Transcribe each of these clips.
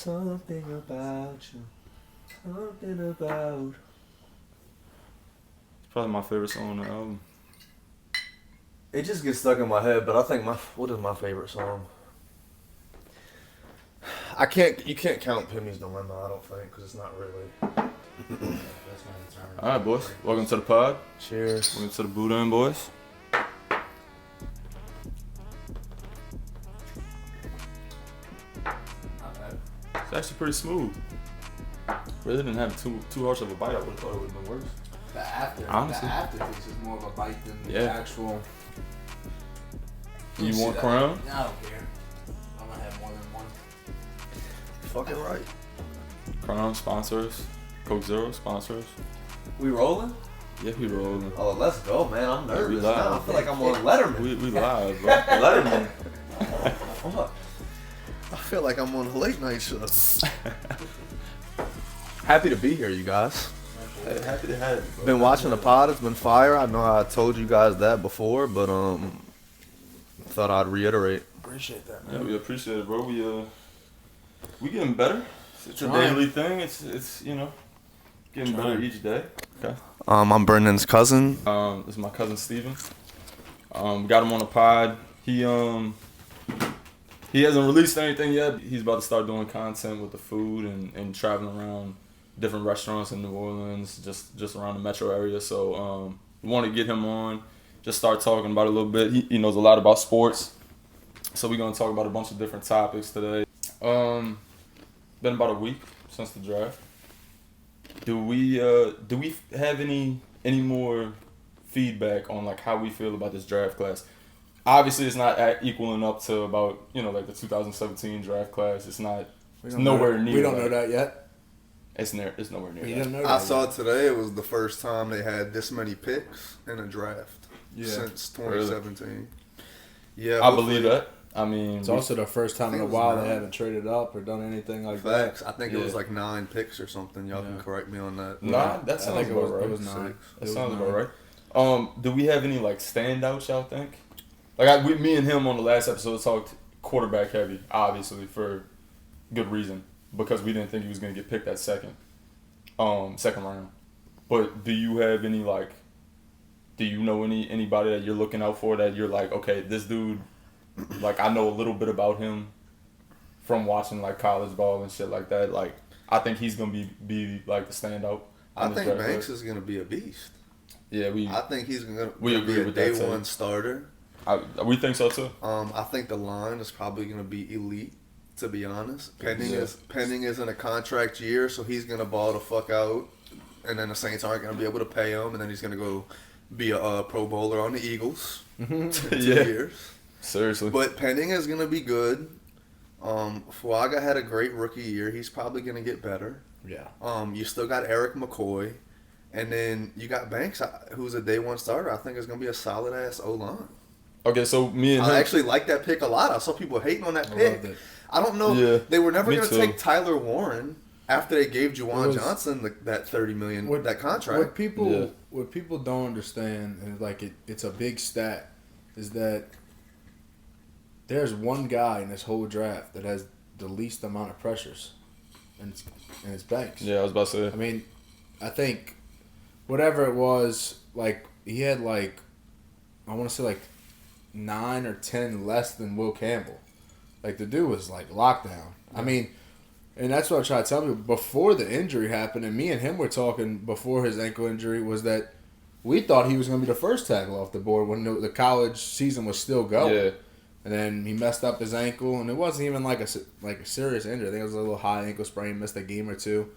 Something about you. Something about. It's probably my favorite song on the album. It just gets stuck in my head, but I think what is my favorite song? You can't count Pimmy's Dilemma, I don't think, because it's not really. All right, boys. Welcome to the pod. Cheers. Welcome to the Buddha and boys. It's actually pretty smooth. Really didn't have too harsh of a bite. I would have thought it would have been worse. Honestly. The aftertaste is more of a bite than the Yeah. actual. You want Crown? No, I don't care. I'm gonna have more than one. Fucking right. Crown sponsors. Coke Zero sponsors. We rolling? Yeah, we rolling. Oh, let's go, man. I'm nervous We live. now. I feel like I'm on Letterman. We live, bro. Letterman. Fuck. I feel like I'm on a late night show. Happy to be here, you guys. Hey, happy to have you, bro. Been watching the pod. It's been fire. I know I told you guys that before, but thought I'd reiterate. Appreciate that, Yeah, man. we appreciate it, bro. We getting better. It's a Trying. daily thing. It's getting better each day. Okay. I'm Brendan's cousin. This is my cousin Steven. We got him on the pod. He hasn't released anything yet. He's about to start doing content with the food and traveling around different restaurants in New Orleans, just around the metro area. So we want to get him on, just start talking about it a little bit. He knows a lot about sports. So we're gonna talk about a bunch of different topics today. Been about a week since the draft. Do we have any more feedback on like how we feel about this draft class? Obviously, it's not equaling up to about like the 2017 draft class. It's not. It's nowhere near. We don't know that yet. It's nowhere near. We that. didn't know that. I saw yet. today it was the first time they had this many picks in a draft since 2017. Yeah, I believe that. I mean, It's also the first time in think a it was while 9. they haven't traded up or done anything like facts. that. I think it was like 9 picks or something. Y'all can correct me on that. Nah, that I sounds think about right. it was 9. That sounds about right. Do we have any like standouts? Y'all think? Like me and him on the last episode talked quarterback heavy, obviously for good reason, because we didn't think he was gonna get picked that second round. But do you have any like? Do you know anybody that you're looking out for that you're like, okay, this dude, like I know a little bit about him from watching like college ball and shit like that. Like I think he's gonna be like the standout. I think Banks is gonna be a beast. Yeah, I think he's gonna we agree be a with day that too. one starter. We think so too. I think the line is probably gonna be elite. To be honest, Penning is in a contract year, so he's gonna ball the fuck out, and then the Saints aren't gonna be able to pay him, and then he's gonna go be a Pro Bowler on the Eagles. 2 years. Seriously. But Penning is gonna be good. Fuaga had a great rookie year. He's probably gonna get better. Yeah. You still got Eric McCoy, and then you got Banks, who's a day one starter. I think is gonna be a solid ass O line. Okay, so me and him. I actually like that pick a lot. I saw people hating on that pick. loved it. I don't know. Yeah, they were never me gonna too. take Tyler Warren after they gave Juwan was- Johnson that $30 million that contract. What people don't understand, and like it's a big stat, is that there's one guy in this whole draft that has the least amount of pressures, and it's Banks. Yeah, I was about to I say. mean, I think whatever it was, like he had like I want to say like 9 or 10 less than Will Campbell. Like the dude was like lockdown. I mean, and that's what I try to tell people before the injury happened, and me and him were talking before his ankle injury, was that we thought he was going to be the first tackle off the board when the college season was still going. Yeah. And then he messed up his ankle, and it wasn't even like a serious injury. I think it was a little high ankle sprain, missed a game or two.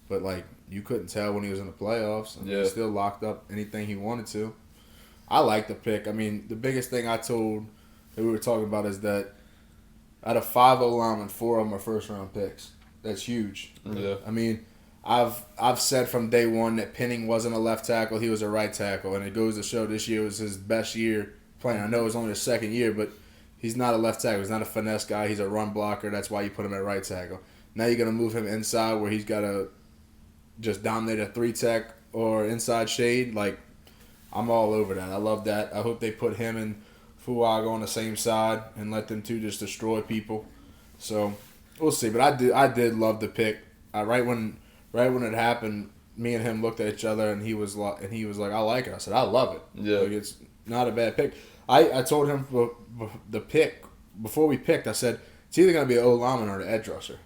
But like you couldn't tell when he was in the playoffs. And he still locked up anything he wanted to. I like the pick. I mean, the biggest thing I told that we were talking about is that out of 5 O-linemen, 4 of them are first-round picks. That's huge. Yeah. I mean, I've said from day one that Penning wasn't a left tackle; he was a right tackle, and it goes to show this year was his best year playing. I know it was only his second year, but he's not a left tackle. He's not a finesse guy. He's a run blocker. That's why you put him at right tackle. Now you're gonna move him inside where he's got to just dominate a 3-tech or inside shade. Like, I'm all over that. I love that. I hope they put him and Fuaga on the same side and let them two just destroy people. So We'll see, but I did love the pick. Right when it happened, me and him looked at each other, and he was like, I like it. I said, I love it. Yeah. Like, it's not a bad pick. I told him the pick before we picked. I said it's either gonna be an O lineman or the edge rusher.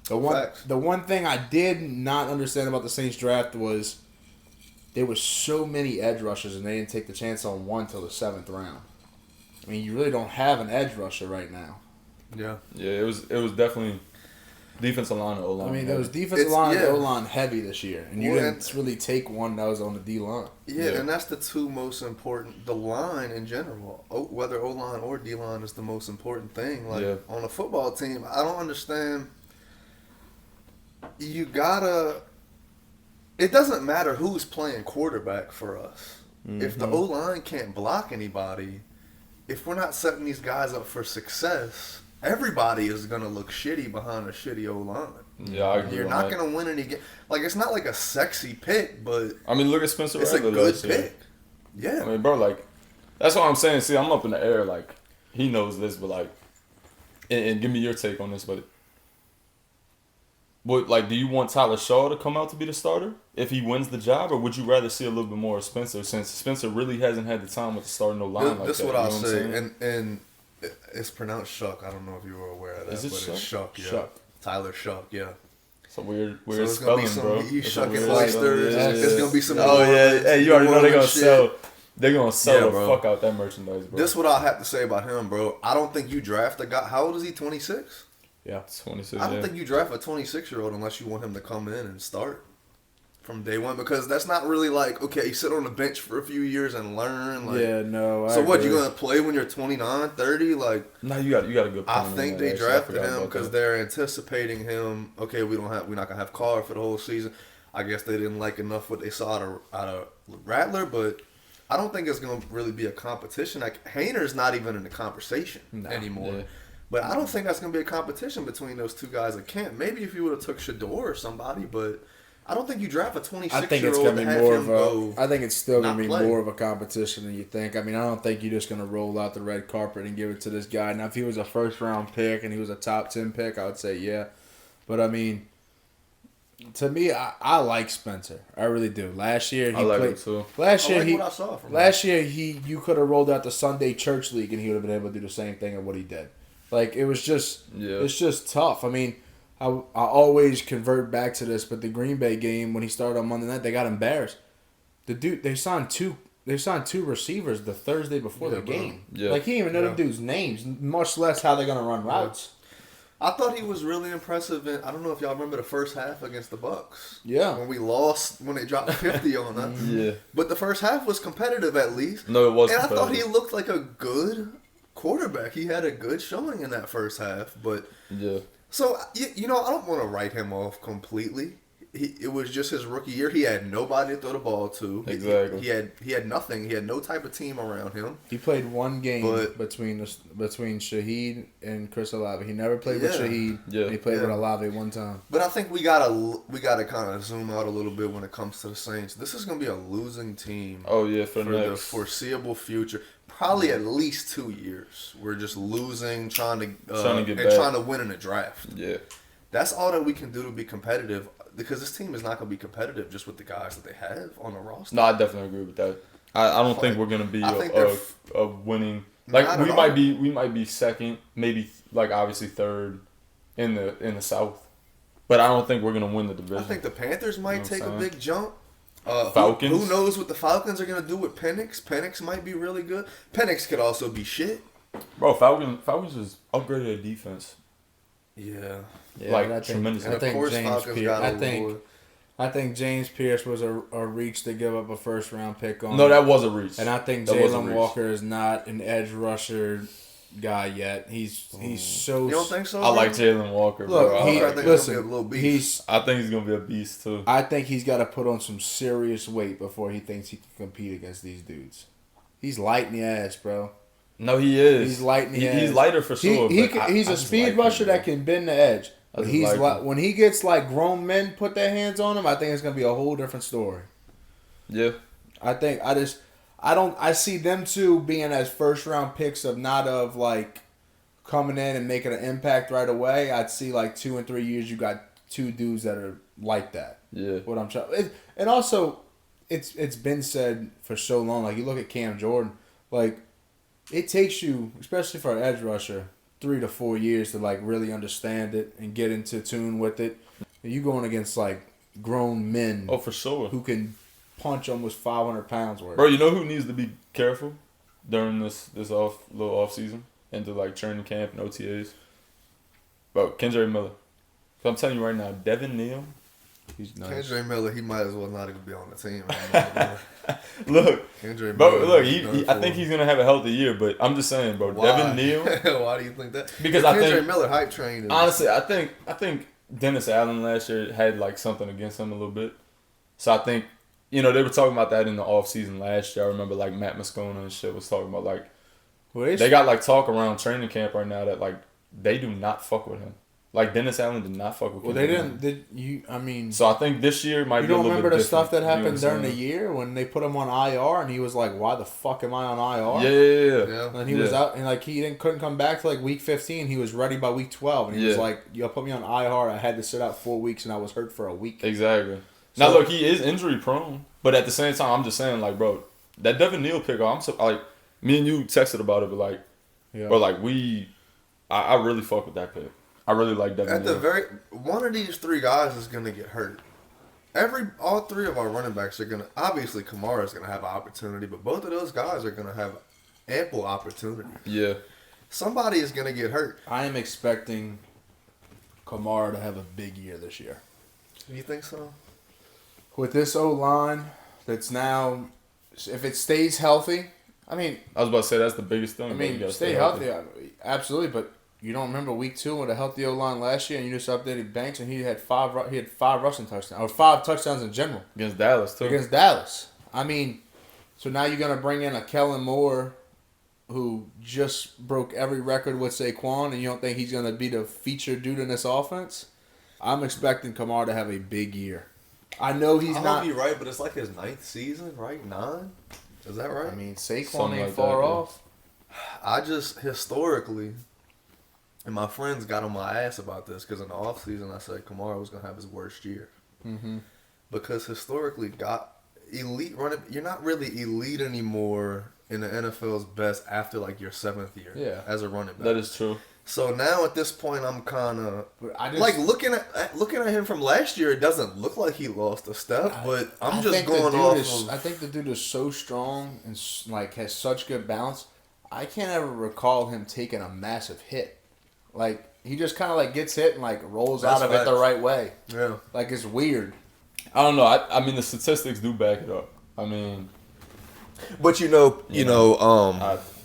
The one thing I did not understand about the Saints draft was there was so many edge rushers, and they didn't take the chance on one till the 7th round. I mean, you really don't have an edge rusher right now. Yeah. Yeah, it was definitely defensive line and O-line. I mean, there was defensive line and O-line heavy this year, and you didn't really take one that was on the D-line. Yeah, and that's the two most important. The line in general, whether O-line or D-line, is the most important thing. Like, on a football team, I don't understand. You gotta... It doesn't matter who's playing quarterback for us. Mm-hmm. If the O-line can't block anybody, if we're not setting these guys up for success... Everybody is going to look shitty behind a shitty O-line. Yeah, I agree. You're not going to win any game. Like, it's not like a sexy pick, but... I mean, look at Spencer It's Rattler, a good pick. Yeah. I mean, bro, like, that's what I'm saying. See, I'm up in the air. Like, he knows this, but, like... And give me your take on this, but... What, like, do you want Tyler Shaw to come out to be the starter if he wins the job, or would you rather see a little bit more of Spencer, since Spencer really hasn't had the time with the starting O-line like that? This is what I'll say, and it's pronounced Shuck. I don't know if you were aware of that. Is it but Shuck? It's Shuck, yeah. Shuck. Tyler Shuck, yeah. It's a weird so it's spelling, gonna be bro. He's shucking oysters. It's going to be some... Oh, yeah. Hey, you already know they're going to sell... They're going to sell the bro. fuck out that merchandise, bro. This is what I have to say about him, bro. I don't think you draft a guy... How old is he, 26? Yeah. 26, I don't think you draft a 26-year-old unless you want him to come in and start from day one, because that's not really like, okay, you sit on the bench for a few years and learn. Like, yeah, no. So what, you going to play when you're 29, 30? Like, no, you got a good point. I think they drafted him because they're anticipating him. Okay, we're not gonna have Carr for the whole season. I guess they didn't like enough what they saw out of Rattler, but I don't think it's gonna really be a competition. Like, Hayner's not even in the conversation anymore. Yeah. But I don't think that's gonna be a competition between those two guys at camp. Maybe if you would have took Shador or somebody, but I don't think you draft a 26-year-old. I think it's gonna be more of a. I think it's still gonna be more of a competition than you think. I mean, I don't think you're just gonna roll out the red carpet and give it to this guy. Now, if he was a first-round pick and he was a top 10 pick, I would say yeah. But I mean, to me, I like Spencer. I really do. Last year he played. Him too. Last year you could have rolled out the Sunday Church League and he would have been able to do the same thing of what he did. Like, it was just, it's just tough. I mean, I always convert back to this, but the Green Bay game, when he started on Monday night, they got embarrassed. The dude, they signed two receivers the Thursday before the game. Yeah. Like, he didn't even know the dude's names, much less how they're going to run routes. I thought he was really impressive. I don't know if y'all remember the first half against the Bucks. Yeah. When we lost, when they dropped 50 on us. Yeah. But the first half was competitive at least. No, it was. And I thought he looked like a good quarterback. He had a good showing in that first half, but so I don't want to write him off completely. It was just his rookie year. He had nobody to throw the ball to. Exactly. He had nothing. He had no type of team around him. He played one game between Shaheed and Chris Olave. He never played with Shaheed. Yeah. He played with Olave one time. But I think we gotta kind of zoom out a little bit when it comes to the Saints. This is gonna be a losing team. Oh yeah, for the foreseeable future. Probably at least 2 years. We're just losing, trying to win in the draft. Yeah. That's all that we can do to be competitive, because this team is not going to be competitive just with the guys that they have on the roster. No, I definitely agree with that. I don't think we're going to be a winning. Like, we might be second, maybe like obviously third in the South. But I don't think we're going to win the division. I think the Panthers might take a big jump. Falcons. Who knows what the Falcons are going to do with Penix? Penix might be really good. Penix could also be shit. Bro, Falcons just upgraded their defense. Yeah. Like, tremendously. I think James Pierce was a reach to give up a first-round pick on. No, that was a reach. And I think Jalen Walker is not an edge rusher guy yet. He's so. You don't think so? I like Jalen Walker. Look, bro. I think he's gonna be a beast too. I think he's got to put on some serious weight before he thinks he can compete against these dudes. He's light in the ass, bro. No, he is. He's light in the ass. He's lighter for sure. He's a speed rusher that can bend the edge. But when he gets like grown men put their hands on him, I think it's gonna be a whole different story. Yeah. I see them two being as first round picks of not of like coming in and making an impact right away. I'd see like 2 and 3 years you got two dudes that are like that. Yeah. What I'm trying, and also, it's been said for so long. Like you look at Cam Jordan, like it takes you, especially for an edge rusher, 3 to 4 years to like really understand it and get into tune with it. And you going against like grown men. Oh, for sure. Who can punch almost 500 pounds worth. Bro, you know who needs to be careful during this little off season into like training camp and OTAs? Bro, Kendra Miller. So I'm telling you right now, Devin Neal. He's nice. Kendra Miller, he might as well not even be on the team. Right Look, Kendra bro, Miller, look, I think he's gonna have a healthy year, but I'm just saying, bro, Why? Devin Neal. Why do you think that? Because Kendra I think Miller hype train. Is, honestly, I think Dennis Allen last year had like something against him a little bit. So I think, they were talking about that in the offseason last year. I remember like Matt Moscona and shit was talking about like they got like talk around training camp right now that like they do not fuck with him. Like Dennis Allen did not fuck with him. Well, they didn't. Did you? I mean, so I think this year might. You be a don't little remember bit the stuff that different. happened during the year when they put him on IR and he was like, "Why the fuck am I on IR?" Yeah. And he was out and like he couldn't come back till like week 15. He was ready by week 12 and he was like, "You put me on IR. I had to sit out 4 weeks and I was hurt for a week." Exactly. Now look, he is injury prone, but at the same time, I'm just saying like, bro, that Devin Neal pick, I'm so like, me and you texted about it, but like, bro, like I really fuck with that pick. I really like Devin Neal. One of these three guys is gonna get hurt. All three of our running backs are gonna, obviously Kamara's gonna have an opportunity, but both of those guys are gonna have ample opportunity. Yeah. Somebody is gonna get hurt. I am expecting Kamara to have a big year this year. You think so? With this O-line that's now, if it stays healthy, I mean... I was about to say that's the biggest thing. I mean, stay healthy. Absolutely, but you don't remember week 2 with a healthy O-line last year and you just updated Banks and he had five rushing touchdowns, or 5 touchdowns in general. Against Dallas, too. Against Dallas. I mean, so now you're going to bring in a Kellen Moore who just broke every record with Saquon and you don't think he's going to be the featured dude in this offense? I'm expecting Kamara to have a big year. I know he's not. I'll be right, but it's like his 9th season, right? 9? Is that right? I mean, Saquon Something ain't like far that, off. I just, historically, and my friends got on my ass about this because in the offseason I said Kamara was going to have his worst year. Mm-hmm. Because historically, elite running, you're not really elite anymore in the NFL's best after like your 7th year as a running back. That is true. So now at this point, I'm kind of like looking at him from last year. It doesn't look like he lost a step, but I'm just going off. I think the dude is so strong and like has such good balance. I can't ever recall him taking a massive hit. Like he just kind of like gets hit and like rolls out of it the right way. Yeah, like it's weird. I don't know. I mean, the statistics do back it up. I mean, but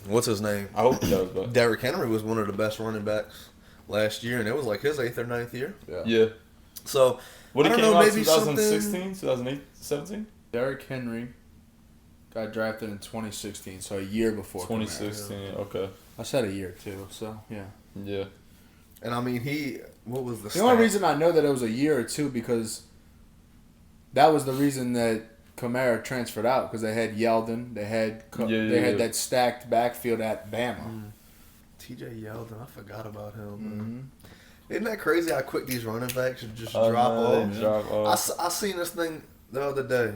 what's his name? I hope he does, but Derrick Henry was one of the best running backs last year, and it was like his 8th or 9th year. Yeah. So, what I he don't came know, out maybe 2016, 2008, 17? Derrick Henry got drafted in 2016, so a year before 2016, okay. I said a year too, so yeah. Yeah. And I mean, what was the only reason I know that it was a year or two because that was the reason that Kamara transferred out because they had Yeldon, they had had that stacked backfield at Bama. T.J. Yeldon, I forgot about him. Isn't that crazy how quick these running backs just drop off? I seen this thing the other day.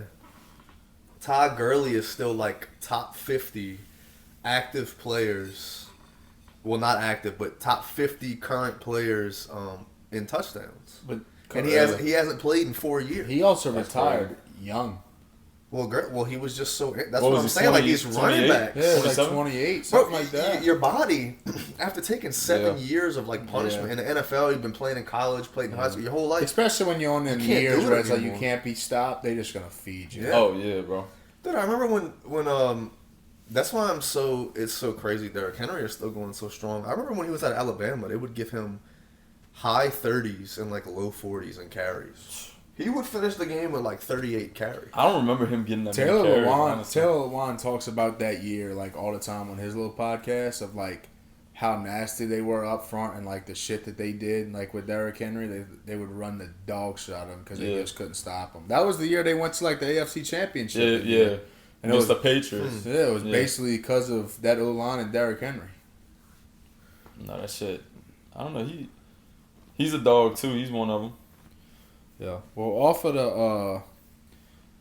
Todd Gurley is still like top 50 active players. Well, not active, but top 50 current players in touchdowns. And he hasn't played in 4 years. He also retired young. Well, he was just so. That's what I'm saying. Like these running backs, yeah, like 28, something like that. Your body, after taking 7 years of like punishment in the NFL, you've been playing in college, played in high school your whole life. Especially when you're on them years where it's like you can't be stopped. They just gonna feed you. Yeah. Oh yeah, bro. Dude, I remember when that's why it's so crazy. Derrick Henry is still going so strong. I remember when he was at Alabama, they would give him high 30s and like low 40s in carries. He would finish the game with like 38 carries. I don't remember him getting that Taylor many carries. Taylor Lewan talks about that year like all the time on his little podcast of like how nasty they were up front and like the shit that they did. Like with Derrick Henry, they would run the dog shit out of him because they just couldn't stop him. That was the year they went to like the AFC Championship. Yeah. And it was the Patriots. Yeah, it was basically because of that O-line and Derrick Henry. No, that shit. I don't know. He's a dog too. He's one of them. Yeah. Well, off of the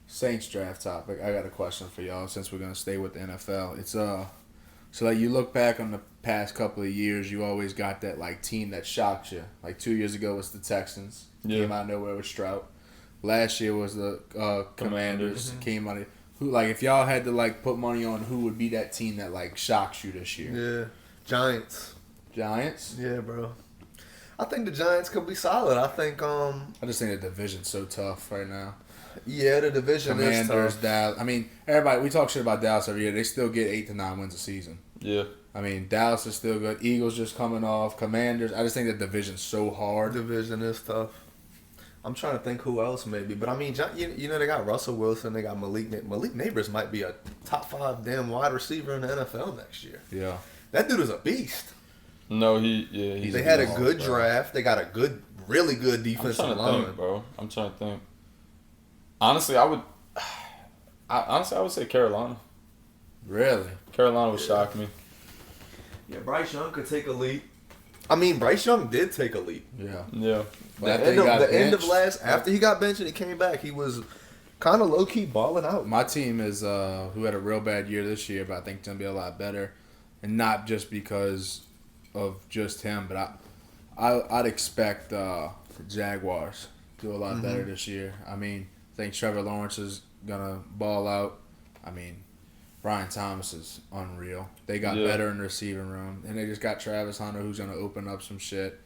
Saints draft topic, I got a question for y'all since we're gonna stay with the NFL. It's so like you look back on the past couple of years, you always got that like team that shocked you. Like 2 years ago was the Texans. Yeah. Came out of nowhere with Stroud. Last year was the Commanders. Came out of who like if y'all had to like put money on who would be that team that like shocks you this year? Yeah, Giants. Giants? Yeah, bro. I think the Giants could be solid. I think I just think the division's so tough right now. yeah, the division is Commanders, tough. Dallas. I mean, everybody, we talk shit about Dallas every year. They still get 8 to 9 wins a season. Yeah. I mean, Dallas is still good. Eagles just coming off. Commanders. I just think the division's so hard. Division is tough. I'm trying to think who else maybe, but I mean, you know they got Russell Wilson, they got Malik Neighbors might be a top 5 damn wide receiver in the NFL next year. Yeah. That dude is a beast. No, he's They had a dog, good bro. draft. They got a really good I'm defensive trying to line. think, bro. I'm trying to think. Honestly, I would say Carolina. Really? Carolina would shock me. Yeah, Bryce Young could take a leap. I mean, Bryce Young did take a leap. Yeah. Yeah. But after he got End of benched- last after he got benched and he came back, he was kind of low key balling out. My team is who had a real bad year this year, but I think it's gonna be a lot better, and not just because of just him, but I'd expect the Jaguars to do a lot better this year. I mean, I think Trevor Lawrence is gonna ball out. I mean, Brian Thomas is unreal. They got Yeah. better in the receiving room, and they just got Travis Hunter, who's gonna open up some shit.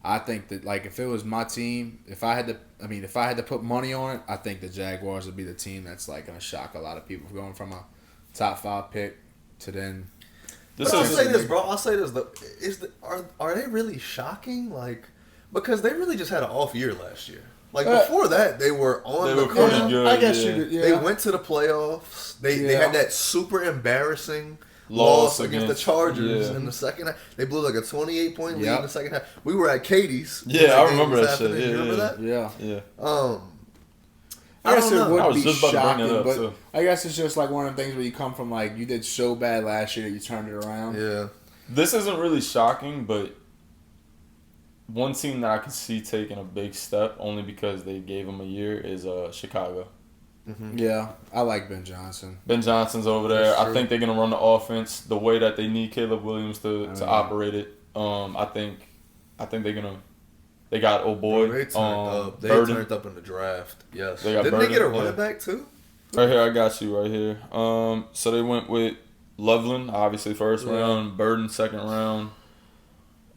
I think that like if it was my team, if I had to put money on it, I think the Jaguars would be the team that's like gonna shock a lot of people going from a top 5 pick to then. This But I'll is say this, bro. I'll say this. Are they really shocking? Like, because they really just had an off year last year. Like before that, they were on They the were pretty come. good. I guess yeah. you could, yeah. They went to the playoffs. They Yeah. had that super embarrassing Loss loss against the against- Chargers yeah. in the second half. They blew like a 28-point lead Yep. in the second half. We were at Katie's. when Yeah, that I game remember was that shit. happening. You Yeah, remember yeah. that? Yeah. Yeah. I guess don't it know. would I was be just about to bring shocking, that up, but too. I guess it's just like one of the things where you come from like you did so bad last year that you turned it around. Yeah. This isn't really shocking, but one team that I could see taking a big step only because they gave him a year is Chicago. Yeah, I like Ben Johnson. Ben Johnson's over there. That's I true. think they're gonna run the offense the way that they need Caleb Williams to mean- operate it. I think they're gonna. They got old boy. They turned up. They Burden. turned up in the draft. Yes. They got Didn't they get a Burden, running yeah. back too? Right here, I got you right here. So they went with Loveland, obviously first Yeah. round. Burden, second round.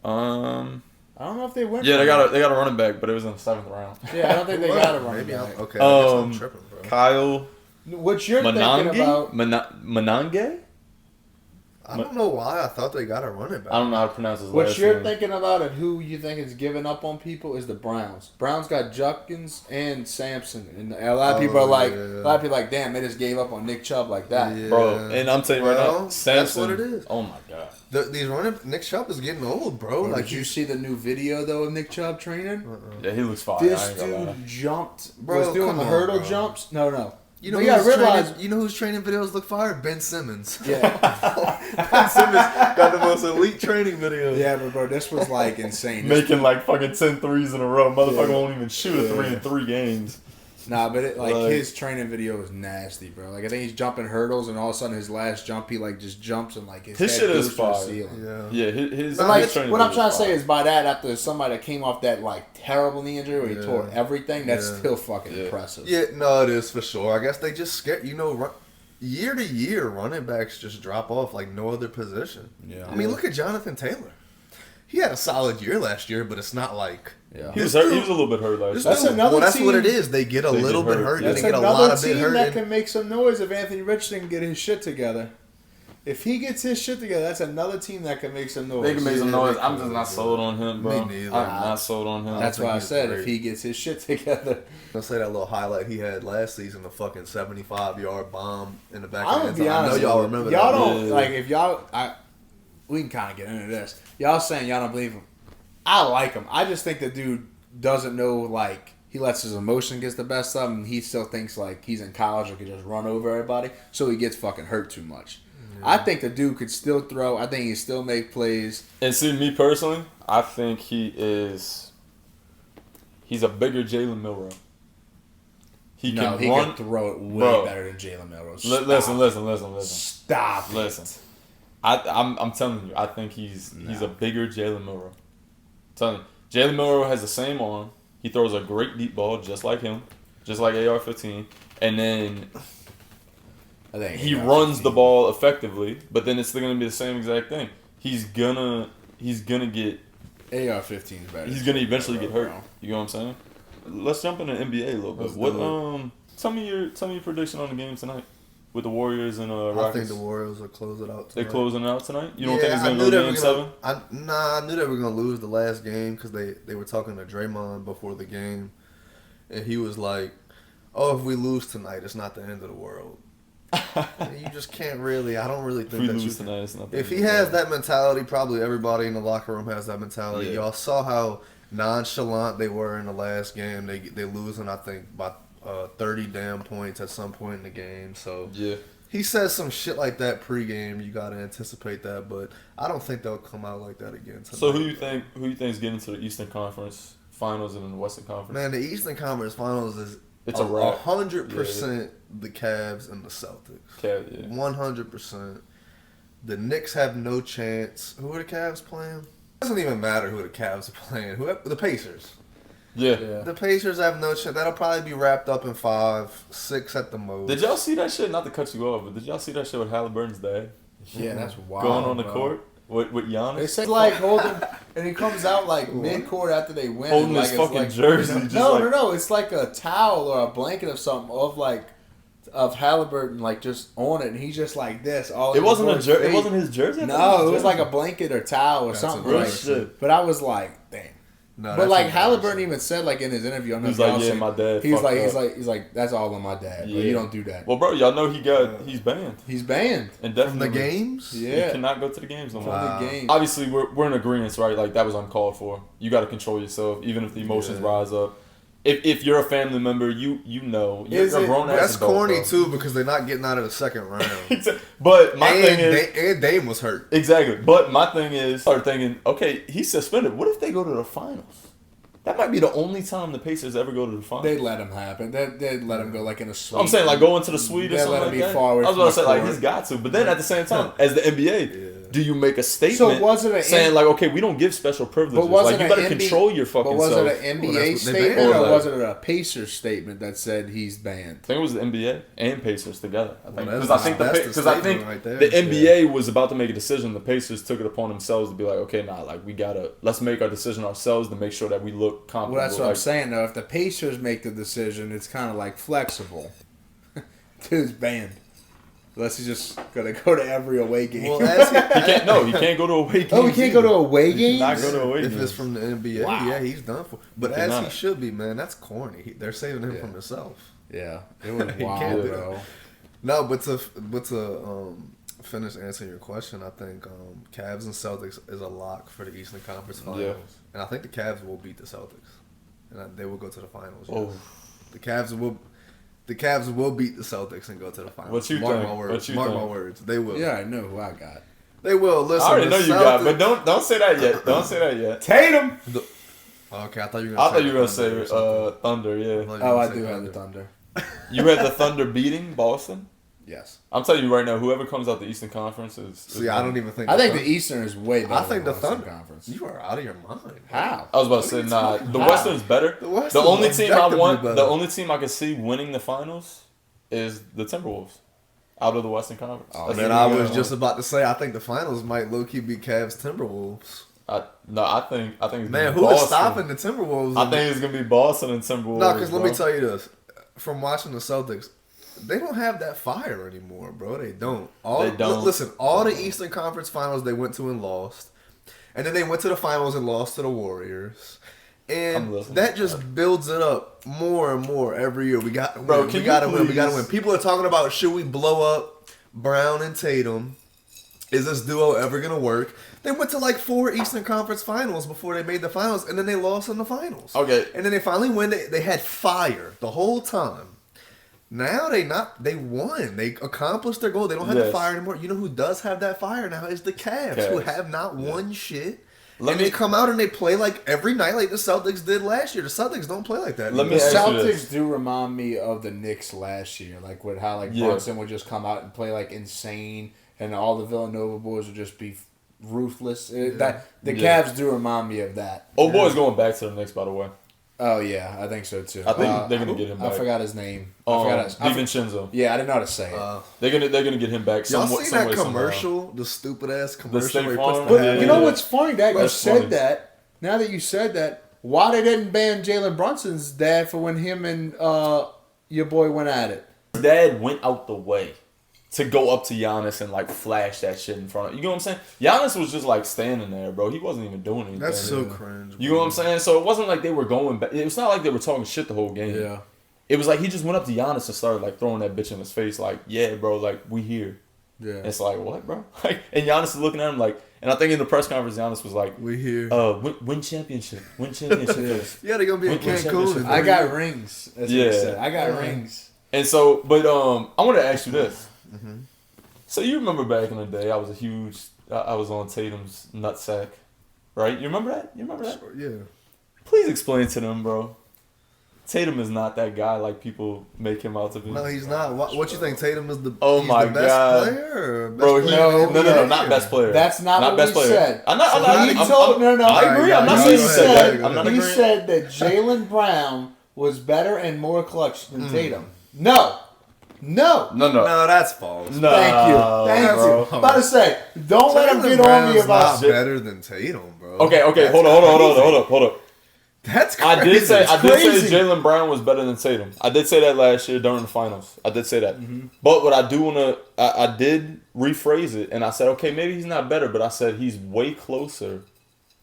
I don't know if they went. Yeah, for they got a running back, but it was in the 7th round. Yeah, I don't think they got a running Maybe I'm back. okay. I guess I'm Um, tripping, bro. Kyle What you're thinking Manange? about? Manange? I don't know why I thought they got a running back. I don't know how to pronounce his What last you're name. thinking about and who you think is giving up on people is the Browns. Browns got Judkins and Sampson, and a lot of people are like, yeah. a lot of people are like, damn, they just gave up on Nick Chubb like that. Yeah. Bro, and I'm telling you right Well, now, that's Samson. what it is. Oh my god. These running Nick Chubb is getting old, bro. Bro, Like did you see the new video though of Nick Chubb training? Yeah, he looks fire. I This ain't gonna lie. dude jumped, Bro, was doing come the on, hurdle bro. jumps. No. You know, But you gotta realize, you know whose training videos look fire? Ben Simmons. yeah, Ben Simmons got the most elite training videos. yeah, but bro, this was like insane. Making like fucking 10 threes in a row. Motherfucker Yeah. won't even shoot a Yeah. 3 in 3 games. Nah, but it, like Like- his training video is nasty, bro. Like I think he's jumping hurdles, and all of a sudden his last jump, he like just jumps and like his His head shit goes is to the fire. ceiling. Yeah. Yeah, his But like, his training what I'm video trying to say fire. is by that, after somebody that came off that like terrible knee injury where he Yeah. tore everything, that's Yeah. still fucking Yeah. impressive. Yeah, no, it is for sure. I guess they just scared. You know, year to year, running backs just drop off like no other position. Yeah. I mean, look at Jonathan Taylor. He had a solid year last year, but it's not like Yeah. He was hurt. He was a little bit hurt last This year. That's dude- another well, that's what team- it is. They get a They little get bit hurt. hurt. Yeah. and That's they get a another lot of bit team hurt. that and- can make some noise if Anthony Richardson can get his shit together. If he gets his shit together, that's another team that can make some noise. They can make some Yeah, noise. they I'm can, just not bro. sold on him, bro. Me neither. I'm not sold on him. That's think why I he's said great. if he gets his shit together. I'll say that little highlight he had last season, the fucking 75-yard bomb in the back I'm of the gonna end be zone. I know honest. y'all with you. remember y'all that. don't Yeah. like if y'all. We can kind of get into this. Y'all saying y'all don't believe him. I like him. I just think the dude doesn't know. Like he lets his emotion get the best of him. And he still thinks like he's in college and can just run over everybody. So he gets fucking hurt too much. I think the dude could still throw. I think he still make plays. And see, me personally, I think he's a bigger Jalen Milroe. He can throw it way better than Jalen Milroe. Listen. Stop. Listen. I'm telling you, I think he's a bigger Jalen Milroe. I'm telling you, Jalen Milroe has the same arm. He throws a great deep ball, just like him, just like AR-15, and then he runs the ball effectively. But then it's still gonna be the same exact thing. He's gonna get AR-15 is better. He's gonna eventually get hurt. You know what I'm saying? Let's jump into NBA a little bit. Tell me your prediction on the game tonight with the Warriors and Rockets. I think the Warriors will close it out tonight. They're closing it out tonight? You don't think it's going to go Game 7? I knew they were going to lose the last game because they were talking to Draymond before the game. And he was like, oh, if we lose tonight, it's not the end of the world. You just can't really. I don't really think if we that lose tonight, it's not the if end he of the has world. that mentality, probably everybody in the locker room has that mentality. Yeah. Y'all saw how nonchalant they were in the last game. They losing, I think, by 30 damn points at some point in the game. So Yeah. he says some shit like that pregame. You got to anticipate that, but I don't think they'll come out like that again tonight. So who you think is getting to the Eastern Conference Finals and then the Western Conference? Man, the Eastern Conference Finals is It's a wrap. 100% the Cavs and the Celtics. Cavs, yeah. 100%. The Knicks have no chance. Who are the Cavs playing? It doesn't even matter who the Cavs are playing. The Pacers. Yeah. The Pacers have no chance. That'll probably be wrapped up in 5, 6 at the most. Did y'all see that shit? Not to cut you off, but did y'all see that shit with Halliburton's dad? Yeah, that's wild. Going on the bro. court with Giannis? They say like holding, and he comes out like mid-court after they win. Holding like, his it's fucking like, jersey, you know- just no, like- no, it's like a towel or a blanket of something of Halliburton like just on it, and he's just like this. All It wasn't over a his jersey. It face. wasn't his jersey. I thought No, it his was like jersey. a blanket or towel or That's something. real Like, shit. but I was like, damn. No, But that's like embarrassing. Halliburton even said like in his interview, I know He's y'all like, yeah, seen- my dad He's fucked like, up. he's like, that's all on my dad. But Yeah. you don't do that. Well, bro, y'all know he's banned. He's banned And From definitely the games? He Yeah. cannot go to the games no more. from Wow. the game. Obviously, we're in agreement, right? Like, that was uncalled for. You got to control yourself, even if the emotions Yeah. rise up. If you're a family member, you know. You're Is a it- grown ass That's adult, corny, bro. too, because they're not getting out of the second round. But my thing is... and Dame was hurt. Exactly. But my thing is, start thinking, okay, he's suspended. What if they go to the finals? That might be the only time the Pacers ever go to the finals. They'd let him happen. They'd let him go like in a suite. I'm saying, like, go into the suite or They'd something let him like be that. far away I was from about to say, the like, court. he's got to. But then at the same time, as the NBA, do you make a statement So was it saying, like, okay, we don't give special privileges. But was Like, it you got to an control your fucking But was self. it an Well, NBA that's what they statement banned. or was it a Pacers statement that said he's banned? I think it was the NBA and Pacers together. I think Well, because that's- I think that's the because I think statement right there. the NBA was about to make a decision. The Pacers took it upon themselves to be like, okay, nah, like let's make our decision ourselves to make sure that we look comparable. Well, that's what I'm like, saying though. If the Pacers make the decision, it's kind of like flexible. Dude's banned. Unless he's just gonna go to every away game. Well, as he He can't go to away games. oh, he can't go to away He cannot games. go to away if games. it's from the NBA, Wow. yeah, he's done for. But He as he cannot. should be, man. That's corny. They're saving him Yeah. from himself. Yeah, it was He wild, can't do bro. No, but to finish answering your question, I think Cavs and Celtics is a lock for the Eastern Conference Finals, Yeah. and I think the Cavs will beat the Celtics, and they will go to the finals. Yes. Oh. The Cavs will beat the Celtics and go to the finals. What you Mark think? my words. What you Mark think? my words. They will. Yeah, I know who I got. They will. Listen, I already know the you got, but Celtics- don't say that yet. Don't say that yet. Tatum. Okay, I thought you were. I thought you were gonna Thunder say or something. Thunder. I Yeah, thought you were Oh, gonna I say do have the Thunder. you had the Thunder beating Boston. Yes. I'm telling you right now, whoever comes out the Eastern Conference is. See, I don't even think. I think the Thunder- Eastern is way better. I think the than Western Thunder. Conference. You are out of your mind. How? I was about to say, What are you nah, talking the about? Western's better. The Western's The only team I objectively want, better. the only team I can see winning the finals is the Timberwolves out of the Western Conference. Oh, That's Man, the I only was one. just about to say I think the finals might low key be Cavs Timberwolves. I think it's gonna Man, be who is Boston. stopping the Timberwolves? I think it's gonna be Boston and Timberwolves. No, because let me bro. tell you this. From watching the Celtics, they don't have that fire anymore, bro. They don't. They don't. Listen, all the Eastern Conference Finals they went to and lost, and then they went to the finals and lost to the Warriors, I'm and listening. that just builds it up more and more every year. We got to Bro, win. can We you got to win. We got to please- win. People are talking about should we blow up Brown and Tatum? Is this duo ever gonna work? They went to like 4 Eastern Conference Finals before they made the finals, and then they lost in the finals. Okay. And then they finally win. They had fire the whole time. Now they won. They accomplished their goal. They don't have the Yes. fire anymore. You know who does have that fire now is the Cavs, who Cavs. have not won shit. Let And me- they come out and they play like every night like the Celtics did last year. The Celtics don't play like that. Let The me anymore. ask you Celtics this. do remind me of the Knicks last year, like with how like Yeah. Brunson would just come out and play like insane, and all the Villanova boys would just be ruthless. That the Yeah. Cavs do remind me of that. Oh, boy's going back to the Knicks, by the way. Oh yeah, I think so too. I think they're gonna get him I back. forgot his name. I forgot his. DiVincenzo. Yeah, I didn't know how to say it. They're gonna get him back. Y'all Some seen way, that somehow. commercial? The stupid ass commercial State where he Farm? puts the But hat you in? know what's funny? That you That's said funny. that. Now that you said that, why they didn't ban Jalen Brunson's dad for when him and your boy went at it? Dad went out the way to go up to Giannis and like flash that shit in front of you. Know what I'm saying? Giannis was just like standing there, bro. He wasn't even doing anything. That's so cringe. You know what I'm saying? So it wasn't like they were going back. It was not like they were talking shit the whole game. Yeah. It was like he just went up to Giannis and started like throwing that bitch in his face, like, yeah, bro, like we here. Yeah. It's like, what, bro? Like, and Giannis is looking at him like, and I think in the press conference, Giannis was like, We here. win championship. Win championship. Yeah, they're gonna be in Win championship. Cancun. I got rings. That's what he Yeah. said. I got rings. And so, but I want to ask you this. So you remember back in the day, I was I was on Tatum's nutsack, right? You remember that? You remember that? Yeah. Please explain to them, bro. Tatum is not that guy like people make him out to be. No, he's not. What you think? Tatum is the Oh he's my the best God. player? Or best Bro, player no, in the no, NBA? not best player. That's not what best we player. said. I'm not. He told- no, no. I agree. I'm not Alright, saying he you go said ahead, that. go I'm not ahead. He agreeing. said that Jalen Brown was better and more clutch than Tatum. No. No. No. No, that's false. No, Thank you. Thank bro. you. About to say, don't let him Jalen get on me Brown's about not shit. better than Tatum, bro. Okay. That's Hold crazy. up. That's crazy. I did say crazy. Jalen Brown was better than Tatum. I did say that last year during the finals. I did say that. But what I do wanna, I did rephrase it, and I said, okay, maybe he's not better, but I said he's way closer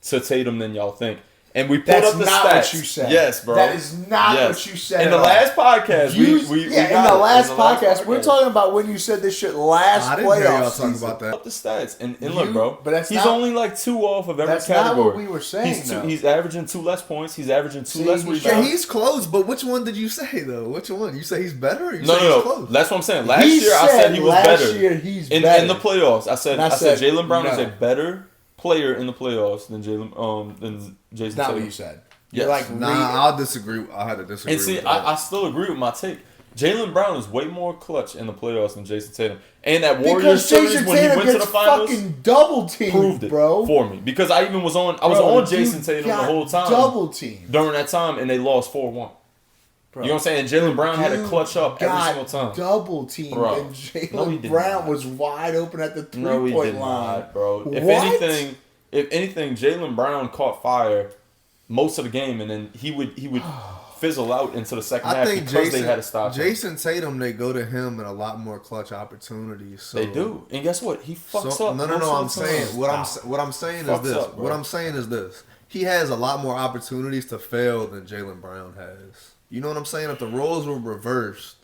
to Tatum than y'all think. And we pulled That's up the not stats. what you said. Yes, bro. That is not Yes. what you said In at the all. last podcast, we in got the it. last In podcast, we're talking about when you said this shit last I didn't hear y'all playoff talking season. about that. Up the stats and look, bro. but that's he's not- only like 2 off of every That's not category. what we were saying, He's, though. he's averaging 2 less points. He's averaging 2 See, less he's- Yeah, rebounds. he's close, but which one did you say though? Which one? You say he's better? Or you say he's No. close? That's what I'm saying. Last He year I said he was last better. year he's in better. in the playoffs. I said And I said said Jalen Brown is no. a better player in the playoffs than than Jason Not Tatum. what you said. Yes. You're like, Nah, I'll disagree. I had to disagree. And see, with that. I still agree with my take. Jalen Brown is way more clutch in the playoffs than Jason Tatum. And that Warriors because series Jason when he Tatum went to gets the finals fucking double teamed, proved it bro. for me because I even was on. I was Bro, on Jason you Tatum the got whole time double teamed. during that time, and they lost 4-1. Bro. You know what I'm saying? Jalen Brown had to Dude clutch up every got single time. double teamed, Bro. and Jalen No, he did Brown not. was wide open at the No, he 3-point did line. not, bro. If What? anything, Jalen Brown caught fire most of the game, and then he would fizzle out into the second I half think because they had to stop him. Jason Tatum, they go to him in a lot more clutch opportunities. So They do, and guess what? He fucks So, up. no. most I'm of the time. saying what I'm saying is Fucks this. up, bro. What I'm saying is this. He has a lot more opportunities to fail than Jalen Brown has. You know what I'm saying? If the roles were reversed,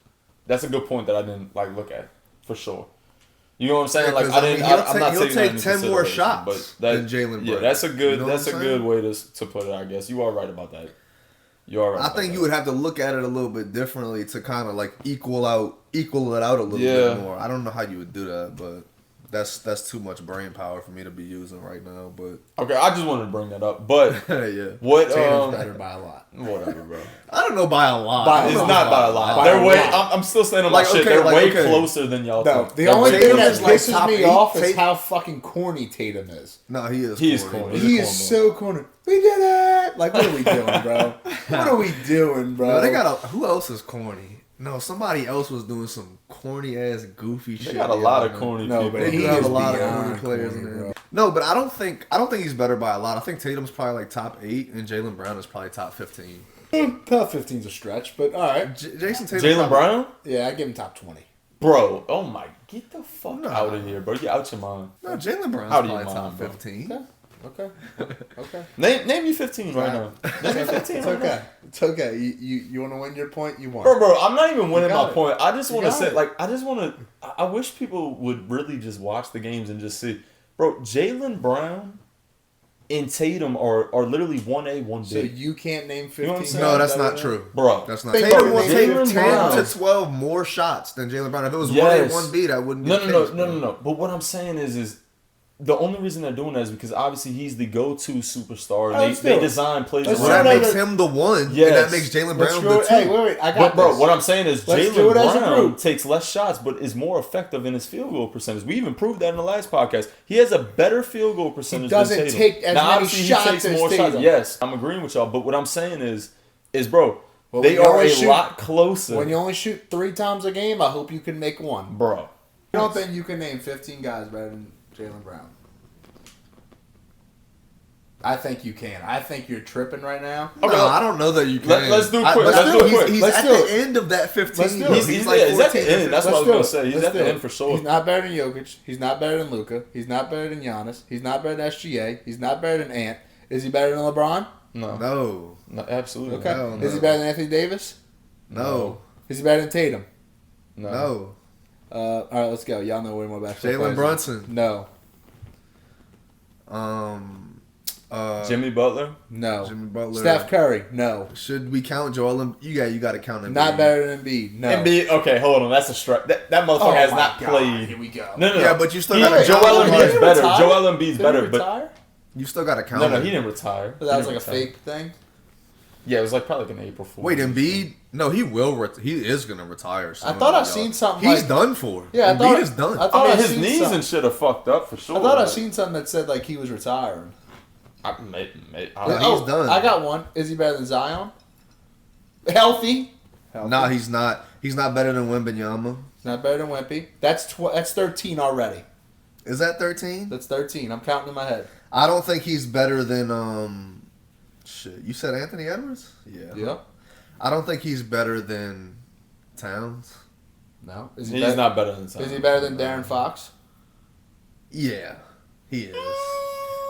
That's a good point that I didn't look at for sure. You know what I'm saying? Yeah, like 'cause, I didn't. he'll I'm not he'll taking that take into 10 more consideration, shots but that, than Jalen Yeah, Brown. that's a good. You know that's what a I'm good saying? way to put it. I guess you are right about that. You are right. I about think that. you would have to look at it a little bit differently to kind of like equal it out a little Yeah. bit more. I don't know how you would do that, but that's too much brain power for me to be using right now. But Okay, I just wanted to bring that up, but yeah, what? Tatum's better by a lot. Whatever, bro. I don't know by a lot. By- I don't It's know not by a lot. By They're a way. lot. I'm still saying on my Like, shit. okay, They're like, way okay. closer than y'all No, think. the They're only way thing Tatum that is like pisses top me 8. off is Tatum- how fucking corny Tatum is. No, he is. He is corny. corny. bro. He a is corny. so corny. We did it! Like, what are we doing, bro? What are we doing, bro? No, they got who else is corny? No, somebody else was doing some corny ass goofy shit. They got a the lot other of night. corny No, people. but They he do have is a lot of beyond corny players corny, in there. bro. No, but I don't think he's better by a lot. I think Tatum's probably like top 8, and Jalen Brown is probably top 15. Top 15's a stretch, but all right. Jason Tatum. Jalen Brown, Yeah, I give him top 20. bro. Oh my, get the fuck Nah. out of here, bro. You out your mind. No, Jalen Brown's Out of your probably top mind, bro. 15. Okay. Okay. Name me 15 right now. Name me 15 It's right now. okay. It's okay. You want to win your point? You won. Bro, I'm not even winning got my it. point. I just You want to got say, it. I just want to. I wish people would really just watch the games and just see, bro. Jalen Brown and Tatum are literally 1A, 1B. So you can't name 15. know what I'm saying? No, that's guys not better true. Bro. That's not Think Tatum about will it, take Jaylen 10 Brown. to 12 more shots than Jaylen Brown. If it was Yes. 1A, 1B, that wouldn't be No, the no, case. no, no, no, no. But what I'm saying is the only reason they're doing that is because obviously he's the go-to superstar. Oh, let's They do it. design plays Let's Well, around that do him. it. makes him the one, and Yes. that makes Jalen Let's Brown do the it. two. Hey, wait, I got But bro, this. what I'm saying is Let's do Jalen it as a Brown group. takes less shots, but is more effective in his field goal percentage. We even proved that in the last podcast. He has a better field goal percentage. doesn't than Tatum. take as now, many obviously, shots he takes as more shots. Tatum. Yes, I'm agreeing with y'all. But what I'm saying is bro, Well, they when you are only a shoot- lot closer, When you only shoot 3 times a game, I hope you can make one. bro. I don't think you can name 15 guys better than Jaylen Brown. I think you can. I think you're tripping right now. No, Okay, I don't know that you can. let's do it quick. But Let's still, do it quick. he's Let's at do the it. end of that 15. Let's do it. He's He's at like the 14 end. That's what I was do gonna it. say. He's Let's at the do it. end for sure. He's not better than Jokic. He's not better than Luka. He's not better than Giannis. He's not better than SGA. He's not better than Ant. Is he better than LeBron? No, No, absolutely. Okay. No, Is he no. better than Anthony Davis? no, Is he better than Tatum? no. All right, let's go. Y'all know way more basketball. Jalen players. Brunson. No. Jimmy Butler. No. Jimmy Butler. Steph Curry. No. Should we count Joel Embiid? You got to count Embiid. Not better than Embiid. No. Embiid. Okay, hold on. That's a strike. That motherfucker Oh has my not God, played. Here we go. No. Yeah, but you still He- got to Joel count. Embiid's Did he better. retire? Joel Embiid's Did better, he but retire? You still got to count. no, him. he didn't retire. That was He like a didn't retire. fake thing. Yeah, it was like probably like an April Fool. Wait, Embiid? No, he will. He is gonna retire. I thought I seen something. He's like, done for. Yeah, I Embiid thought is done. I thought I mean, I his seen knees some- and shit are fucked up for sure. I thought I but seen something that said like he was retiring. I he's done. I got one. Is he better than Zion? Healthy. Nah, he's not. He's not better than Wembanyama. Not better than Wimpy. That's 13 already. Is that 13? That's 13. I'm counting in my head. I don't think he's better than Shit, you said Anthony Edwards? Yeah. Yep. I don't think he's better than Towns. No. He's not better than Zion. Is he better than Darren Fox? Yeah, he is.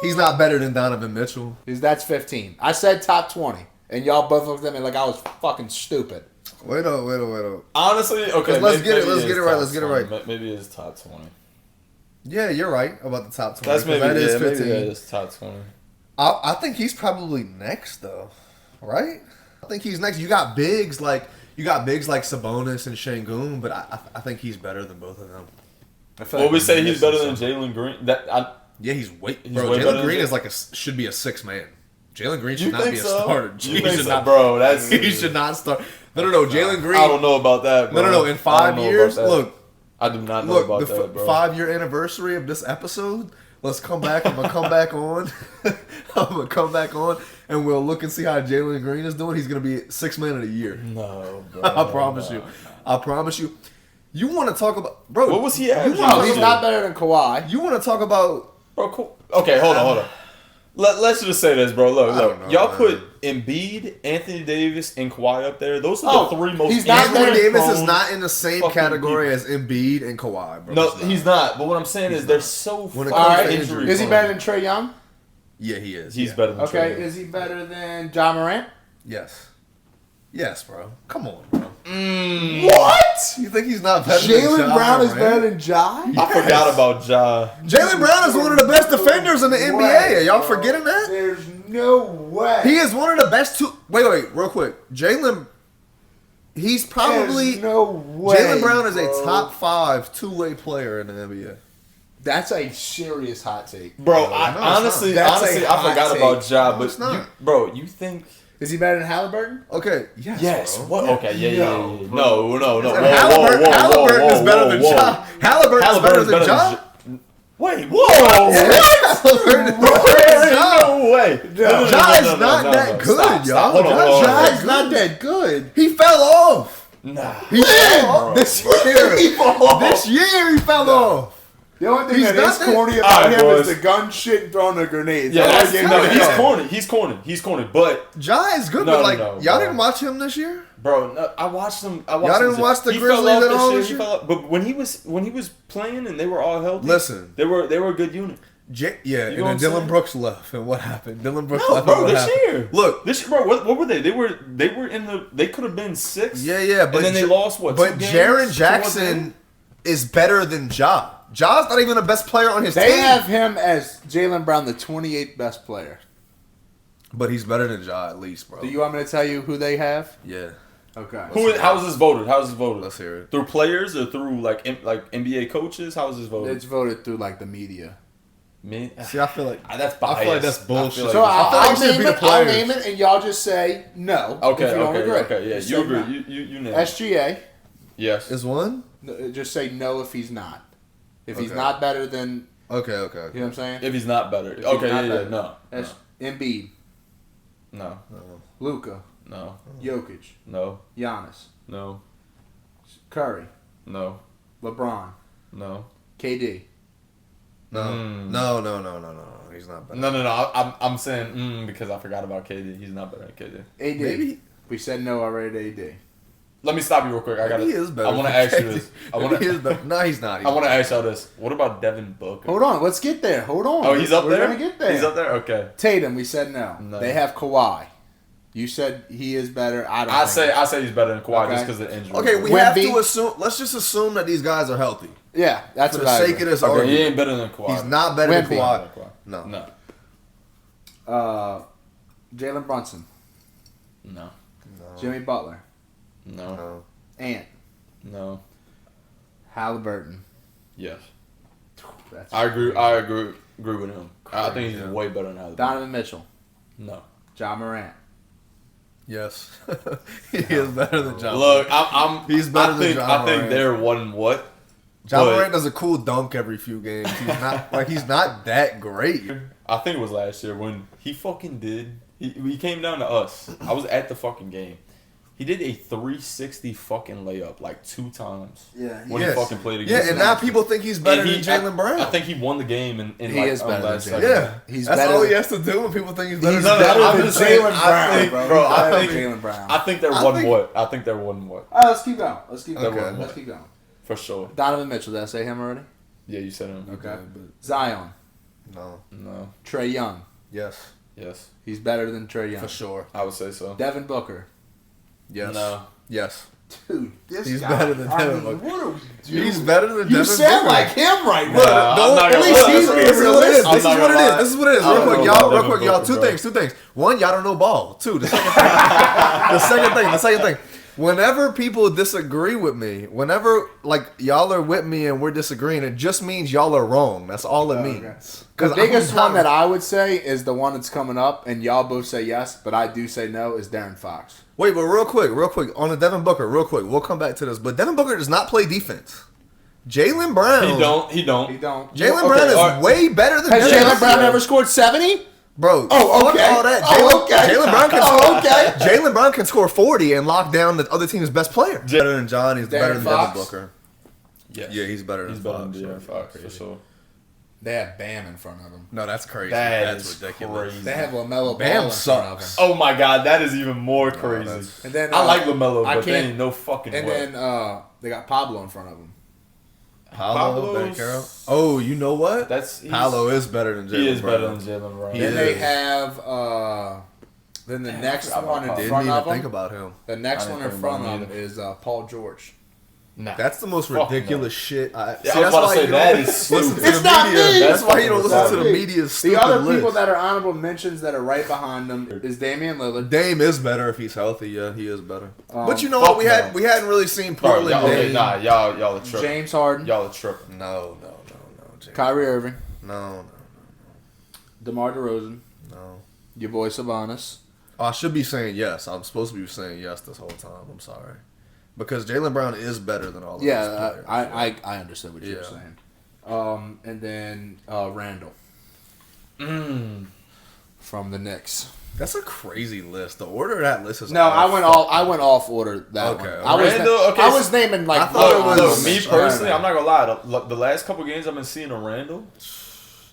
He's not better than Donovan Mitchell. That's 15. I said top 20, and y'all both looked at me like I was fucking stupid. Wait up. Honestly, okay. Let's get it maybe right, top let's get it 20. right. Maybe it's top 20. Yeah, you're right about the top 20. That's 'cause maybe that is maybe 15. that is top 20. I think he's probably next though, right? I think he's next. You got bigs like Sabonis and Şengün, but I think he's better than both of them. Well, we say he's better than Jalen Green. Yeah, he's way better Jalen than Green Jay- is like should be a 6-man. Jalen Green should You not think be a so? starter. You He think should so? not, Bro, that's he should not start. No. Jalen Green. I don't know about that, bro. No. In I 5 don't know years, about that. look, I do not know look. about The that, bro. 5-year anniversary of this episode. Let's come back. I'm gonna come back on. And we'll look and see how Jalen Green is doing. He's gonna be 6-man of the year. No, bro. I promise you. I promise you. You want to talk about, bro? What was he averaging? No, he's not better than Kawhi. You want to talk about? Bro, cool. Okay, hold on. Let's just say this, bro. I don't Look. know, Y'all man. put Embiid, Anthony Davis, and Kawhi up there. Those are the three most. he's not Anthony better- Davis is injury-prone not in the same fucking category people. as Embiid and Kawhi, bro. No, he's not. But what I'm saying is they're so When it fucking comes to injury. injury, Is he better than Trae Young? Yeah, he is. He's yeah. better than Okay. Trae. Is he better than John Morant? Yes, bro. Come on, bro. What? You think he's not better than Jalen Ja Brown is Morant? better than Ja? I forgot about Ja. Jalen Brown is one of the best defenders in the NBA. Are y'all bro. forgetting that? There's no way. He is one of the best two. Wait, real quick. He's probably. There's no way. Jalen Brown is bro. a top 5 two-way player in the NBA. That's a serious hot take. Bro, No, I it's honestly, not. That's a I hot forgot take. about Ja, No, but it's not. bro, you think? Is he better than Halliburton? Okay. Yes. Bro. What? Okay. Yeah. No, No. Halliburton is better than Ja. Halliburton is better than Ja. Wait. Whoa. Halliburton is better than Ja. No way. Ja is not that good, y'all. Hold on. Ja Ja's not that good. He fell off. Nah. He fell off This year. This year he fell off. The only thing He's that not is that- corny about Alright, him boys. is the gun shit and throwing the grenades. Yeah, That's that's, all I no, get he's about. corny. He's corny. But Ja is good, No, but like no, y'all bro. didn't watch him this year. bro, no, I watched him. Y'all didn't watch the he Grizzlies fell off at all this this year. year? He fell off. But when he was playing and they were all healthy, Listen. they were a good unit. Yeah, know and what then I'm Dylan saying? Brooks left, and what happened? Dylan Brooks No, left, bro, and what this happened? year. Look, This bro, what were they? They were in the. They could have been 6. yeah, but and then they lost what? But 2 games? Jaren 2 Jackson is better than Ja. Ja's not even the best player on his They team. have him as Jaylen Brown, the 28th best player. But he's better than Ja at least, bro. Do you want me to tell you who they have? Yeah. Okay. How is this voted? How is this voted? Let's hear it. Through players or through like NBA coaches? How is this voted? It's voted through like the media. Me? See, I feel like That's biased. I feel like that's bullshit. I feel So like I'll should name be the it. I'll players. name it, and y'all just say no. okay, if you don't agree. okay, yeah. Just You say agree. no. You name it. SGA. Yes. is one. Just say no if he's not. If he's Okay. not better than, Okay. you know what I'm saying? If he's not better. If Okay, he's not yeah, better. no. Embiid, No. Luka, No. Jokic, No. Giannis, No. Curry, No. LeBron, No. KD. No. Mm. No. He's not better. No. I'm saying because I forgot about KD. He's not better than KD. AD. Maybe- We said no already to AD. Let me stop you real quick. I got. He is better. I want to than ask you KD. this. He is better. No, he's not. I want to ask y'all this. What about Devin Booker? Hold on, let's get there. Hold on. Oh, he's up We're there. gonna get there. He's up there. Okay. Tatum, we said no. No. They have Kawhi. You said he is better. I don't. I think say he's better than Kawhi Okay. just because of the injury. Okay, we Wemby. have to assume. Let's just assume that these guys are healthy Yeah, that's for what the I sake agree. of this Okay, argument. he ain't better than Kawhi. He's not better than Wemby. Kawhi. No. No. Jalen Brunson, No. Jimmy Butler, No. No. Ant, No. Halliburton. Yes. That's I agree with him. I think he's Yeah. way better than Halliburton. Donovan Mitchell, No. John Morant. Yes. He is better than John. Look, I'm. He's better I than think, John I think Morant. they're one what? John but- Morant does a cool dunk every few games. He's not that great. I think it was last year when he fucking did. He came down to us. I was at the fucking game. He did a 360 fucking layup like 2 times. Yeah, When Yes. he fucking played Yeah, against and us. now people think he's better And than Jalen Brown. I think he won the game in He like, is better than last Jalen. second. Yeah, He's that's better all than- he has to do when people think he's better He's than better I'm than just saying, Jalen I Brown, think- bro. bro, He's I better than think- Jalen Brown. I think they're I one think- what? I think they're one what? All right, let's keep going. Let's keep Okay. going. Let's keep going. For sure. Donovan Mitchell. Did I say him already? Yeah, you said him. Okay. Zion, No. No. Trey Young. Yes. Yes. He's better than Trey Young. For sure. I would say so. Devin Booker. Yes. No. Yes. Dude, this He's guy. better than I Devin mean, Booker. what are we doing? He's better than You Devin sound Booker. like him right now. Look, Nah, don't- I'm not at gonna least lie. he's This being is what it is. realistic. I'm This is not what it gonna is. lie. This is what it is. I Real don't quick, know y'all. about Real Devin quick, y'all. Booker, Two things. One, y'all don't know ball. Two. The second thing. Whenever people disagree with me, whenever like y'all are with me and we're disagreeing, it just means y'all are wrong. That's all it means. The biggest I'm one not- that I would say is the one that's coming up, and y'all both say yes, but I do say no, is Darren Fox. Wait, but real quick, on the Devin Booker, real quick. We'll come back to this, but Devin Booker does not play defense. Jalen Brown. He don't. He don't. Jalen Okay, Brown is alright. way better than Has Devin Jalen Brown Booker. ever scored 70? Bro, Oh, fuck okay. all that. Oh, okay. Jalen Brown can Oh, okay. Jalen Brown can score 40 and lock down the other team's best player. Better than John. He's better than Fox? Devin Booker. Yes. Yeah, he's better than He's better Fox. than De'Aaron Fox for sure. They have Bam in front of him. No, that's crazy. That That's is ridiculous. crazy. They have LaMelo Bam Ball in front of sucks. him. Oh my God, that is even more crazy. that's- And then I like LaMelo, I but they can't- ain't no fucking And way. then they got Pablo in front of him. Paolo Pablo's- Banchero. Oh, you know what? He's- Paolo is better than Jalen He is better Brown. than Jalen Brown. He Then is. they have then the next forgot one about in Didn't front even of think him. about him. The next I one didn't in think front about of him him is Paul George. Nah. That's the most Fuck ridiculous shit. Yeah, I was about to why say, you that don't is listen stupid. to It's the not media. me. That's why you don't It's listen to not the me. media's The stupid other list. people that are honorable mentions that are right behind them is Damian Lillard. Dame is better if he's healthy. Yeah, he is better. but you know fuck what? no. We hadn't really seen All right, Portland. y'all, okay, Dame. nah, y'all are tripping. James Harden, Y'all are tripping. No. James. Kyrie Irving, No. DeMar DeRozan, No. your boy Sabonis. Oh, I should be saying yes. I'm supposed to be saying yes this whole time. I'm sorry. Because Jalen Brown is better than all of those Yeah, players. I understood what you were Yeah. saying. And then Randall from the Knicks. That's a crazy list. The order of that list is No, I all went off order that Okay, one. okay. I was, Randall, okay, I so- was naming like I thought it Look, was- me personally, I'm not gonna lie. The last couple games I've been seeing a Randall.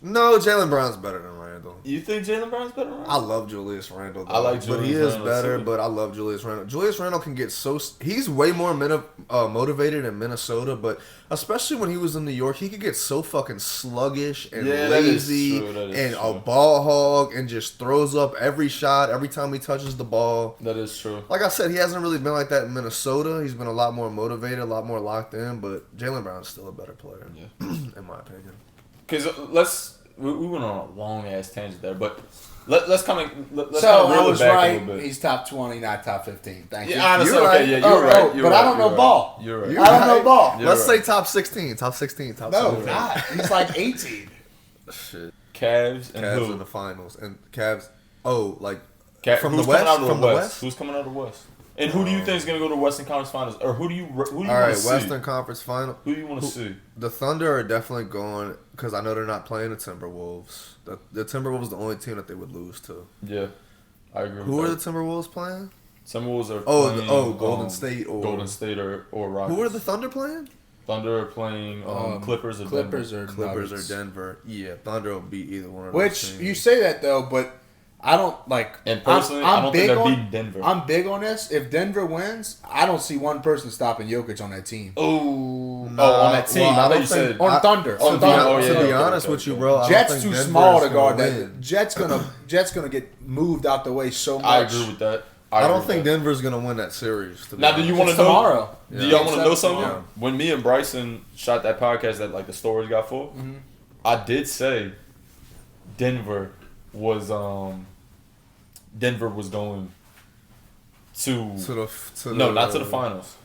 No, Jaylen Brown's better than Randle. You think Jaylen Brown's better than Randle? I love Julius Randle, though. I like but he Julius is Randle, better. too. But I love Julius Randle. Julius Randle can get so he's way more motivated in Minnesota, but especially when he was in New York, he could get so fucking sluggish and lazy and a ball hog and just throws up every shot every time he touches the ball. That is true. Like I said, he hasn't really been like that in Minnesota. He's been a lot more motivated, a lot more locked in. But Jaylen Brown's still a better player, in my opinion. Because we went on a long ass tangent there, but let's kind of reel I was it back right. a little bit. He's top 20, not top 15. Thank you. Yeah, honestly, You're okay, right. yeah, you're right. But I don't know ball. You're right. You're I don't know right. ball. You're Let's right. say top 16, top 16, top No, 17. not. He's like 18. Shit. Cavs and Cavs who? in the finals and Cavs. Oh, like from who's the West. coming out of From the the West? West. Who's coming out of the West? And who do you think is going to go to Western Conference Finals? Or who do you All want right, to see? Western Conference final. Who do you want to see? The Thunder are definitely going because I know they're not playing the Timberwolves. The Timberwolves are the only team that they would lose to. Yeah, I agree. Who with are that. the Timberwolves playing? Timberwolves are Oh, playing, Golden State or Golden State or Rockets. Who are the Thunder playing? Thunder are playing Clippers or Clippers Denver. or Clippers Nuggets. or Denver. Yeah, Thunder will beat either one of those Which teams. you say that though, but I don't like. And personally, I don't think they're beating Denver. I'm big on this. If Denver wins, I don't see one person stopping Jokic on that team. Oh, Nah, on that team. well, I I thought don't you think- said On Thunder. Oh, On yeah, Thunder. oh, yeah, to be okay, honest okay, with you, okay. bro, I don't Jets think too Denver's small to gonna guard win. that. Jets gonna get moved out the way so much. I agree with that. I don't agree with think that. Denver's gonna win that series. To be Now, do honest. you want to It's know? tomorrow. Do Yeah. y'all want to know Except something? tomorrow. When me and Bryson shot that podcast that like the stories got full, I did say Denver was going not to the finals,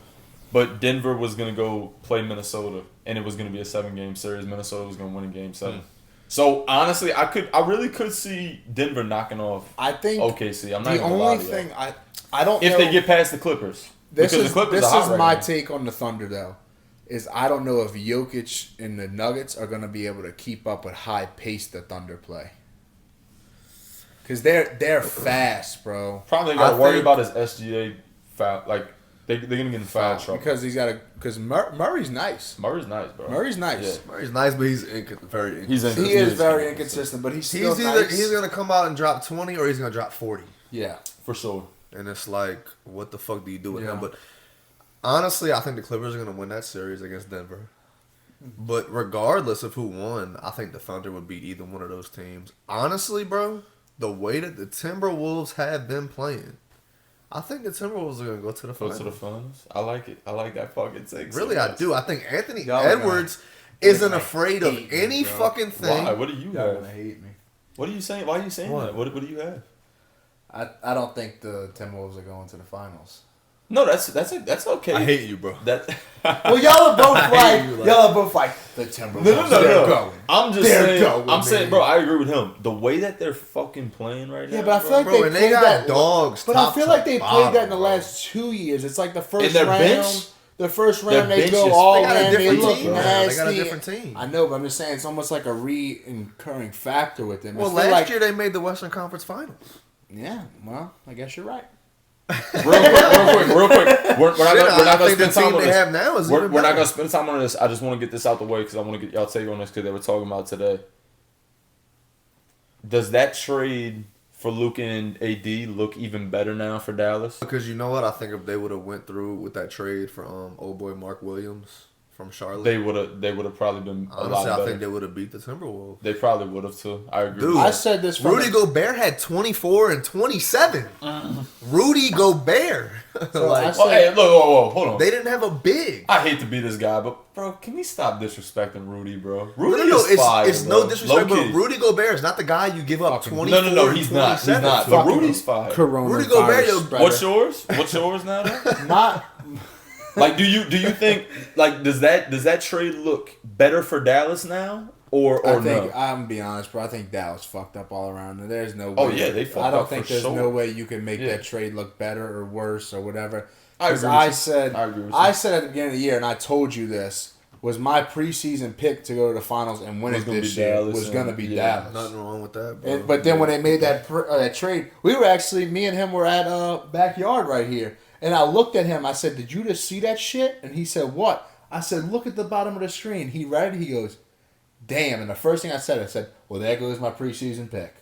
but Denver was gonna go play Minnesota, and it was gonna be a 7-game series. Minnesota was gonna win in Game 7. So honestly, I really could see Denver knocking off I think OKC. I'm not the gonna lie only to thing y'all. I don't If know, they get past the Clippers, because the Clippers this are hot is right my now. take on the Thunder though. Is I don't know if Jokic and the Nuggets are gonna be able to keep up with high pace the Thunder play. Cause they're fast, bro. Probably got to I worry think- about his SGA foul. Like they're gonna get in foul trouble. Because Murray's nice. Murray's nice, bro. Murray's nice. He's nice, but he's very inconsistent. He is very inconsistent, but he's still nice. He's gonna come out and drop 20 or he's gonna drop 40, Yeah. for sure. and it's like, what the fuck do you do with Yeah. him? But honestly, I think the Clippers are gonna win that series against Denver. But regardless of who won, I think the Thunder would beat either one of those teams. Honestly, bro, the way that the Timberwolves have been playing, I think the Timberwolves are gonna go to the Go finals. to the finals. I like it. I like that fucking take. Really, I do. I think Anthony Y'all are Edwards gonna isn't afraid of hate me, any bro. fucking thing. Why? What do you Y'all have? gonna hate me. What are you saying? Why are you saying What? that? What do you have? I don't think the Timberwolves are going to the finals. No, that's okay. I hate you, bro. That. Well, y'all are both hate you, y'all are both like the Timberwolves. No. They're going. I'm just They're saying. going, I'm saying, man. bro. I agree with him. The way that they're fucking playing right now. Yeah, but I feel like Bro, they and they played got that. dogs. But I top feel to like they played that in the bottom, last 2 years. It's like the first And their round. bench? The first Their round they bench go is- all They got a in. They different look team, man. nasty. They got a different team. I know, but I'm just saying it's almost like a recurring factor with them. Well, It's still last like, year they made the Western Conference Finals. Yeah, well, I guess you're right. real quick. We're not gonna think the spend time team on they this. have now is We're even not better. gonna spend time on this. I just want to get this out the way because I want to get y'all take on this because they were talking about today. Does that trade for Luka and AD look even better now for Dallas? Because you know what? I think if they would have went through with that trade for old boy Mark Williams from Charlotte, They would have probably been a lot honestly, I better. think they would have beat the Timberwolves. They probably would have too. I agree. Dude, with I that. said this from Rudy Gobert had 24 and 27. Rudy Gobert. So I like, said- Oh, hey, look, whoa, hold on. they didn't have a big. I hate to be this guy, but bro, can we stop disrespecting Rudy, bro? Rudy No, is fire, it's bro. no disrespect, Low-key. but Rudy Gobert is not the guy you give up Fucking- 24 No, he's and not. He's 27 not. to. But Rudy's fire. Corona Rudy Gobert, virus spreader. What's yours? What's yours now? Though? Not Like, do you think like does that trade look better for Dallas now or I think no? I'm gonna be honest, bro. I think Dallas fucked up all around. There's no way. Oh, yeah, they fucked I don't up think for there's sure. no way you can make Yeah. that trade look better or worse or whatever. I 'Cause agree with I you. said I agree with you. I said at the beginning of the year, and I told you this was my preseason pick to go to the finals and win Was it gonna this be year Dallas was and- gonna be yeah. Dallas. Nothing wrong with that, bro. And, but then when they made that trade, we were actually me and him were at backyard right here, and I looked at him. I said, "Did you just see that shit?" And he said, "What?" I said, "Look at the bottom of the screen." He read it. He goes, damn. And the first thing I said, well, there goes my preseason pick.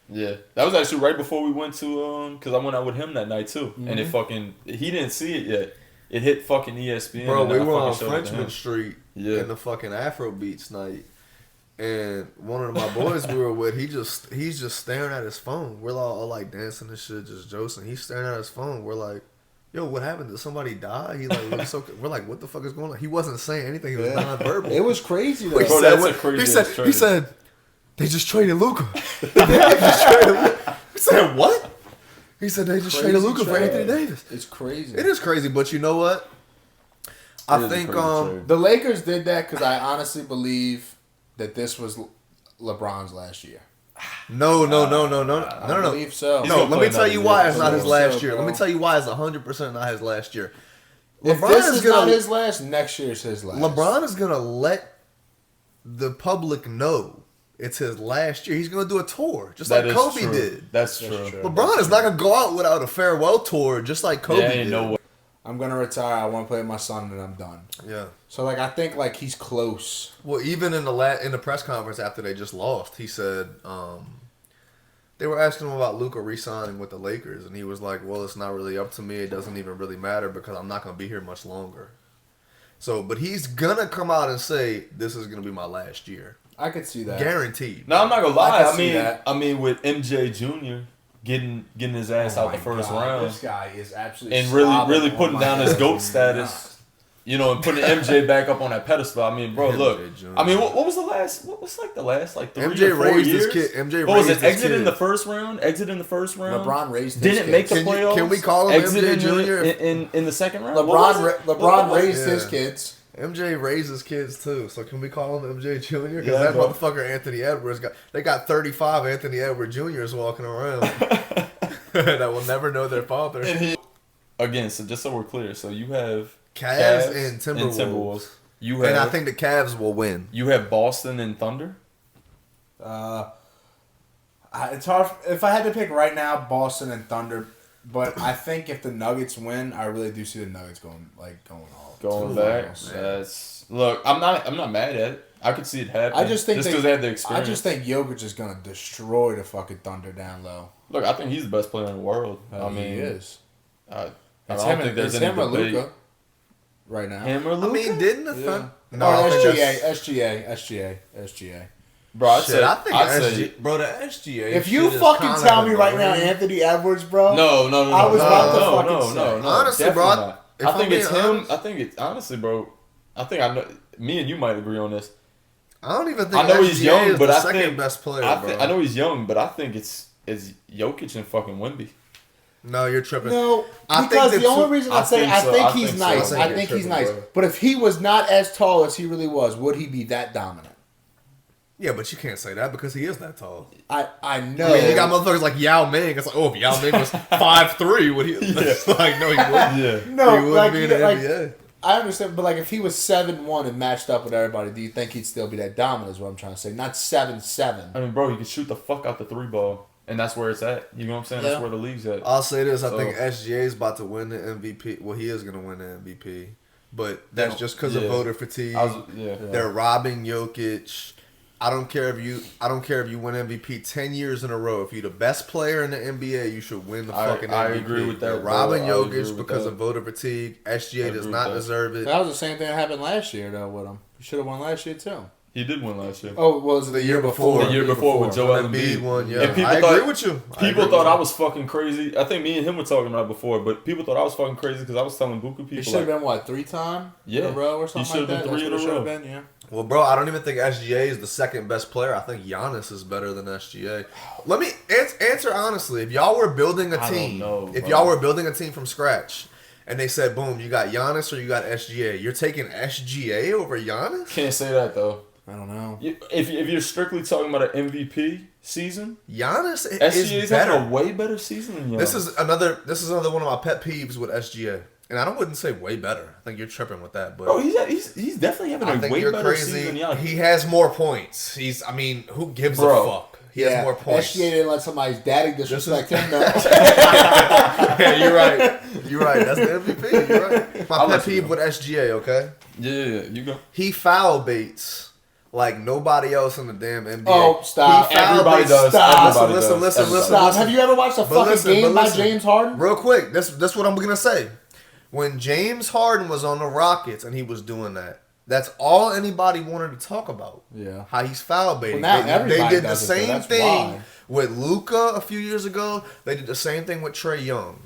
Yeah, that was actually right before we went to because I went out with him that night too, and he didn't see it yet. It hit fucking ESPN. Bro, we were on Frenchman Street in the fucking Afro Beats night, and one of my boys we were with, he's just staring at his phone. We're all like dancing and shit, just joking. He's staring at his phone. We're like, yo, what happened? Did somebody die? He like looks so. We're like, what the fuck is going on? He wasn't saying anything. He was non-verbal. It was crazy though. He said, they just traded Luka. He said, what? He said they just traded Luka for Anthony Davis. It's crazy. It is crazy, but you know what? I think the Lakers did that because I honestly believe that this was LeBron's last year. No. I believe so. No, let me tell you why it's not his last year. Let me tell you why it's 100% not his last year. If this is not his last, next year is his last. LeBron is gonna let the public know it's his last year. He's gonna do a tour, just like Kobe did. That's true. LeBron is not gonna go out without a farewell tour, just like Kobe did. No way. I'm gonna retire. I want to play with my son, and I'm done. Yeah. So I think he's close. Well, even in the press conference after they just lost, he said they were asking him about Luka re-signing with the Lakers, and he was like, "Well, it's not really up to me. It doesn't even really matter because I'm not gonna be here much longer." So, but he's gonna come out and say this is gonna be my last year. I could see that. Guaranteed. No, I'm not gonna lie. I mean, with MJ Jr. getting his ass out the first round, this guy is absolutely and really putting down his GOAT status. You know, and putting MJ back up on that pedestal. I mean, bro, look. I mean, what was the last? What was the last 3 MJ or 4 raised years? his kid. MJ what was raised it? his Exit kid. in the first round. LeBron raised his Didn't kids. make the playoffs. Can we call him Exit MJ Jr.? in the second round? LeBron raised his kids. MJ raises kids too, so can we call him MJ Jr.? Because Yeah, that bro. motherfucker Anthony Edwards they got 35 Anthony Edwards Juniors walking around that will never know their father. Again, so just so we're clear, so you have Cavs and Timberwolves. You have, and I think the Cavs will win. You have Boston and Thunder. It's hard. If I had to pick right now, Boston and Thunder. But I think if the Nuggets win, I really do see the Nuggets going all. Going back. Look, I'm not mad at it. I could see it happen. I just think because they had the experience. I just think Jokic is gonna destroy the fucking Thunder down low. Look, I think he's the best player in the world. I mean, he is. I don't think there's any debate. Luka right now. Him or Luka? I mean, didn't the Thunder? No, SGA. Bro, I'd say, bro, the SGA. If you fucking tell me right now, Anthony Edwards, bro. No. I was about to fucking say. No. Honestly, bro. I think it's him. I think it's honestly, bro. I think I know. Me and you might agree on this. I don't even think. I know SGA he's young, is but the I second think best player. I know he's young, but I think it's Jokic and fucking Wemby. No, you're tripping. No, because the only reason I say I think he's nice. So. I think he's nice. But if he was not as tall as he really was, would he be that dominant? Yeah, but you can't say that because he is that tall. I know. I mean, you got motherfuckers like Yao Ming. It's like, oh, if Yao Ming was 5'3", would he? It's like, no, he wouldn't. Yeah. No, he wouldn't be in the NBA. I understand, but if he was 7'1" and matched up with everybody, do you think he'd still be that dominant? Is what I'm trying to say. Not 7'7". I mean, bro, he could shoot the fuck out the 3 ball, and that's where it's at. You know what I'm saying? Yeah. That's where the league's at. I'll say this: I think SGA is about to win the MVP. Well, he is going to win the MVP, but that's just because of voter fatigue. They're robbing Jokic. I don't care if you win MVP 10 years in a row. If you're the best player in the NBA, you should win the fucking MVP. I agree with that. They're robbing Jokic because of voter fatigue. SGA does not deserve it. That was the same thing that happened last year though with him. He should have won last year too. He did win last year. Oh, was it the year before? The year before with Joel Embiid Embiid won. Yeah, and people I agree with you. People thought I was fucking crazy. I think me and him were talking about it before, but people thought I was fucking crazy because I was telling Buku people. He should have been what 3-time in a row or something like that. He should have been 3 in a row. Been, yeah. Well, bro, I don't even think SGA is the second best player. I think Giannis is better than SGA. Let me answer honestly. If y'all were building a team, y'all were building a team from scratch, and they said, boom, you got Giannis or you got SGA, you're taking SGA over Giannis? Can't say that though. I don't know. If you're strictly talking about an MVP season, Giannis SGA's having a way better season than Giannis. This is another one of my pet peeves with SGA. And I wouldn't say way better. I think you're tripping with that. But bro, he's definitely having a way better season than Giannis. He has more points. Who gives a fuck? He has more points. SGA didn't let somebody's daddy disrespect him though. Yeah, you're right. You're right. That's the MVP. You're right. My pet peeve with SGA, okay? Yeah, you go. He foul baits like nobody else in the damn NBA. Oh, stop. Everybody does. Stop. Listen. Stop. Have you ever watched a fucking game by James Harden? Real quick, this what I'm gonna say. When James Harden was on the Rockets and he was doing that, that's all anybody wanted to talk about. Yeah. How he's foul baiting. Well, now they did the does it, same thing with Luka a few years ago. They did the same thing with Trae Young.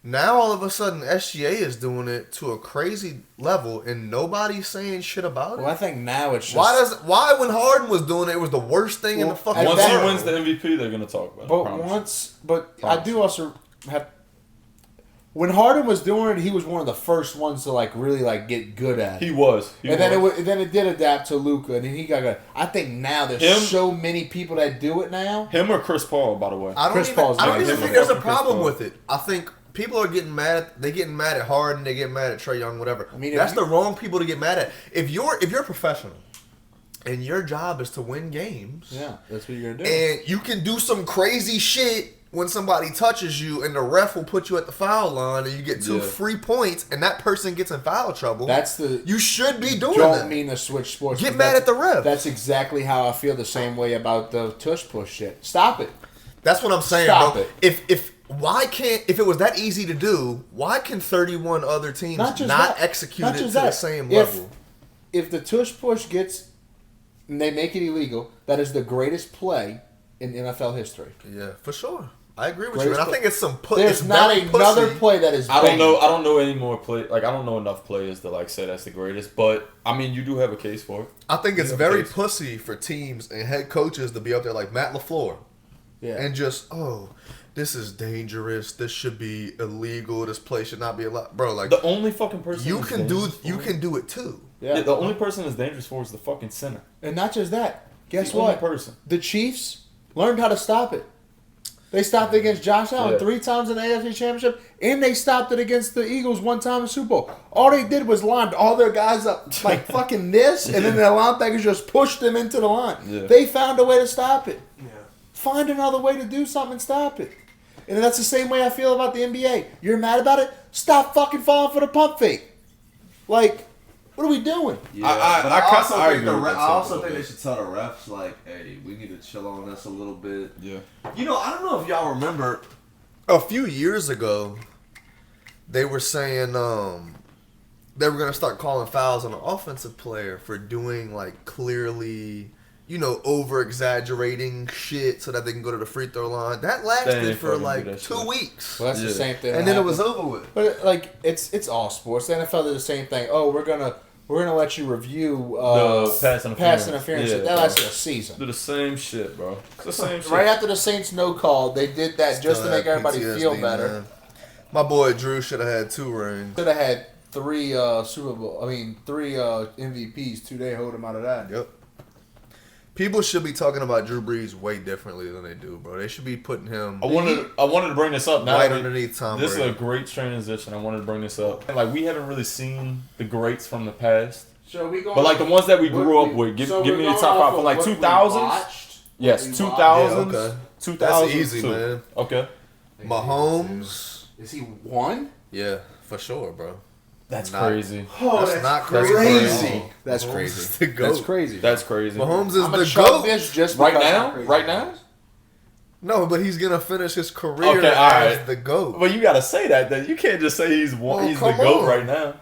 Now all of a sudden SGA is doing it to a crazy level and nobody's saying shit about it. Well, I think now it's just... Why when Harden was doing it, it was the worst thing in the fucking world. Once he wins the MVP, they're gonna talk about it. But I do also have... When Harden was doing it, he was one of the first ones to like really like get good at it. He was. Then it did adapt to Luka, and then he got good. I think now there's so many people that do it now. Him or Chris Paul, by the way. I don't even think there's a problem with it. I think people are getting mad. They getting mad at Harden. They get mad at Trae Young. Whatever. I mean, that's the wrong people to get mad at. If you're a professional, and your job is to win games, yeah, that's what you're gonna do. And you can do some crazy shit when somebody touches you, and the ref will put you at the foul line, and you get 2 free points, and that person gets in foul trouble. You should be doing that. Don't mean to switch sports. Get mad at the ref. That's exactly how I feel the same way about the tush push shit. Stop it. That's what I'm saying, Stop bro. it. If it was that easy to do, why can 31 other teams not execute it to the same level? If the tush push gets, and they make it illegal, that is the greatest play in NFL history. Yeah, for sure. I agree with you, and I think it's some There's not another play that is. I don't know any more play. Like I don't know enough players to like say that's the greatest. But I mean, you do have a case for it. I think it's very pussy for teams and head coaches to be up there like Matt LaFleur, and just this is dangerous. This should be illegal. This play should not be allowed, bro. Like the only fucking person you can do it too. Yeah, the only person that's dangerous for is the fucking center. And not just that. Guess the what? Only person. The Chiefs learned how to stop it. They stopped it against Josh Allen 3 times in the AFC Championship, and they stopped it against the Eagles 1 time in the Super Bowl. All they did was line all their guys up like fucking this, and then the linebackers just pushed them into the line. Yeah. They found a way to stop it. Yeah. Find another way to do something and stop it. And that's the same way I feel about the NBA. You're mad about it? Stop fucking falling for the pump fake. Like, what are we doing? Yeah, I also think they should tell the refs, like, hey, we need to chill on this a little bit. Yeah. You know, I don't know if y'all remember, a few years ago, they were saying they were going to start calling fouls on an offensive player for doing, like, clearly, you know, over-exaggerating shit so that they can go to the free throw line. That lasted for, like, 2 weeks. Well, that's the same thing. And then it was over with. But, like, it's all sports. The NFL did the same thing. Oh, we're gonna let you review the pass interference. Yeah, that lasted a season. Do the same shit, bro. It's the same shit. Right after the Saints no call, they did that just to make everybody feel better. Man. My boy Drew should have had 2 rings. Should have had 3 MVPs. 2 days hold him out of that. Yep. People should be talking about Drew Brees way differently than they do, bro. They should be putting him. I wanted to bring this up now. Right underneath Tom Brady. This is a great transition. I wanted to bring this up. Like we haven't really seen the greats from the past, but like the ones that we grew up with. Give me the top 5 from like 2000s. Yes, 2000s. Okay. 2000s. That's easy, man. Okay. Mahomes. Is he 1? Yeah, for sure, bro. That's crazy. Oh, that's not crazy. That's crazy. That's crazy. That's crazy. Mahomes is the GOAT. Just right now? Right now? No, but he's gonna finish his career as the GOAT. Well, you gotta say that. Then you can't just say he's the GOAT right now.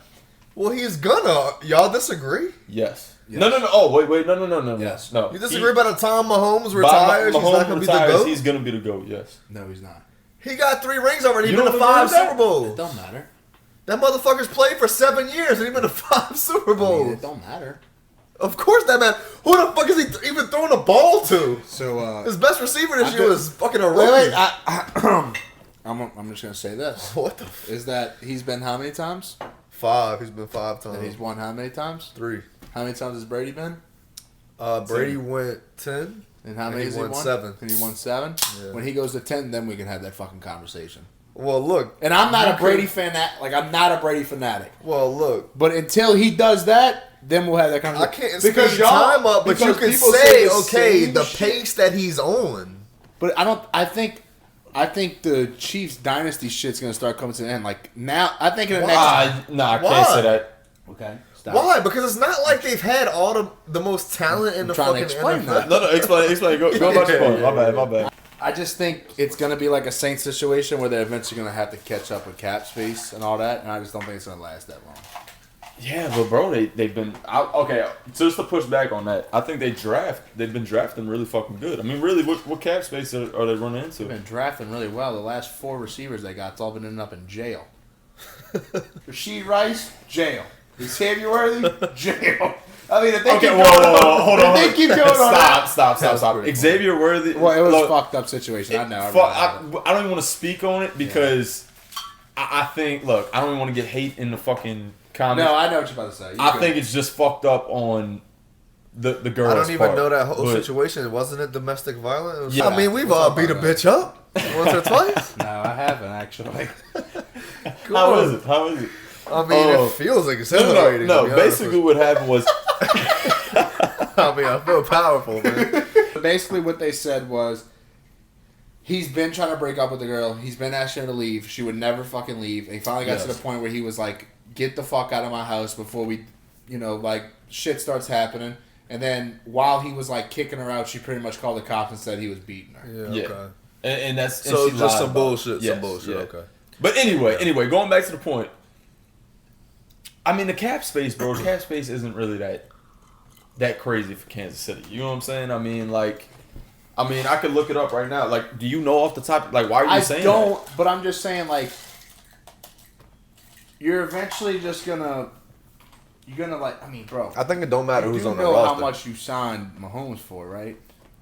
Well, he's gonna. Y'all disagree? Yes. No. Oh, wait. No. Yes. No. You disagree by the time Mahomes retires, he's not gonna be the GOAT? He's gonna be the GOAT. Yes. No, he's not. He got 3 rings already. He's been to 5 Super Bowls. It don't matter. That motherfucker's played for 7 years and he's been to 5 Super Bowls. I mean, it don't matter. Of course that man. Who the fuck is he even throwing a ball to? So his best receiver this year is fucking a rookie. Wait. I'm just gonna say this. What the? Is that he's been how many times? 5. He's been 5 times. And he's won how many times? 3. How many times has Brady been? Brady went 10. And how many has he won? 7. And he won 7. Yeah. When he goes to 10, then we can have that fucking conversation. Well, look. And I'm not a Brady fanatic. Like, I'm not a Brady fanatic. Well, look. But until he does that, then we'll have that conversation. I can't speed time up, but you can say, okay, the pace that he's on. But I think the Chiefs dynasty shit's gonna start coming to an end. Like now, I think in the next. I can't say that. Okay. Stop. Why? Because it's not like they've had all the most talent in the fucking NFL. No, explain. Go about your point. My bad. I just think it's going to be like a Saints situation where they're eventually going to have to catch up with cap space and all that, and I just don't think it's going to last that long. Yeah, but bro, they've been okay. Just to push back on that, I think they've been drafting really fucking good. I mean, really, what cap space are they running into? They've been drafting really well. The last 4 receivers they got, it's all been ending up in jail. Rasheed Rice, jail. Xavier Worthy, jail. I mean, if they keep going hold on. If they keep going on. Stop. Xavier Worthy. Well, it was a fucked up situation. I know. I don't even want to speak on it because I think. Look, I don't even want to get hate in the fucking comments. No, I know what you're about to say. I think it's just fucked up on the girls. I don't even part, know that whole situation. Wasn't it domestic violence? Yeah. I mean, we've all beat a bitch up once or twice. No, I haven't actually. How is it? I mean, it feels like exhilarating. No. Basically, what happened was. I mean, I feel powerful, man. Basically, what they said was, he's been trying to break up with the girl. He's been asking her to leave. She would never fucking leave. And he finally got to the point where he was like, "Get the fuck out of my house before we, like shit starts happening." And then while he was like kicking her out, she pretty much called the cops and said he was beating her. Yeah. Okay. And that's so and just some bullshit. Yes, some bullshit. yeah. Okay. But anyway, going back to the point. I mean, the cap space, bro. The cap space isn't really that crazy for Kansas City. You know what I'm saying? I mean, I could look it up right now. Like, do you know off the top? Like, why are you saying that? I don't, but I'm just saying, like, you're eventually just gonna, I mean, bro. I think it don't matter who's on the roster. You know how much you signed Mahomes for, right?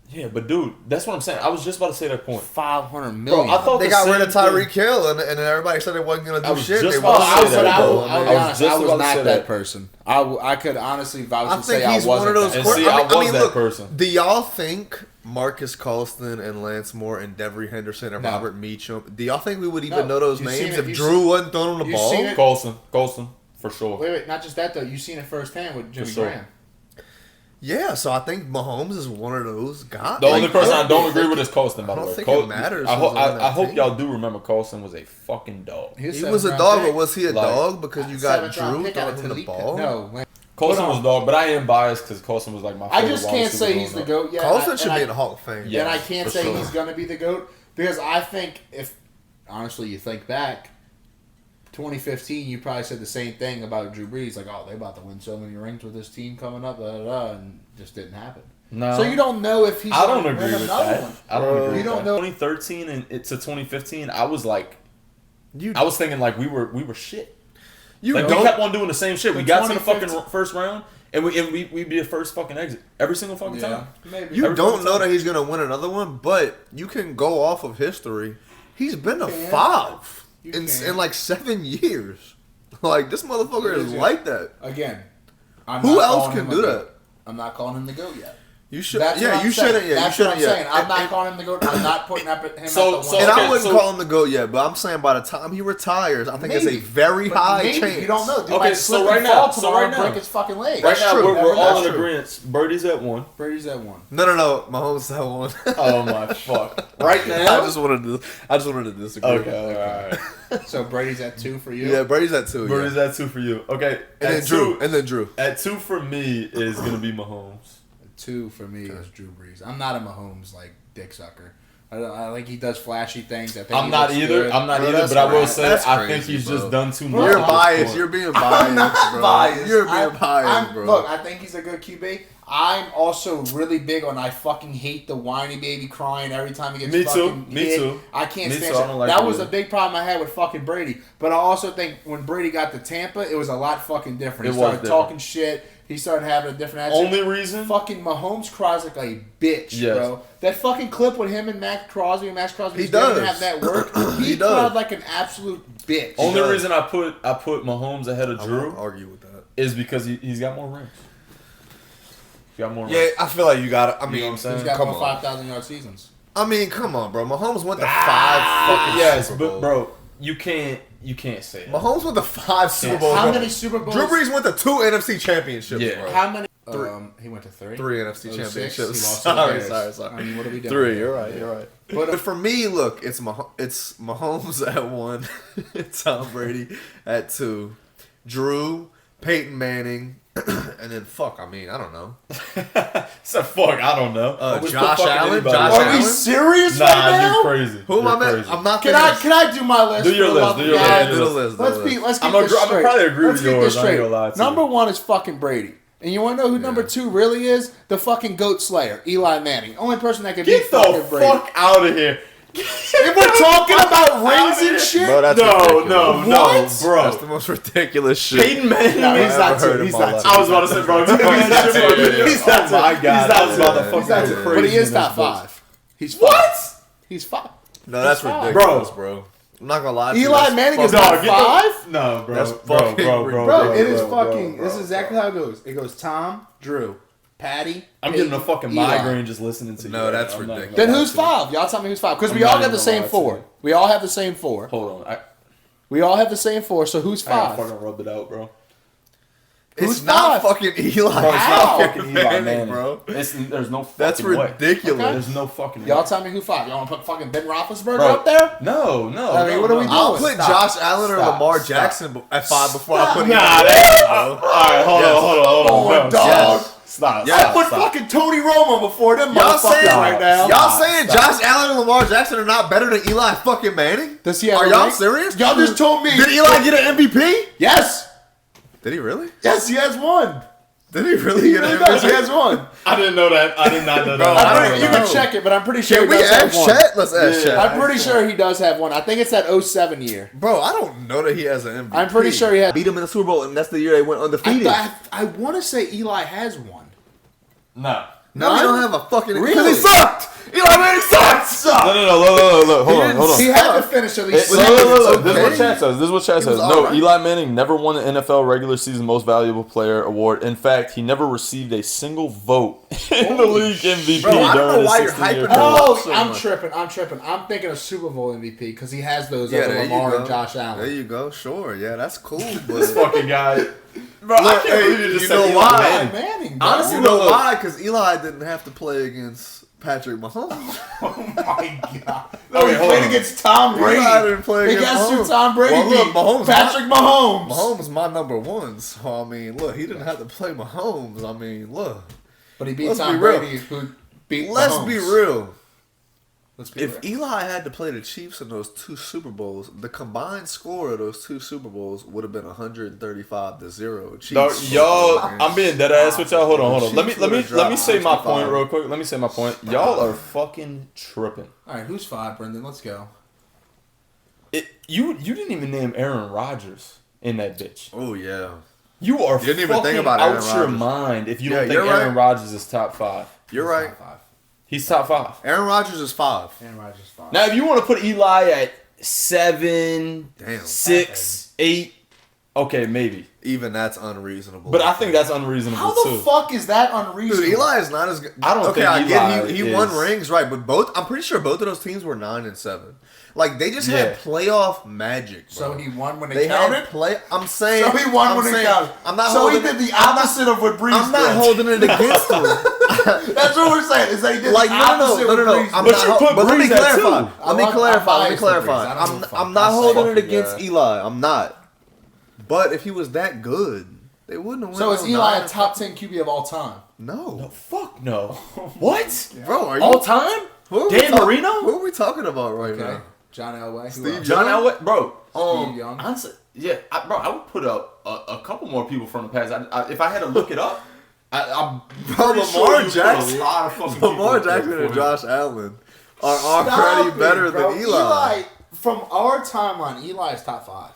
Yeah, but dude, that's what I'm saying. I was just about to say that point. $500 million. Bro, I thought they got rid of Tyreek Hill, and then everybody said they wasn't gonna do shit. Just I was was not that person. I could honestly vouch and say I wasn't. One of those. I mean, that person. Do y'all think Marcus Colston and Lance Moore and Devery Henderson and Robert Meacham? Do y'all think we would even know those names if Drew wasn't throwing the ball? Colston, for sure. Wait, not just that though. You've seen it firsthand with Jimmy Graham. Yeah, so I think Mahomes is one of those guys. The only person I don't agree with is Colston, by the way. I don't think it matters. I hope y'all do remember Colston was a fucking dog. He was a dog, but was he a dog because you got Drew throwing him the ball? No. Colston was a dog, but I am biased because Colston was like my favorite. I just can't say he's the GOAT yet. Colston should be in the Hall of Fame. Yeah, and I can't say he's going to be the GOAT because I think honestly, you think back, 2015, you probably said the same thing about Drew Brees. Like, oh, they're about to win so many rings with this team coming up, and just didn't happen. No. So you don't know if he's. I don't agree with that. One. I don't agree. You don't know. 2013 and to 2015, I was like, I was thinking like we were shit. We kept on doing the same shit. We got to the fucking first round, and we'd be the first fucking exit every single fucking time. Maybe. You don't know that he's gonna win another one, but you can go off of history. He's been to 5 in like 7 years. Like, this motherfucker is like that. Again, who else can do that? I'm not calling him the GOAT yet. You should. That's Yeah, you shouldn't. Yeah, that's you what I'm shouldn't. saying. I'm not calling him the GOAT. I'm not putting him at the one. And I wouldn't call him the GOAT yet, but I'm saying by the time he retires, I think it's a very high chance. You don't know. Dude, Okay, so right now, break his fucking leg. Right now, we're all in true. agreement. Brady's at 1. Brady's at 1. No. Mahomes at 1. Oh my fuck! Right now, I just wanted to disagree. Okay, all right. So Brady's at 2 for you. Yeah, Brady's at 2. Brady's at 2 for you. Okay, and then Drew. At 2 for me is gonna be Mahomes. 2 for me is Drew Brees. I'm not a Mahomes like dick sucker. I like he does flashy things. I'm not either. But I will say I think he's just done too much. You're biased. You're being biased. I'm not biased. You're being biased, bro. Look, I think he's a good QB. I'm also really big on. I fucking hate the whiny baby crying every time he gets Me fucking too. hit. Me too. I can't Me stand too. it. I don't like that it was either. a big problem I had with fucking Brady. But I also think when Brady got to Tampa, it was a lot fucking different. He started talking shit. He started having a different attitude. Only reason? Fucking Mahomes cries like a bitch, Yes. bro. That fucking clip with him and Max Crosby He does. have that work. He cried does. like an absolute bitch. Only reason I put Mahomes ahead of I Drew won't argue with that. is because he's got more rings. He's got more rings. Yeah, I feel like you got it. I mean, You know what I'm saying? He's got come more on. 5,000-yard seasons. I mean, come on, bro. Mahomes went to 5 fucking Yes, Super but Bowls. bro, you can't say that. Mahomes went to 5 Super Bowls. How bro. many Super Bowls? Drew Brees went to 2 NFC championships, Yeah. bro. How many? 3. He went to 3. 3 NFC 06, championships. he lost to the Bears. Sorry. I mean, what are we doing? 3. You're right. But But for me, look, it's Mahomes at 1, Tom Brady at 2, Drew Peyton Manning, and then I don't know. So fuck, I don't know. Josh Allen. Are we serious right now? You're crazy. Who am I? I'm not. Can I do my list? Do your list. Yeah, do the list. Let's keep this straight. I'm probably agree with yours. I ain't gonna lie to you. Number 1 is fucking Brady. And you want to know who number 2 really is? The fucking GOAT Slayer, Eli Manning. Only person that can beat fucking Brady. Get the fuck out of here. If we're talking about rings and shit, bro, that's no, bro. That's the most ridiculous shit. Peyton Manning. No, he's not too. He's not too. I was about to say, bro. He's not too. Oh my god, He's not too. But he is top 5. He's 5. What? He's 5. No, that's ridiculous, bro. I'm not gonna lie to you. Eli Manning is not 5? No, bro. That's bro. It is fucking. This is exactly how it goes. It goes Tom, Drew, Patty. I'm Peyton, getting a fucking Eli. migraine just listening to you. No, that's ridiculous. Then who's 5? Y'all tell me who's 5. Because we all got the same 4. We all have the same 4. Hold on. We all have the same 4. So who's I gotta 5? fucking rub it out, bro. It's Who's not 5? fucking Eli. Bro, it's How? not fucking Eli Manning, Manning, bro. There's no fucking That's way. ridiculous. Okay. There's no fucking way. Y'all tell me who 5. Y'all want to put fucking Ben Roethlisberger Bro. up there? No. I mean, what are we doing? I'll put Stop. Josh Allen or Stop. Lamar Stop. Jackson at 5 before I put Nah, Eli. all right, hold on. Dog. Yes. Stop. I put fucking Tony Romo before them Y'all motherfuckers saying right now. Y'all saying Josh Allen and Lamar Jackson are not better than Eli fucking Manning? Does he have Are a y'all ring? serious? Y'all just told me. Did Eli get an MVP? Yes. Did he really? Yes, he has one. Did he really get an He does. He MVP? has one. I didn't know that. I did not know Bro, that. I don't You know. can check it, but I'm pretty sure Can we he does have ask one. Chet? Let's ask Chet. I'm pretty sure he does have one. I think it's that 07 year. Bro, I don't know that he has an MVP. I'm pretty sure he has. beat him in the Super Bowl, and that's the year they went undefeated. I want to say Eli has one. No. No, he don't have a fucking Really? because he sucked. Eli Manning sucks. No. Look. Hold on. He had to finish at least. Look. Okay. This is what Chad says. He was all No, right. Eli Manning never won the NFL regular season Most Valuable Player award. In fact, he never received a single vote in the league MVP. Bro, I don't know during his why you're 16-year hyping career. him. Oh, So I'm much. tripping. I'm thinking of Super Bowl MVP because he has those Yeah, over there you Lamar go. and Josh There Allen. you go. Sure. Yeah, that's cool. This But fucking guy. Bro, I Look, can't believe you you just know said Eli why? Manning. Manning, bro. honestly, you know why? Because Eli didn't have to play against Patrick Mahomes. Oh my god. Okay, he hold played on. against Tom Brady. Eli didn't play He against got Mahomes. through Tom Brady. Well, look, beat Mahomes, Patrick Mahomes. Mahomes is my number 1. So I mean, look, he didn't have to play Mahomes. I mean, look. But he beat Let's Tom be real. Brady, who beat Let's Mahomes. be real. Let's be If real. Eli had to play the Chiefs in those 2 Super Bowls, the combined score of those 2 Super Bowls would have been 135-0. Chiefs. Y'all, I'm being dead ass with y'all. Hold on. Let me Chiefs let me say my would've point dropped real quick. Let me say my point. Y'all are fucking tripping. All right, who's 5, Brendan? Let's go. You didn't even name Aaron Rodgers in that bitch. Oh yeah. You are You didn't even fucking think about out Aaron your Rodgers. mind if you Yeah, don't think you're Aaron right. Rodgers is top 5. You're right. Top 5. He's top 5. Aaron Rodgers is 5. Aaron Rodgers 5. Now, if you want to put Eli at 7, Damn. 6, 8, okay, maybe. Even that's unreasonable. But I think that's unreasonable How the too. fuck is that unreasonable? Dude, Eli is not as good. I don't okay, think I get Eli he won is- rings, right? But I'm pretty sure both of those teams were 9 and 7. Like they just Yeah. had playoff magic. Bro. So he won when they it counted? had play. I'm saying. So he won I'm when it saying- counted. I'm not. So he holding did the I'm not- opposite of what Breeze I'm not did. holding it against him. That's what we're saying. Is that he did Like the no. opposite of I'm Breeze not. did. But you put But let me Breeze at clarify. two. Let me I'm clarify. Let me biased to clarify. Breeze. I don't give a fuck. I'm not I'll holding say it fucking against guy. Eli. I'm not. But if he was that good, they wouldn't have won. So is no Eli 9 a top 10 QB of all time? No. Fuck no. What? Bro, are you All time? who are we Dan Marino? Who are we talking about right Okay. now? John Elway. Who Steve else? John Elway? Bro. Steve Young. Honestly, yeah, I would put up a couple more people from the past. If I had to look it up, I'm Bro, pretty Lamar sure you put Jackson, a lot of fucking Lamar people up Jackson there and for Josh Allen are Stop already it, better bro. than Eli. From our timeline, Eli is top 5.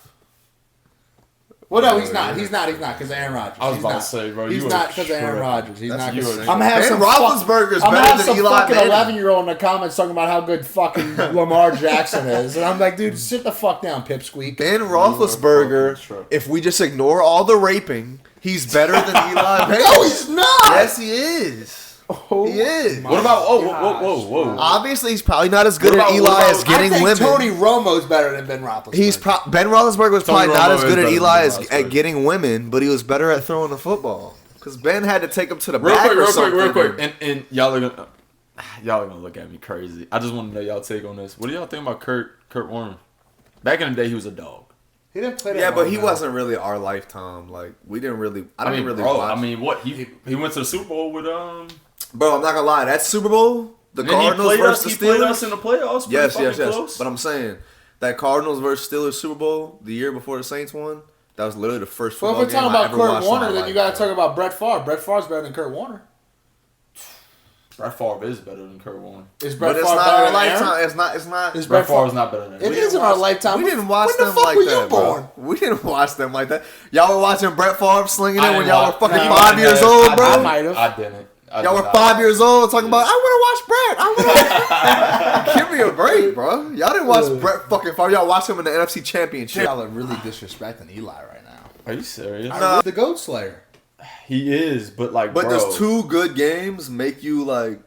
Well, no, he's not. He's not because of Aaron Rodgers. I was He's about not. to say, bro, He's you not are because of Aaron tripping. Rodgers. He's That's not. you I'm are gonna have Ben some. Roethlisberger's I'm gonna better have than some Eli fucking Manning. 11-year-old in the comments talking about how good fucking Lamar Jackson is, and I'm like, dude, sit the fuck down, pipsqueak. Ben fucking Roethlisberger, tripping. if we just ignore all the raping, he's better than Eli Manning. No, he's not. Yes, he is. Oh, He is. What about? Oh, gosh, whoa. Obviously, he's probably not as good What at about- Eli what about- as getting I think women. Tony Romo's better than Ben Roethlisberger. Ben Roethlisberger was Tony probably not Romo as is good at better than Eli as Roethlisberger. at getting women, but he was better at throwing the football. Because Ben had to take him to the Real back quick, or real something. quick. And y'all are gonna look at me crazy. I just want to know y'all take on this. What do y'all think about Kurt Warner? Back in the day, he was a dog. He didn't play that. Yeah, but he long, wasn't really our lifetime. Like we didn't really. I didn't really bro, watch. I mean, what he went to the Super Bowl with Bro, I'm not gonna lie. That Super Bowl, the Cardinals versus the He played Steelers. us in the playoffs. Yes. Close. But I'm saying that Cardinals versus Steelers Super Bowl the year before the Saints won. That was literally the first Well, football if we're game talking I about ever watched Kurt in Warner, my then life, you got to bro. talk about Brett Favre. Brett Favre's better than Kurt Warner. Brett Favre is better than Kurt Warner. Is Brett But it's Favre not better our than lifetime. Aaron? It's not. Is Brett Brett Favre is not better than It Aaron. is in our lifetime. We didn't watch when the them fuck like were that, you born? bro. We didn't watch them like that. Y'all were watching Brett Favre slinging it I when didn't y'all were watch- fucking no, 5 years old, bro. I might have. I didn't. Y'all were 5 years old talking about, I want to watch Brett. Give me a break, bro. Y'all didn't watch Brett fucking Favre. Y'all watched him in the NFC Championship. Y'all are really disrespecting Eli right now. Are you serious? Nah. The GOAT Slayer. He is, but like, But bro. does 2 good games make you like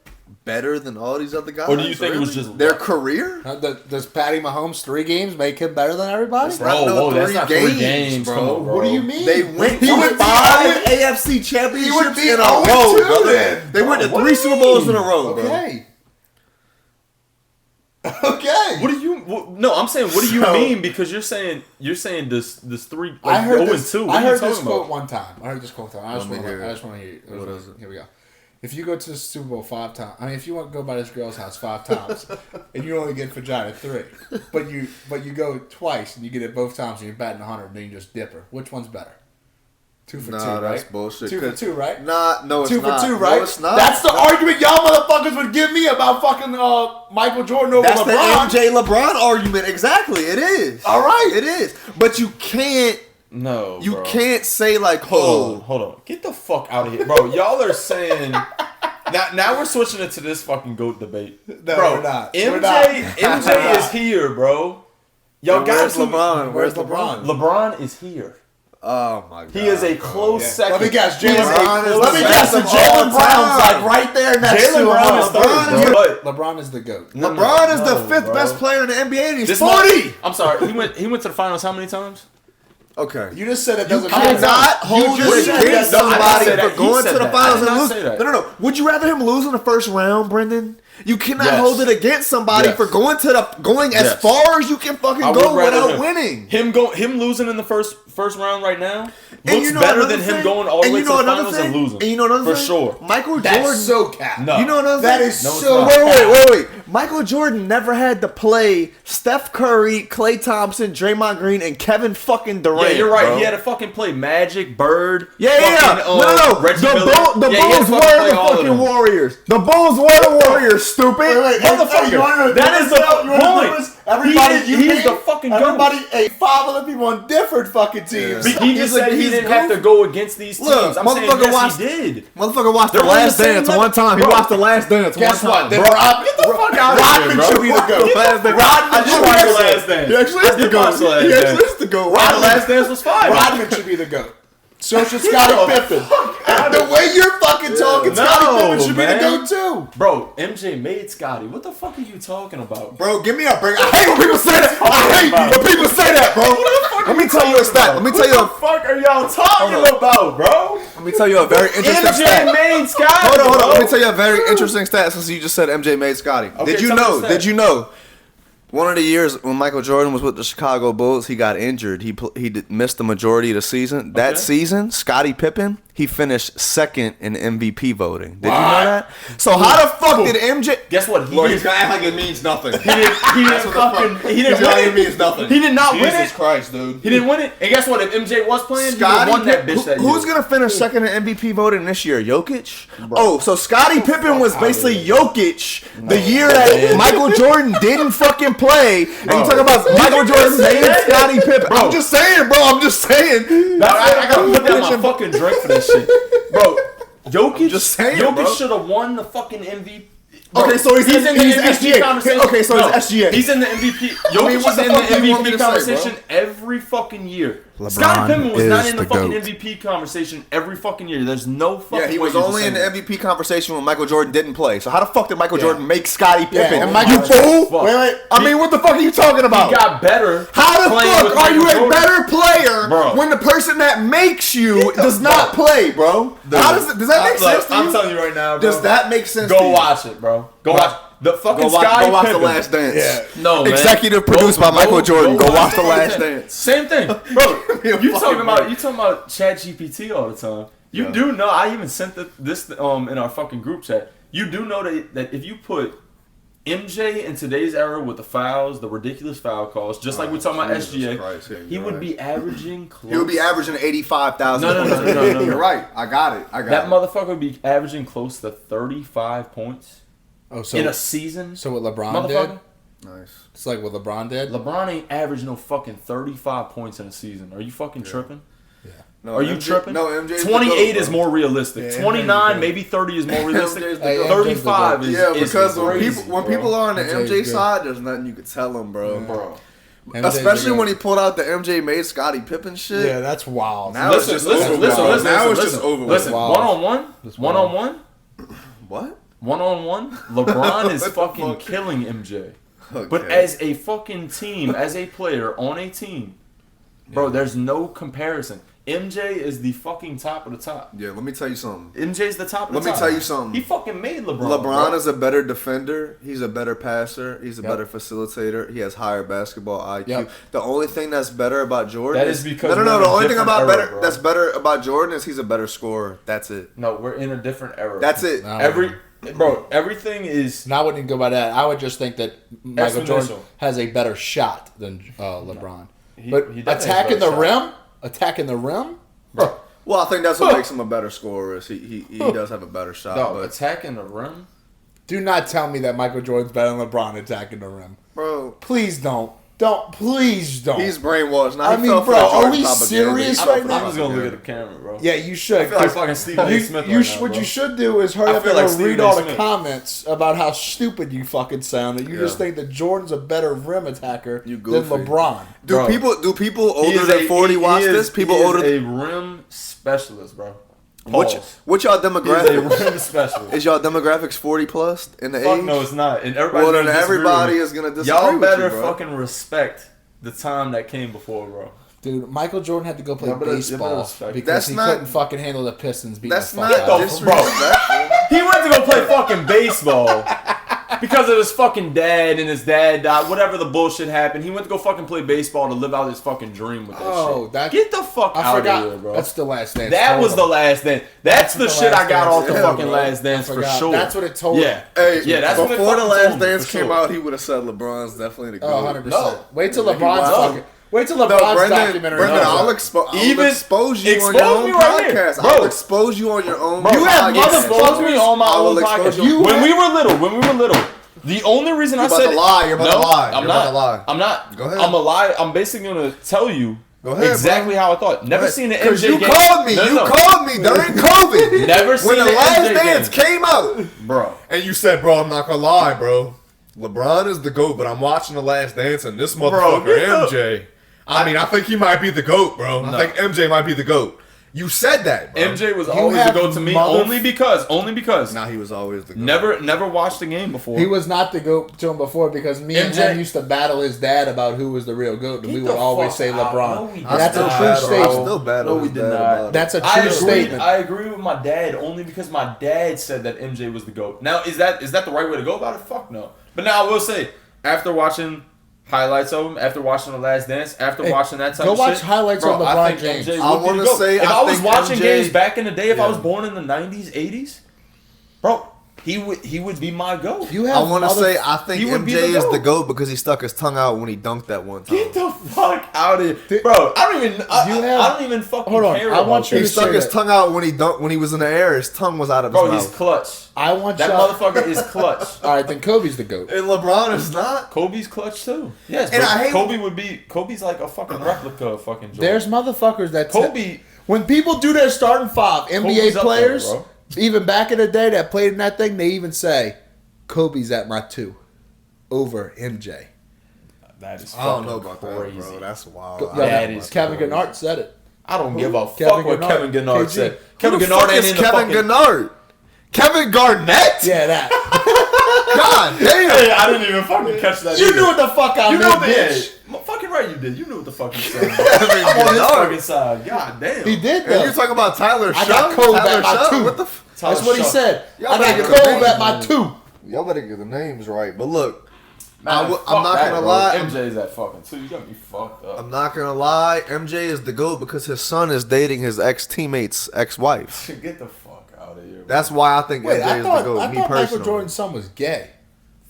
better than all these other guys? Or do you think it was just their luck? career? Does Patty Mahomes 3 games make him better than everybody? Bro, not no that's 3 not games, 3 games, bro. Come on, bro. What do you mean? They went He to would be 5 0 AFC championships be in a 0-2 row, brother. then. They went to What 3 do Super you Bowls in mean? a row, bro. Okay. Okay. What do you? No, I'm saying, what do you So- mean? Because you're saying this 3. Like, I heard 0 this. 2. What I are you heard talking this quote about? one time. I just want to hear it. What is it? Here we go. If you go to the Super Bowl 5 times, I mean, if you want to go by this girl's house 5 times, and you only get vagina 3, but you go twice and you get it both times and you're batting 100, and then you just dip her. Which one's better? 2 for 2, Nah, right? that's bullshit. 2 for 2, right? Nah, no, it's 2 not. for 2, right? No, it's not. That's the argument y'all motherfuckers would give me about fucking Michael Jordan over That's LeBron. the MJ LeBron argument. Exactly, it is. All right. It is. But you can't. No, You bro. can't say like, Hold on. Get the fuck out of here, bro. Y'all are saying. Now we're switching it to this fucking GOAT debate. No, bro, we're not. MJ, We're not. MJ is here, bro. Y'all got Where's to. LeBron? Where's LeBron? LeBron is here. Oh my god. He is a close second. Let me guess, He is a Jalen. close Let me second. guess, and Jalen Brown's like right there next to Jalen him. Brown is third, bro. But LeBron is the GOAT. LeBron is the No, 5th bro. best player in the NBA, and he's This 40. I'm sorry. He went to the finals how many times? Okay. You just said it You doesn't matter. cannot hold just it said against that. No, I didn't somebody say that. for going He said to the that. finals I did and not losing. say that. No. Would you rather him lose in the first round, Brendan? You cannot Yes. hold it against somebody Yes. for going as Yes. far as you can fucking I would go rather without him. winning. Him losing in the first round right now And looks you know better another than him thing? going all the And way you to know the another finals thing? and losing. And you know another for thing? sure. Michael That's Jordan. so cap. No. You know another That thing? is No, it's so not. Wait. Michael Jordan never had to play Steph Curry, Klay Thompson, Draymond Green, and Kevin fucking Durant. Yeah, you're right. bro. He had to fucking play Magic, Bird. Yeah. fucking, No. Reggie The Miller. Bulls Yeah, he had to were fucking play the all of fucking them. Warriors. The Bulls were the Warriors, stupid. Wait, Motherfucker, you wanna know that is the point. Everybody, He is the fucking GOAT. everybody, 5 other people on different fucking teams. He just said he he's didn't have to goofy. go against these teams. Look, I'm saying motherfucker yes, watched- he did. Motherfucker watched They're The on the Last same Dance level. one time. He Bro. watched The Last Dance Guess one what? time. Then Get the fuck out of here, Rodman bro. should be the GOAT. Last Dance. Rodman did should watch be The the Last GOAT. Dance. He actually I is the did watch GOAT. The Last He Dance. actually is the GOAT. The Last Dance was fire. Rodman should be the GOAT. So should Scottie Pippen. The way you're fucking talking, No, Scottie Pippen should man. be the GOAT too. Bro, MJ made Scotty. What the fuck are you talking about? Bro, give me a break. I hate when people say that. I hate when people say that, bro. Let me tell you a stat. Let me tell you. What the fuck are y'all talking about, bro? Let me tell you a very interesting MJ stat. made Scotty. Hold on. bro. Let me tell you a very interesting stat since you just said MJ made Scotty. Okay, Did you tell me know? the stat. Did you know? One of the years when Michael Jordan was with the Chicago Bulls, he got injured. He missed the majority of the season. That Okay. season, Scottie Pippen, he finished second in MVP voting. Did you know that? So how the fuck did MJ? Guess what? He Lord, didn't, he's gonna act like it means nothing. he didn't fucking. He didn't He's gonna win it means it. nothing. He did not win Jesus it. Christ, dude. He didn't win it. And guess what? If MJ was playing, he would have Scottie won that Pippen. bitch that year. Who's gonna finish second in MVP voting this year? Jokic? Oh, so Scottie Pippen was basically Jokic the year that Michael Jordan didn't fucking play. And you talk about Michael Jordan made Scottie Pippen. I'm just saying, bro. I'm just saying. I gotta put down my fucking drink for this shit, bro. Jokic, just saying, Jokic bro. should have won the fucking MVP. Bro, Okay, so he's in the MVP SGA. conversation. Okay, so he's SGA. He's in the MVP. Jokic mean, what is the in the fuck do you want me MVP to say, conversation bro? every fucking year. LeBron Scottie Pippen was not is in the the fucking GOAT. MVP conversation every fucking year. There's no fucking Yeah, he way was you can only say in the that. MVP conversation when Michael Jordan didn't play. So how the fuck did Michael Jordan make Scottie Pippen? and Michael you fool! Fuck. Wait. I mean, what the fuck are you talking about? He got better. How the playing fuck with are you Michael a Jordan. better player Bro. when the person that makes you does not play, bro? How does that make sense to you? I'm telling you right now, bro. Does that make sense to Go you? watch it, bro. Go watch. The fucking Go Sky watch The Pippen. Last Dance. Yeah. No, man. Executive produced by Michael Jordan. Go watch The Last Dance. Same thing, bro. you talking about ChatGPT all the time. You do know. I even sent this in our fucking group chat. You do know that if you put MJ in today's era with the fouls, the ridiculous foul calls, just like we're talking about SGA, Christ, he would be averaging close. He would be averaging 85,000. No. You're right. I got it. That motherfucker would be averaging close to 35 points in a season. So what LeBron did? Nice. It's like what LeBron did? LeBron ain't averaging no fucking 35 points in a season. Are you fucking tripping? No, Are you tripping? No, MJ. 28 is more realistic. Yeah, 29, maybe 30 is more realistic. MJ's the goat. 35 is because crazy, when people are on the MJ's MJ good. side, there's nothing you could tell them, bro. Bro. MJ's Especially the when he goat. pulled out the MJ made Scottie Pippen shit. Yeah, that's wild. Now it's just over. Now it's just over. Listen, one-on-one, What? one-on-one, LeBron is What the fucking fuck? killing MJ. Okay. But as a fucking team, as a player on a team, bro, there's no comparison. MJ is the fucking top of the top. Yeah, let me tell you something. MJ's the top of the top. Let me tell you something. He fucking made LeBron. LeBron bro. is a better defender. He's a better passer. He's a Yep. better facilitator. He has higher basketball IQ. Yep. The only thing that's better about Jordan That is because no. we're in The a only thing different about era, bro. that's better about Jordan is he's a better scorer. That's it. No, we're in a different era. That's it. No. Everything is. And I wouldn't go by that. I would just think that Michael Jordan Exponential. has a better shot than LeBron. He But definitely has a attacking better the rim, Bro. Well, I think that's what makes him a better scorer. Is he does have a better shot. No, but attacking the rim. do not tell me that Michael Jordan's better than LeBron attacking the rim. bro, Please don't. Please don't. he's brainwashed. Now, I he mean, fell for bro, the are Jordan we propaganda. serious He right fell now? I'm for just gonna look propaganda. at the camera, bro. Yeah, you should. I feel like fucking Stephen A. Smith right now, what bro. you should do is hurry I up feel and like go Stephen read A. all the Smith. comments about how stupid you fucking sound. That you just Yeah. think that Jordan's a better rim attacker You than goofy. LeBron. Do Bro. people He older is than 40 watch this? People older He is than a rim specialist, bro. what? Pause. What y'all He's a demographic? rim specialist. Is y'all demographics 40 plus in the Fuck age? no, it's not. And everybody. Well, then gonna disagree everybody with me. is gonna disagree Y'all with better you, bro. fucking respect the time that came before, bro. Dude, Michael Jordan had to go play Yeah, but it's- baseball respect. because That's he not- couldn't fucking handle the Pistons beating That's the fuck not out of him. disrespectful. He went to go play fucking baseball because of his fucking dad and his dad died. Whatever the bullshit happened, he went to go fucking play baseball to live out his fucking dream with that Oh, shit. that- Get the fuck I out forgot. of here, bro. That's the last dance. That told was him. the last dance. That's the the shit last I got dance. off the Yeah, fucking bro. last dance for Forgot. sure. That's what it told Yeah. him. Hey, Yeah, that's what it before the fucking last told me, dance for came sure. out, he would have said LeBron's definitely the GOAT. Oh, 100%. No. Wait till He LeBron's wild. fucking. Wait till No, LeBron's Brendan, documentary. Brendan, comes I'll out. expose you on expose your own me right here, podcast. bro. I'll expose you on your own Bro, You have podcast. expose me on my I will own expose podcast. you. When we were little, the only reason I You're about said to lie. You're about to lie. I'm You're not. about to lie. I'm not. Go ahead. I'm a lie. I'm basically gonna tell you Go ahead, exactly how I thought. Never seen an Because MJ you game. called me. No, You no. called me during COVID. Never seen when the an last MJ dance game. came out. Bro. And you said, bro, I'm not gonna lie, bro. LeBron is the GOAT, but I'm watching The Last Dance and this motherfucker, get the- MJ. I mean, I think he might be the GOAT, bro. No. I think MJ might be the GOAT. You said that, bro. MJ was You always the have GOAT to me, only because. Now he was always the GOAT. Never watched the game before. He was not the GOAT to him before because me and MJ him used to battle his dad about who was the real GOAT, and Get we the would always fuck say out. LeBron. No, we And did that's a not. true Bro. statement. Still battle No, we his did dad not. about it. That's a I true agree. statement. I agree with my dad only because my dad said that MJ was the GOAT. Now, is that the right way to go about it? Fuck no. But now I will say, after watching highlights of him, after watching The Last Dance, after watching that type go of watch shit, highlights bro, of I LeBron think James. MJ I would be wanna the GOAT. say, if I I was think watching MJ games back in the day, if I Yeah. was born in the 90s, 80s, bro, he would be my GOAT. You I have want to other- say I think He would be MJ the is the GOAT. GOAT because he stuck his tongue out when he dunked that one time. Get the fuck out of here, bro! I don't even fucking Hold on, care. I want about you He to this. stuck say his that. tongue out when he was in the air. His tongue was out of his Bro, mouth. he's clutch. I want That y'all. motherfucker is clutch. All right, then Kobe's the GOAT. And LeBron is not. Kobe's clutch too. Yes, And but I hate- Kobe's like a fucking replica of fucking Jordan. There's motherfuckers that Kobe. when people do their starting five, NBA Kobe's up players, there, bro. even back in the day that played in that thing, they even say Kobe's at my 2 over MJ. That is I don't fucking know about crazy. that, bro. That's wild. Yo, That is Kevin crazy. Gennard said it. I don't give a Kevin fuck what Gennard. Kevin Gennard KG. said. Kevin Who the Gennard fuck ain't is in the Kevin fucking. Gennard? Kevin Garnett? Yeah, that. God damn. Hey, I didn't even fucking catch that. You either. knew what the fuck I You meant, know the bitch. fucking right you did. You knew what the fuck you said. Kevin I'm on this Gennard. fucking side. God damn. He did And though. you're talking about Tyler I Shaw? got Kobe Tyler at my Shaw? 2. What the f- Tyler That's what he Shaw. said. Y'all I got gotta get the Kobe names, at my man. 2. Y'all better get the names right. But look, Man, I'm not gonna lie. MJ's that fucking too. You got me fucked up. I'm not gonna lie. MJ is the GOAT because his son is dating his ex-teammate's ex-wife. Get the fuck out of here. Bro. That's why I think MJ is the GOAT. I Me thought personally. Michael Jordan's son was gay.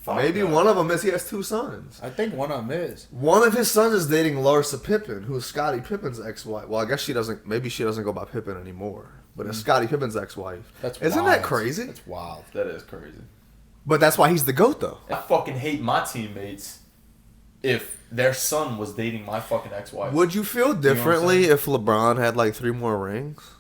Maybe one of them is. He has 2 sons. I think one of them is. One of his sons is dating Larsa Pippen, who's Scottie Pippen's ex-wife. Well, I guess she doesn't. Maybe she doesn't go by Pippen anymore. But it's Scottie Pippen's ex-wife. Isn't that crazy? That's wild. That is crazy. But that's why he's the GOAT, though. I fucking hate my teammates if their son was dating my fucking ex-wife. Would you feel differently if LeBron had like 3 more rings?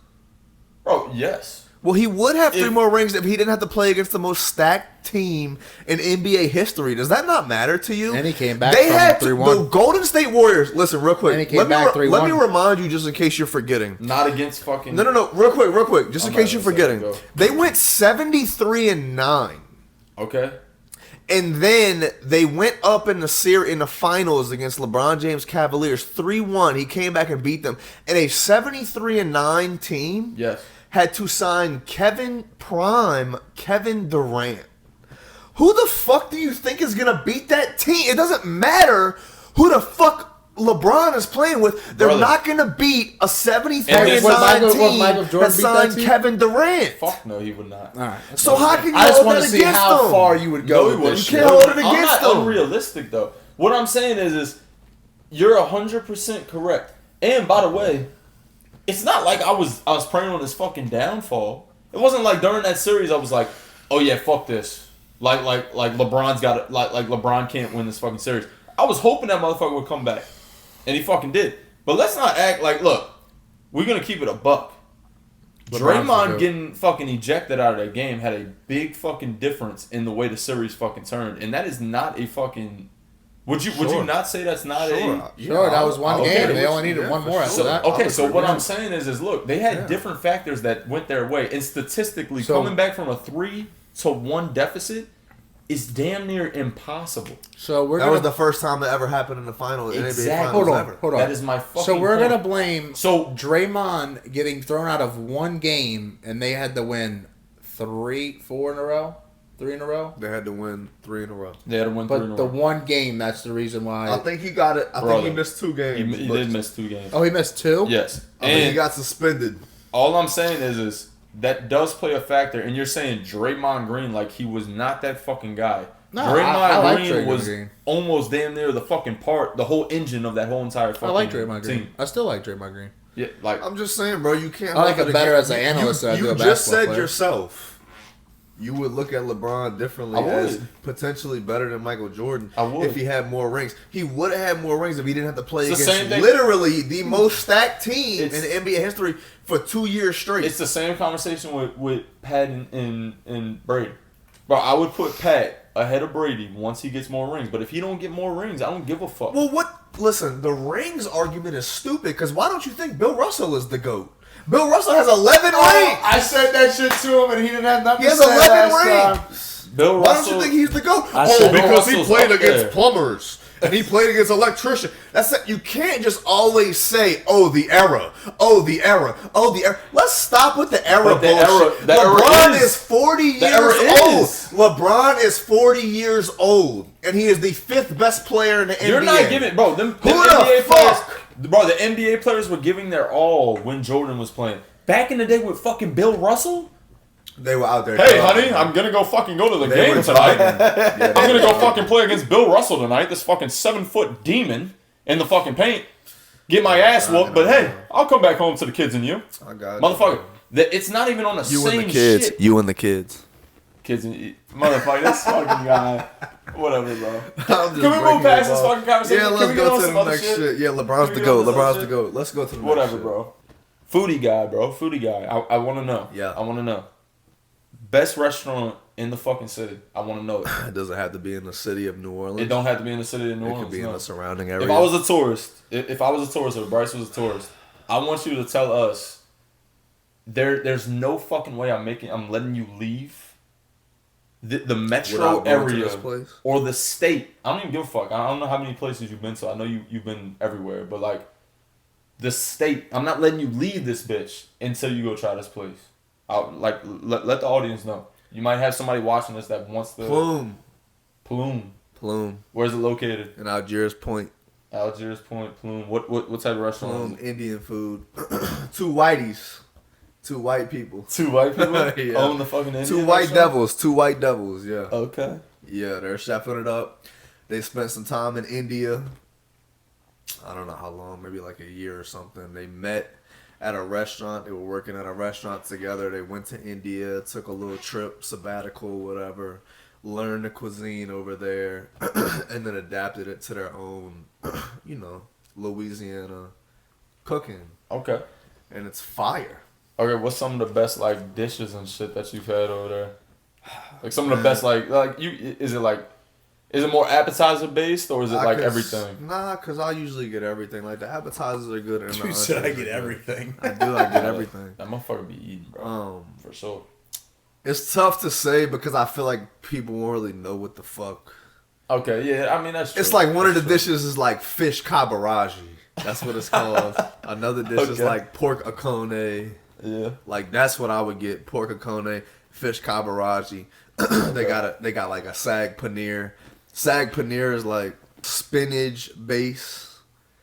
Bro, yes. Well, he would have 3 more rings if he didn't have to play against the most stacked team in NBA history. Does that not matter to you? And he came back They from had 3-1. The Golden State Warriors. Listen, real quick. And he came back 3-1. Let me remind you, just in case you're forgetting. Not against fucking... No. Real quick. Just in case you're forgetting. They went 73-9. Okay. And then they went up in the finals against LeBron James Cavaliers 3-1. He came back and beat them. And a 73-9 team had to sign Kevin Durant. Who the fuck do you think is going to beat that team? It doesn't matter who the fuck LeBron is playing with. They're not going to beat a 73-9 team that signed Kevin Durant. Fuck no, he would not. All right, so how can you I just hold want that to see against how them? far you would go. No, You can't hold it against I'm not them. unrealistic though. What I'm saying is you're 100% correct. And by the way, it's not like I was praying on his fucking downfall. It wasn't like during that series I was like, oh yeah, fuck this. Like LeBron's got it. Like LeBron can't win this fucking series. I was hoping that motherfucker would come back, and he fucking did. But let's not act like, look, we're gonna keep it a buck. Draymond getting fucking ejected out of that game had a big fucking difference in the way the series fucking turned, and that is not a fucking. Would you not say that's not a? Sure, that was one game. They only needed one more after that. Okay, so what I'm saying is look, they had different factors that went their way, and statistically, coming back from a 3-1 deficit is damn near impossible. So that was the first time that ever happened in the finals. Exactly. Hold on. That is my fucking So we're point. gonna blame Draymond getting thrown out of one game, and they had to win 3 in a row. They had to win 3 in a row. They had to win 3 in a row. But the one game, that's the reason why. I think he got it. I think he missed 2 games. He did miss 2 games. Oh, he missed 2? Yes. And he got suspended. All I'm saying is that does play a factor. And you're saying Draymond Green like he was not that fucking guy. No, Draymond Green Draymond was Green. Almost damn near the fucking the whole engine of that whole entire fucking I like Draymond team. Green. I still like Draymond Green. Yeah, like I'm just saying, bro. You can't. I like it better as an analyst than I do a basketball You just said player. yourself. You would look at LeBron differently as potentially better than Michael Jordan if he had more rings. He would have had more rings if he didn't have to play against literally the most stacked team in NBA history for 2 years straight. It's the same conversation with Pat and Brady. Bro, I would put Pat ahead of Brady once he gets more rings. But if he don't get more rings, I don't give a fuck. Well, listen, the rings argument is stupid because why don't you think Bill Russell is the GOAT? Bill Russell has 11 rings. I said that shit to him, and he didn't have nothing to say. He has 11 rings. Bill Why Russell, don't you think he's the GOAT? Because he played against plumbers and he played against electricians. You can't just always say, the era. Let's stop with the era bullshit. LeBron is 40 years old. LeBron is 40 years old, and he is the 5th best player in the NBA. You're not giving, bro. Them NBA players, bro. The NBA players were giving their all when Jordan was playing. Back in the day with fucking Bill Russell. They were out there. Hey, honey, I'm gonna go fucking go to the game tonight. I'm gonna go fucking play against Bill Russell tonight. This fucking 7-foot demon in the fucking paint. Get my ass whooped, but hey, I'll come back home to the kids and you. I got motherfucker. It's not even on the same and the kids. shit. You and the kids. Kids and motherfucker. This fucking guy. Whatever, bro. Can we move past this fucking conversation? Yeah, let's go to the next shit. Yeah, LeBron's the GOAT. LeBron's the GOAT. Let's go to the next whatever, shit. bro. Foodie guy, bro. Foodie guy. I want to know. Yeah. I want to know. Best restaurant in the fucking city. I want to know it. It doesn't have to be in the city of New Orleans. It don't have to be in the city of New Orleans. It could be in the surrounding area. If I was a tourist, or Bryce was a tourist, I want you to tell us there's no fucking way I'm letting you leave the metro area or the state. I don't even give a fuck. I don't know how many places you've been to. I know you've been everywhere, but like the state, I'm not letting you leave this bitch until you go try this place. Let the audience know. You might have somebody watching this that wants to. Plume. Where's it located? In Algiers Point. Algiers Point, Plume. What type of restaurant? Plume, Indian food. Two whiteys. Two white people. Two white people yeah. own the fucking Indian Two white restaurant? devils. Two white devils, yeah. Okay. Yeah, they're chefing it up. They spent some time in India. I don't know how long, maybe like a year or something. They met at a restaurant. They were working at a restaurant together. They went to India, took a little trip, sabbatical, whatever. Learned the cuisine over there, and then adapted it to their own, Louisiana cooking. Okay. And it's fire. Okay, what's some of the best like dishes and shit that you've had over there? Like some of the best is it more appetizer based or is it everything? Nah, cause I usually get everything. Like the appetizers are good. And You said I get everything. I do. I get everything. That motherfucker be eating, bro. For sure. It's tough to say because I feel like people won't really know what the fuck. Okay, yeah, I mean that's true. It's like one of the dishes is like fish kabaraji. That's what it's called. Another dish is like pork akone. Yeah. Like that's what I would get. Pork akone, fish kabaraji. They got like a sag paneer. Sag paneer is like spinach base.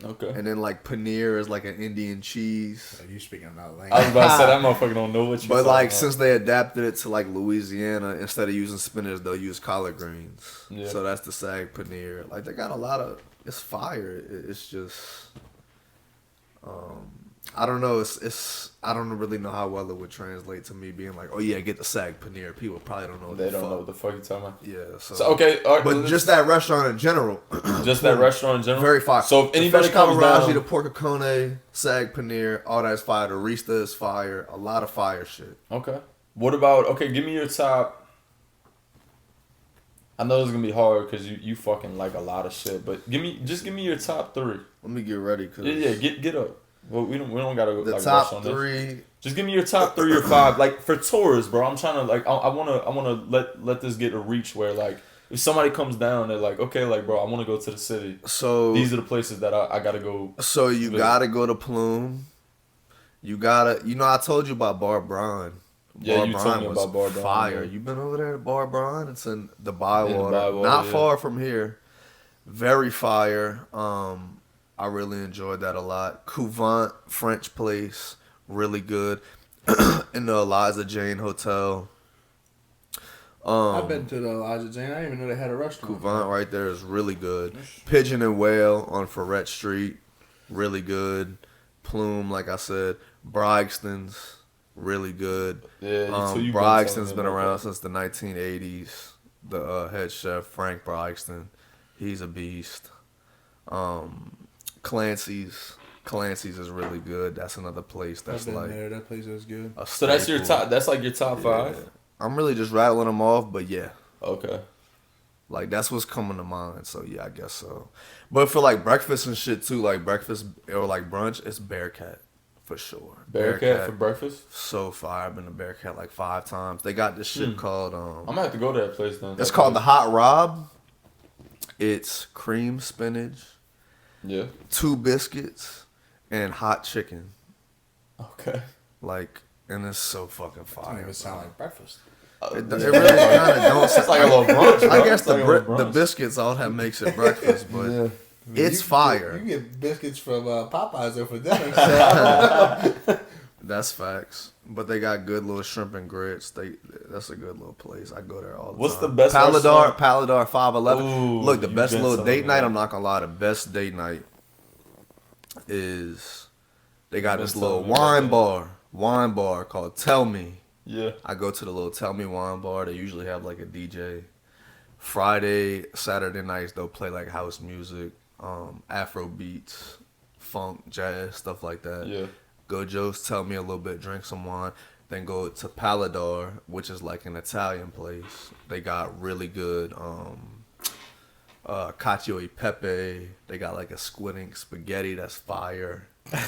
Okay. And then like paneer is like an Indian cheese. You speaking about language. I was about to say that motherfucker don't know what you. But like since they adapted it to like Louisiana, instead of using spinach, they'll use collard greens. Yeah. So that's the sag paneer. Like they got a lot of. It's fire. It's just. I don't know. It's I don't really know how well it would translate to me being like, oh yeah, get the sag paneer. People probably don't know. What they don't know what the fuck you talking about. Yeah. So okay, all right, but just that restaurant in general. Just that restaurant in general. Very fire. So if anybody comes down, the pork akone, sag paneer, all that's fire. The Rista is fire. A lot of fire shit. Okay. What about give me your top. I know it's gonna be hard because you fucking like a lot of shit, but give me your top 3. Let me get ready. Cause get up. Well, we don't gotta go. The like, top rush on 3. This. Just give me your top 3 or 5, like for tours, bro. I'm trying to like I wanna let this get a reach where like if somebody comes down, they're like, okay, like bro, I want to go to the city. So these are the places that I gotta go. So you gotta go to Plume. You gotta, I told you about Bar Bryan. Yeah, you told me about Bar Bryan. Fire. Yeah. You been over there at Bar Bryan? It's in the Bywater, not far from here. Very fire. I really enjoyed that a lot. Couvent French place, really good. In the Eliza Jane Hotel. I've been to the Eliza Jane. I didn't even know they had a restaurant. Couvent right there is really good. Pigeon and Whale on Ferret Street, really good. Plume, like I said. Bryagston's, really good. Yeah, Bryagston's been around since the 1980s. The head chef, Frank Bryagston, he's a beast. Clancy's is really good. That's another place that's like there. That place is good. So that's your top. That's like your top 5. I'm really just rattling them off, but yeah. Okay. Like that's what's coming to mind. So yeah, I guess so. But for like breakfast and shit too, like breakfast or like brunch, it's Bearcat for sure. Bearcat for breakfast. So fire. I've been to Bearcat like 5 times. They got this shit called. I'm gonna have to go to that place then. It's called the Hot Rob. It's cream spinach. Yeah. 2 biscuits and hot chicken. Okay. Like, and it's so fucking fire. Doesn't even sound like breakfast. It really kind of don't. It's like a little brunch. Bro. I guess the biscuits all that makes it breakfast, but it's fire. You get biscuits from Popeyes or for dinner. That's facts. But they got good little shrimp and grits. That's a good little place. I go there all the time. What's the best Paladar 511. Ooh, Look, the best little date night, I'm not gonna lie, the best date night is they got this little wine bar called Tell Me. Yeah. I go to the little Tell Me wine bar. They usually have like a DJ. Friday, Saturday nights they'll play like house music, Afro beats, funk, jazz, stuff like that. Yeah. Go Joe's Tell Me a little bit, drink some wine. Then go to Paladar, which is like an Italian place. They got really good cacio e pepe. They got like a squid ink spaghetti that's fire. You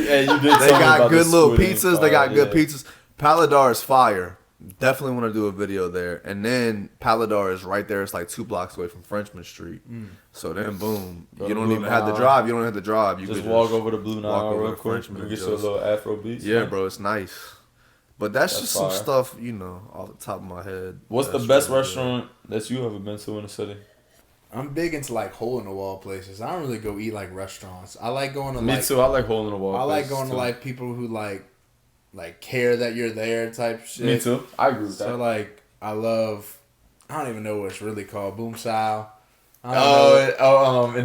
did. They got good little pizzas. They got good pizzas. Paladar is fire. Definitely want to do a video there. And then Paladar is right there. It's like 2 blocks away from Frenchman Street. So then, boom, you don't even have to drive. You just walk over to Blue Nile real quick. You get your little Afro beats. Yeah, bro, it's nice. But that's just some fire. stuff, off the top of my head. What's the best restaurant that you ever been to in the city? I'm big into like hole in the wall places. I don't really go eat like restaurants. I like going to Me too. I like hole in the wall. I like going to like people who like care that you're there type shit. Me too. I agree with that. So like I don't even know what it's really called. Boom Sao. In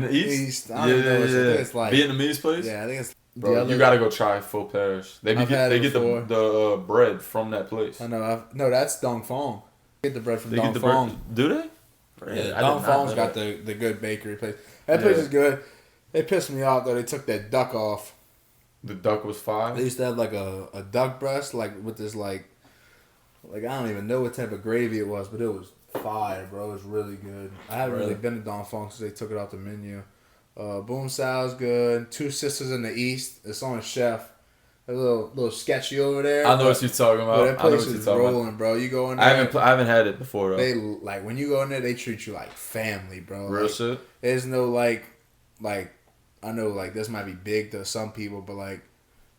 the east. I don't even know what it's like. Vietnamese place. Yeah, I think it's. Bro, you gotta go try Full Parish. They get the bread from that place. I know. No, that's Dong Phuong. Get the bread from Dong Phuong. Phuong. Do they? Yeah, Dong Phuong's got the good bakery place. That place is good. They pissed me off though. They took that duck off. The duck was fire. They used to have like a duck breast, like with this like I don't even know what type of gravy it was, but it was fire, bro. It was really good. I haven't really been to Dong Phuong since they took it off the menu. Boom Sal's good. Two Sisters in the East. It's on a chef. A little sketchy over there. I know what you're talking about. But that place is rolling, bro. You go in there. I haven't had it before though. They like when you go in there, they treat you like family, bro. Real like, shit. There's no like I know like this might be big to some people, but like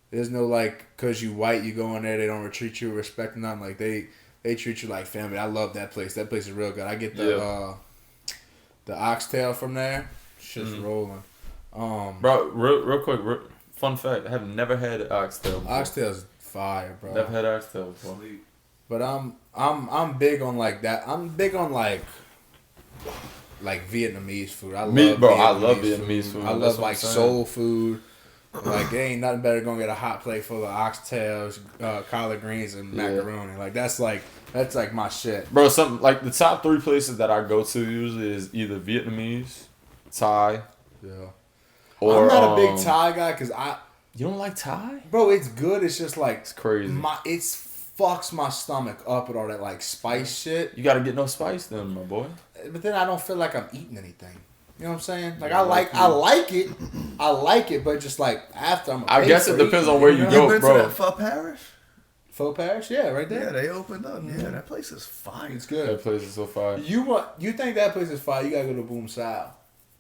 there's no like because you white, you go in there, they don't treat you respect nothing. Like they treat you like family. I love that place. That place is real good. I get the oxtail from there. Shit's rolling. Bro, real quick, fun fact: I have never had oxtail before. Oxtail's fire, bro. Never had oxtail before. But I'm big on like that. I'm big on like Vietnamese food. I love Vietnamese food. I love like soul food. Like there ain't nothing better than gonna get a hot plate full of oxtails, collard greens, and macaroni. Like that's like my shit, bro. Something like the top 3 places that I go to usually is either Vietnamese, Thai. Yeah. Or I'm not a big Thai guy because You don't like Thai? Bro, it's good. It's just like it's crazy. It fucks my stomach up with all that like spice shit. You gotta get no spice then, my boy. But then I don't feel like I'm eating anything. You know what I'm saying? Like I like it, but just like after I guess it depends on where you go, been bro. To that Pho Parish? Pho Parish, yeah, right there. Yeah, they opened up. Yeah, that place is fire. It's good. That place is so fire. You think that place is fire? You gotta go to Boom Sao.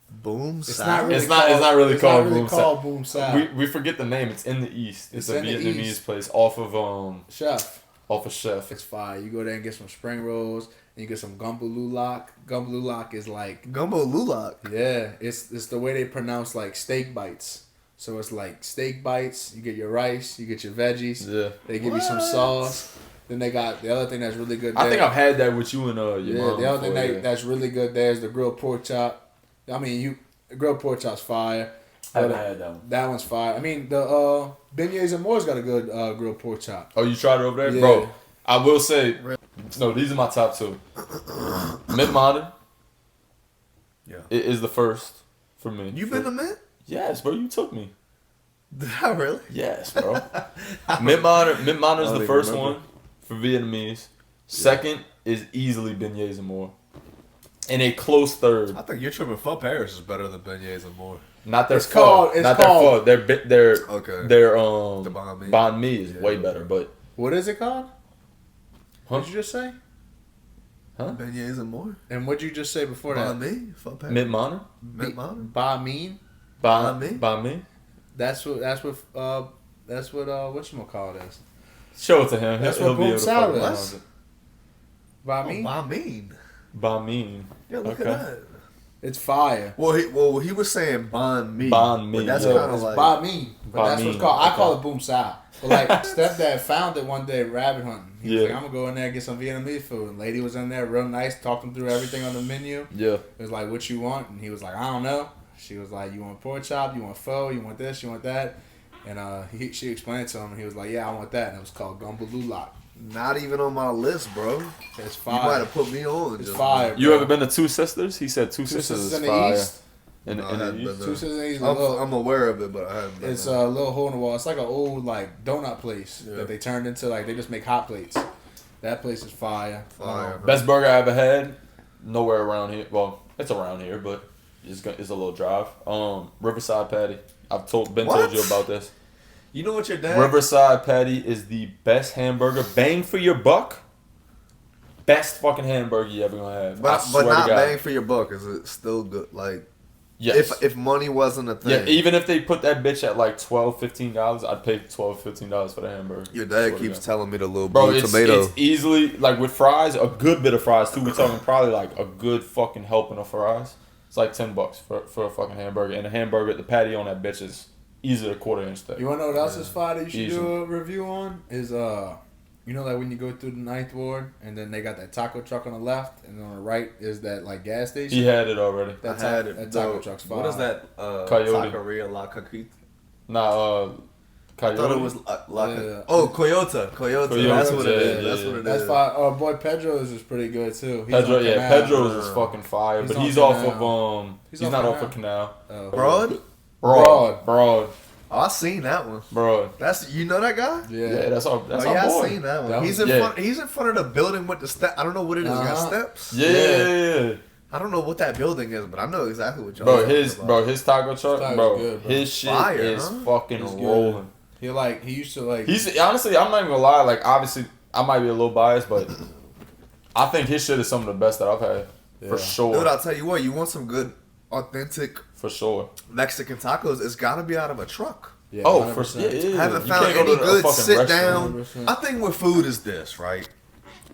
Boom Sao. It's not really called Boom Sao. We forget the name. It's in the east. It's a Vietnamese place off of Chef. Off of Chef. It's fire. You go there and get some spring rolls. And you get some gumbo lulak. Gumbo lulak is like gumbo lulak. Yeah, it's the way they pronounce like steak bites. So it's like steak bites. You get your rice. You get your veggies. Yeah. They give you some sauce. Then they got the other thing that's really good there. I think I've had that with you and your mom. The other thing that's really good there is the grilled pork chop. I mean, the grilled pork chop's fire. I haven't had that one. That one's fire. I mean, the Beignets and More's got a good grilled pork chop. Oh, you tried it over there? Yeah. Bro, I will say, no, these are my top 2. Mint Modern. Yeah. It is the first for me. You been to Mint? Yes, bro. You took me. Did I really? Yes, bro. Mint Modern is the first one for Vietnamese. Second is easily Beignets and More. And a close third. I think you're tripping. Pho Paris is better than Beignets and More. Not their It's called. Their pho. Their okay. Their the banh mi is way better, but What is it called? Huh? What did you just say? Huh? Beignets and More. And what did you just say before that? Banh mi. Pho Paris. Mint Modern. Mint Modern. Banh mi. Banh mi. That's what whatchamacallit is. Show it to him. That's He'll what be Boom able to Salad fucking is. pronounce Banh it. mi. Banh mi. Banh mi. Yeah, look Okay. at that. It's fire. Well, he was saying banh mi. Banh mi, But that's yeah. kind of It's like banh mi. But Banh that's what mi, it's called. I okay. call it Boom Sao. But like stepdad found it one day rabbit hunting. He was like, I'm gonna go in there and get some Vietnamese food. And lady was in there real nice, talking through everything on the menu. Yeah. It was like, what you want? And he was like, I don't know. She was like, you want pork chop? You want pho? You want this? You want that? And she explained to him, and he was like, yeah, I want that. And it was called gumbo lulak. not even on my list, bro. It's You might fire. have put me on. It's just fire. You bro. ever been to Two Sisters? He said Two Sisters is in the fire. East? In No, I the haven't East. been there. Two Sisters in the East. is a little- I'm aware of it, but I haven't been It's there. a little hole in the wall. It's like an old like donut place Yeah. that they turned into like they just make hot plates. That place is fire. Fire, bro. Best burger I ever had. Nowhere around here. Well, it's around here, but it's a little drive. Riverside Patty. I've told you about this. You know what your dad? Riverside Patty is the best hamburger. Bang for your buck. Best fucking hamburger you ever gonna have. I But swear not to God. bang for your buck. Is it still good? Like Yes. If money wasn't a thing. Yeah, even if they put that bitch at like $12, $15, I'd pay $12, $15 for the hamburger. Your dad keeps telling me the little bro, blue tomato. It's easily, like with fries, a good bit of fries too. We're talking probably like a good fucking helping of fries. It's like $10 for a fucking hamburger. And the hamburger, the patty on that bitch is easily a quarter-inch thick. You want to know what else is fire that you should do a review on? Is, you know, like when you go through the Ninth Ward and then they got that taco truck on the left and on the right is that like gas station? He had it already. That taco truck's fire. What is that? Coyote. Taqueria La Caquita? Nah, Coyote. I thought it was Coyote. Coyote. That's what it is. Yeah, That's what it is. That's fire. Boy, Pedro's is pretty good too. He's Pedro, on yeah, Canal. Pedro's is fucking fire, He's but on he's off Canal. of he's not off of Canal. Oh. Broad. Oh, I seen that one. Broad. That's you know that guy. Yeah, that's our boy. I seen that one. That He's was- in front. He's in front of the building with the step. I don't know what it is. Got steps. Yeah. I don't know what that building is, but I know exactly what y'all. Bro, talking his about. his taco truck, Taco's bro, good, bro. his shit Fire, is huh? fucking He's good. rolling. He used to like. He's honestly, I'm not even gonna lie. Like, obviously, I might be a little biased, but I think his shit is some of the best that I've had for sure. Dude, I'll tell you what. You want some good, authentic For sure. Mexican tacos? It's got to be out of a truck. Yeah, Oh, 100%. for sure. Yeah, I haven't You found can't go any to a good fucking sit down. restaurant. 100%. I think with food is this, right?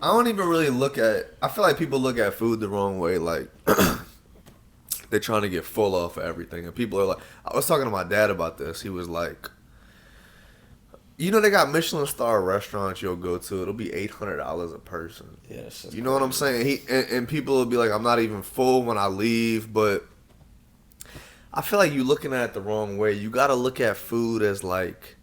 I don't even really look at. I feel like people look at food the wrong way. Like they're trying to get full off of everything, and people are like. I was talking to my dad about this. He was like, you know, they got Michelin star restaurants you'll go to. It'll be $800 a person. Yeah, it's just You know what I'm saying? And people will be like, I'm not even full when I leave, but I feel like you're looking at it the wrong way. You got to look at food as like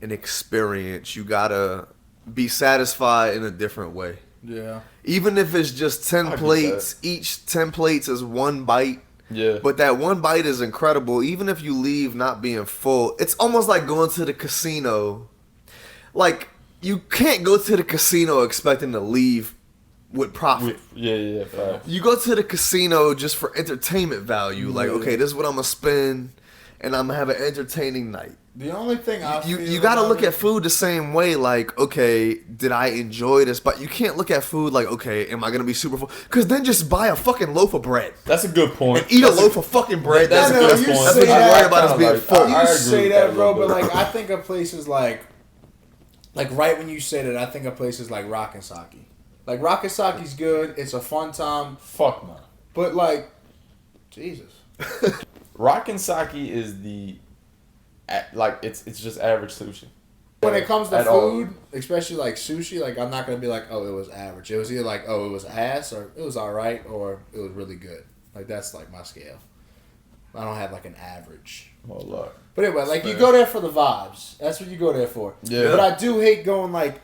an experience. You got to be satisfied in a different way. Yeah. Even if it's just 10 I plates, each 10 plates is one bite. Yeah. But that one bite is incredible. Even if you leave not being full, it's almost like going to the casino. Like, you can't go to the casino expecting to leave with profit. Yeah, facts. You go to the casino just for entertainment value. Like, okay, this is what I'm going to spend, and I'm going to have an entertaining night. The only thing You got to look at food the same way. Like, okay, did I enjoy this? But you can't look at food like, okay, am I going to be super full? Because then just buy a fucking loaf of bread. That's a good point. And eat a loaf of fucking bread. That's That's, a that's, good point. that's what you worry about is being Like, full. You I agree say with that, that a bro, little but bit. like I think of places like right when you say that, I think of places like Rock and Saki. Like Rock and Saki's good. It's a fun time, Fuck no. but like, Jesus. Rakin Saki is like it's just average sushi. When it comes to At all. food, especially like sushi, like I'm not gonna be like, oh, it was average. It was either like, oh, it was ass, or it was all right, or it was really good. Like that's like my scale. I don't have like an average. Well, look. But anyway, like you go there for the vibes. That's what you go there for. Yeah. But I do hate going like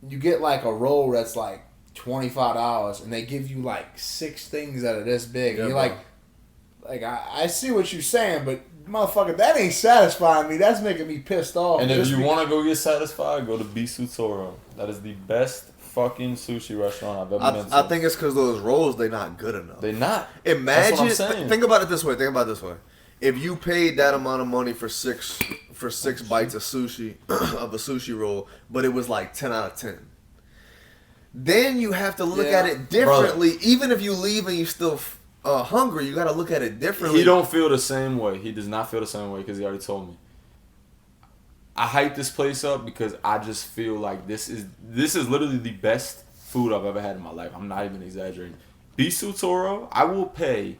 you get like a roll that's like $25 and they give you like 6 things that are this big. Yeah, and you're bro. like I see what you're saying, but motherfucker, that ain't satisfying me. That's making me pissed off. And if Just you be- want to go get satisfied, go to Bisu Toro. That is the best fucking sushi restaurant I've ever been to. I think it's because those rolls, they're not good enough. They're not. Imagine, That's what I'm saying. think about it this way. Think about it this way. If you paid that amount of money for six bites of sushi, of a sushi roll, but it was like 10 out of 10, then you have to look at it differently. Even if you leave and you still hungry, you got to look at it differently. He don't feel the same way. He does not feel the same way because he already told me. I hype this place up because I just feel like this is literally the best food I've ever had in my life. I'm not even exaggerating. Bisu Toro, I will pay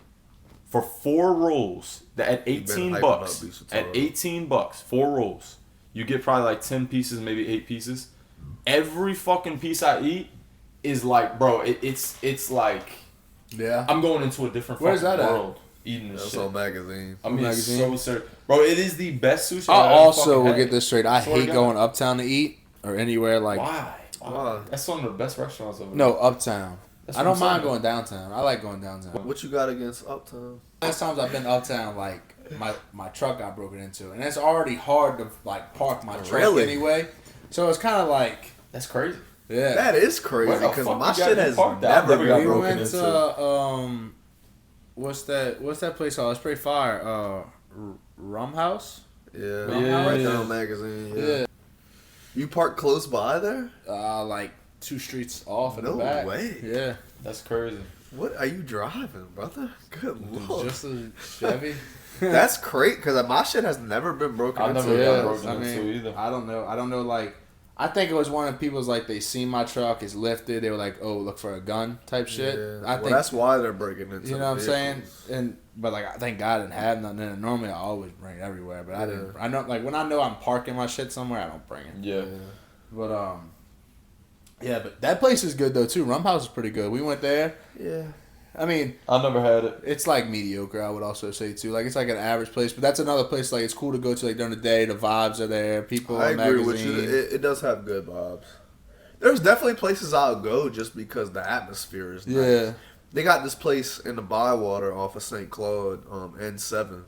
for 4 rolls at $18 hyping bucks. up Bisu At Toro. $18, 4 rolls. You get probably like 10 pieces, maybe 8 pieces. Every fucking piece I eat is like, bro, it's like yeah. I'm going into a different Where's fucking that at? world eating this That's shit. on magazine. I mean, Magazine. it's so serious. Bro, it is the best sushi I I've ever also fucking will had. get this straight. I Swear to hate God. going uptown to eat or anywhere like Why? Why? That's one of the best restaurants over no uptown. That's I what don't I'm mind saying. going downtown. I like going downtown. What you got against Uptown? Last times I've been uptown, like my truck got broken into, and it's already hard to like park my truck Really? anyway. So it's kind of like, That's crazy. yeah. That is crazy Where the because fuck my you got shit you has parked at? never I've never got got we broken went into. to what's that place called? It's pretty fire. Rum House. Yeah, Yeah, right yeah. down magazine. Yeah. Yeah. You park close by there? Like 2 streets off in No the back. way. Yeah. That's crazy. What are you driving, brother? Good lord. Just a Chevy. That's great because my shit has never been broken I've into. never got Yeah, broken I into mean, either. I don't know. Like, I think it was one of people's like they seen my truck, it's lifted. They were like, "Oh, look for a gun" type shit. Yeah. I Well, think that's why they're breaking into. you know what I'm saying. vehicles. But like, I thank God I didn't have nothing. And normally I always bring it everywhere, but I didn't. I know, like when I know I'm parking my shit somewhere, I don't bring it. Yeah. But yeah, but that place is good though too. Rum House is pretty good. We went there. Yeah. I mean, I never had it. it's like mediocre, I would also say too. Like it's like an average place, but that's another place like it's cool to go to like during the day. The vibes are there. People. I agree magazine. with you. It does have good vibes. There's definitely places I'll go just because the atmosphere is nice. Yeah. They got this place in the Bywater off of St. Claude, N7.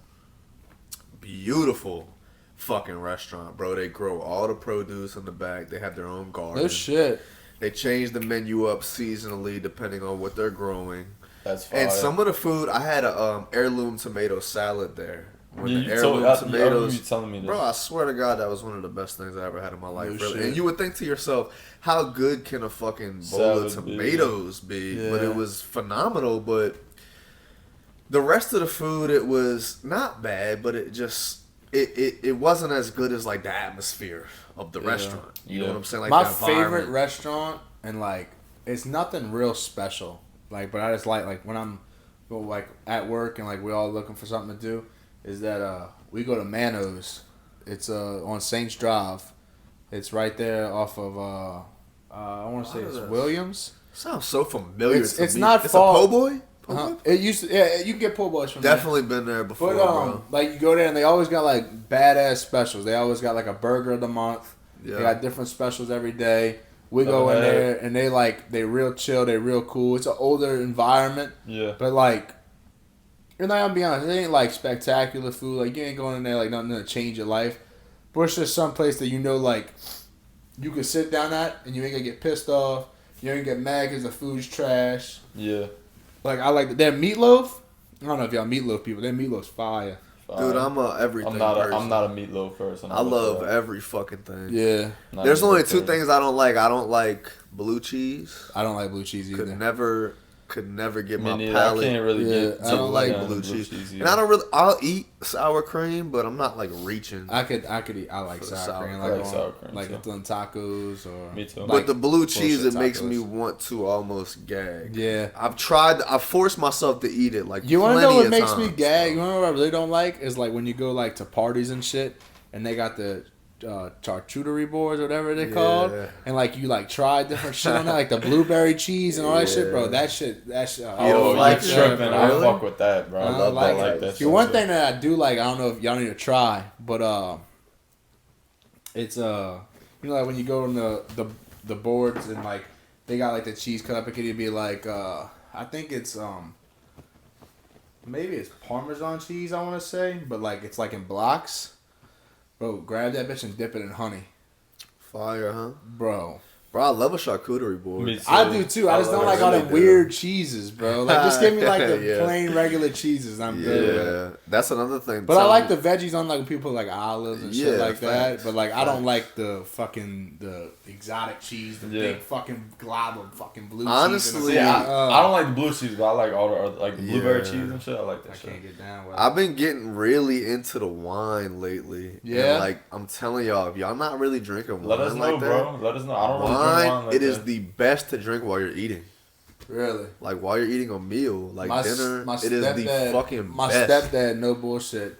Beautiful fucking restaurant, bro. They grow all the produce in the back. They have their own garden. No shit. They change the menu up seasonally depending on what they're growing. That's fine. And some of the food, I had a heirloom tomato salad there. When Yeah, the you heirloom I remember tomatoes, you telling me this. bro, I swear to God, that was one of the best things I ever had in my life. No really. shit. And you would think to yourself, how good can a fucking bowl Salad of be? tomatoes be? Yeah. But it was phenomenal. But the rest of the food, it was not bad, but it just it wasn't as good as like the atmosphere of the restaurant. You know Yeah. what I'm saying? Like My the favorite environment. restaurant, and like it's nothing real special. Like, but I just like when I'm like at work and like we're all looking for something to do, is that we go to Mano's. It's on Saints Drive. It's right there off of I want to say it's Williams. Sounds so familiar. It's- to it's me. not It's far- a po' boy. It used to, yeah, you can get po' boys from there. Definitely been there before, But bro. like you go there and they always got like badass specials. They always got like a burger of the month. Yeah. They got different specials every day. We Never go in had there and they real chill. They real cool. It's an older environment, Yeah. but like, you're not gonna be honest. It ain't like spectacular food. Like you ain't going in there like nothing to change your life. But it's just some place that you know like you could sit down at and you ain't gonna get pissed off. You ain't gonna get mad because the food's trash. Yeah. Like I like their meatloaf. I don't know if y'all meatloaf people. Their meatloaf's fire. Dude, I'm a everything person. I'm not a meatloaf person. I love every fucking thing. Yeah. There's only two things I don't like. I don't like blue cheese. I don't like blue cheese either. Could never get Me my neither. palate I can't really get I to don't like like blue cheese. either. And I don't really. I'll eat sour cream, but I'm not like reaching. I could eat. I like For the sour cream. sour- Like, I like sour cream, like too. on tacos or. Me too. like, But the blue cheese, it bullshit makes tacos. me want to almost gag. Yeah. I've forced myself to eat it like You want to plenty know what of makes me times, gag? You bro. want to know what I really don't like is like when you go like to parties and shit, and they got the charcuterie boards or whatever they're called, and like you like try different shit on that, like the blueberry cheese and all that shit, bro. That shit. You Oh, don't you like tripping? that, I really? fuck with that, bro. I I love like that. Like it. that. The one thing that I do like, I don't know if y'all need to try, but it's you know like when you go on the boards and like they got like the cheese cut up, it could either be like I think it's maybe it's Parmesan cheese I want to say, but like it's like in blocks. Bro, grab that bitch and dip it in honey, Fire, huh? bro. Bro, I love a charcuterie board. Me too. I do too. I just don't like all really the do. weird cheeses, bro. Like just give me like the Yeah. plain regular cheeses. I'm good with it. Yeah, that's another thing. But I Tell like me- the veggies on like when people put like olives and shit Yeah, like that. facts. But like I don't Facts. like the exotic cheese, the Yeah. big fucking glob of fucking blue Honestly, cheese. Yeah, And I don't like the blue cheese, but I like all the other, like the blueberry Yeah. cheese and shit. I like I that shit. can't get down with it. I've been getting really into the wine lately. Yeah? And like I'm telling y'all, if y'all not really drinking wine Let us know, like that, bro. Let us know. I don't really drink wine, wine like it that. is the best to drink while you're eating. Really. Like while you're eating a meal, like dinner, it is the fucking my best. stepdad, no bullshit.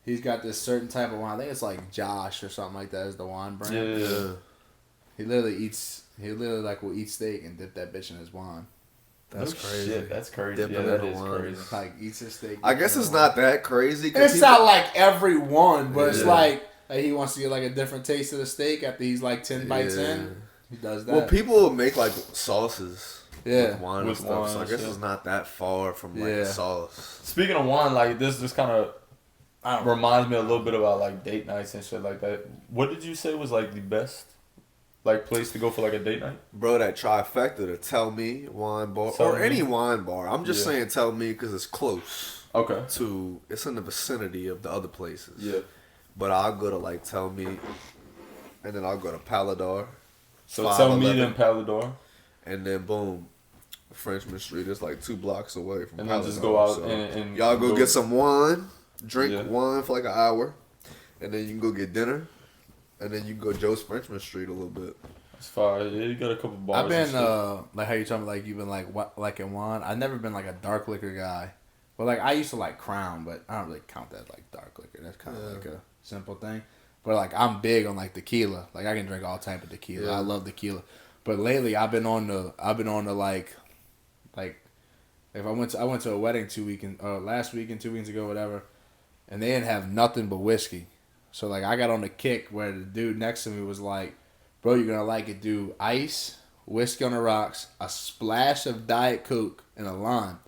He's got this certain type of wine. I think it's like Josh or something like that is the wine brand. Yeah. He literally like will eat steak and dip that bitch in his wine. That's No crazy. Shit, that's crazy. Dipping Yeah, in that the is wine. crazy. Like eats his steak. I guess dips in it's the wine. not that crazy. And it's not like every one, but it's Yeah. like he wants to get like a different taste of the steak after he's like 10 bites Yeah. in. He does that. Well, people will make like sauces Yeah. with wine With and stuff, wine so I and guess shit. it's not that far from like Yeah. sauce. Speaking of wine, like this just kind of reminds me a little bit about like date nights and shit like that. What did you say was like the best like place to go for like a date night? Bro, that trifecta, the Tell Me wine bar, Tell or Me. any wine bar. I'm just Yeah. saying Tell Me because it's close Okay. to, it's in the vicinity of the other places. Yeah. But I'll go to like Tell Me, and then I'll go to Paladar. So tell me 511. then Palador. And then boom, Frenchman Street is like 2 blocks away from. And then just go out so and y'all go get some wine, drink wine for like an hour, and then you can go get dinner, and then you can go Joe's Frenchman Street a little bit. It's fine. Yeah, you got a couple bars. I've been like how you talking like you've been like in wine. I've never been like a dark liquor guy. But like I used to like Crown, but I don't really count that like dark liquor. That's kind of like a simple thing. But like I'm big on like tequila. Like I can drink all type of tequila. I love tequila. But lately I've been on the like if I went to a wedding last weekend, 2 weeks ago, whatever, and they didn't have nothing but whiskey. So like I got on the kick where the dude next to me was like, "Bro, you're gonna like it, dude. Ice, whiskey on the rocks, a splash of Diet Coke, and a lime."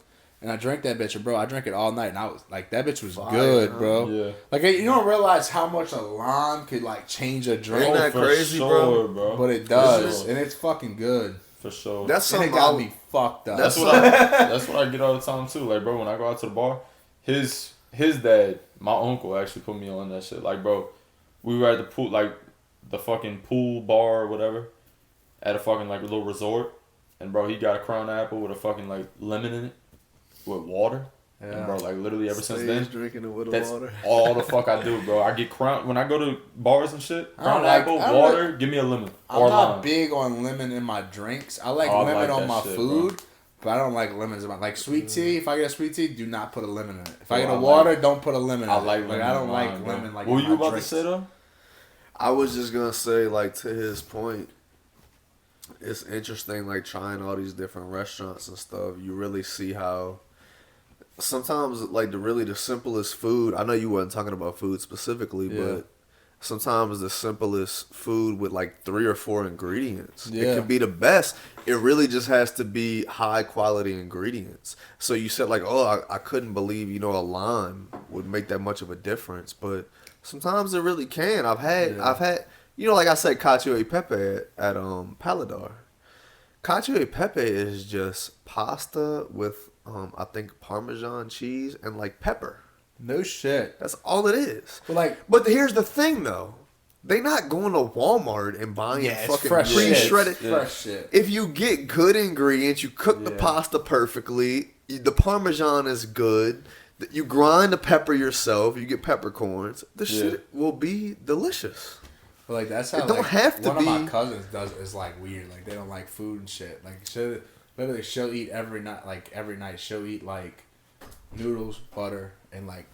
And I drank that bitch, and bro, I drank it all night, and I was like, that bitch was good, bro. Yeah. Like you don't realize how much a lime could like change a drink. Ain't that crazy, bro? But it does, and it's fucking good. For sure. That's something that got me fucked up. That's what I get all the time too. Like, bro, when I go out to the bar, his dad, my uncle, actually put me on that shit. Like, bro, we were at the pool, like the fucking pool bar or whatever, at a fucking like little resort, and bro, he got a Crown Apple with a fucking like lemon in it, with water. Yeah. And bro, like literally ever since then, drinking it with that's water. all the fuck I do, bro. I get Crown when I go to bars and shit. Crown Apple, water, give me a lemon. I'm not big on lemon in my drinks. I like lemon on my food, but I don't like lemons in my like sweet tea. If I get a sweet tea, do not put a lemon in it. If I get a water, don't put a lemon in it. I don't like lemon. Like what were you about to say though? I was just gonna say, like, to his point, it's interesting, like, trying all these different restaurants and stuff. You really see how sometimes, like, the simplest food, I know you wasn't talking about food specifically, but sometimes the simplest food with, like, 3 or 4 ingredients, it can be the best. It really just has to be high-quality ingredients. So you said, like, oh, I couldn't believe, a lime would make that much of a difference, but sometimes it really can. I've had, like I said, cacio e pepe at Paladar. Cacio e pepe is just pasta with, I think, Parmesan cheese and like pepper. No shit. That's all it is. But here's the thing, though. They not going to Walmart and buying fucking fresh pre-shredded. Fresh shit. If you get good ingredients, you cook the pasta perfectly. The Parmesan is good. You grind the pepper yourself. You get peppercorns. The shit will be delicious. But like that's how it don't have to one be. One of my cousins does is like weird. Like they don't like food and shit. Like she'll eat every night. Like every night she'll eat like noodles, butter, and like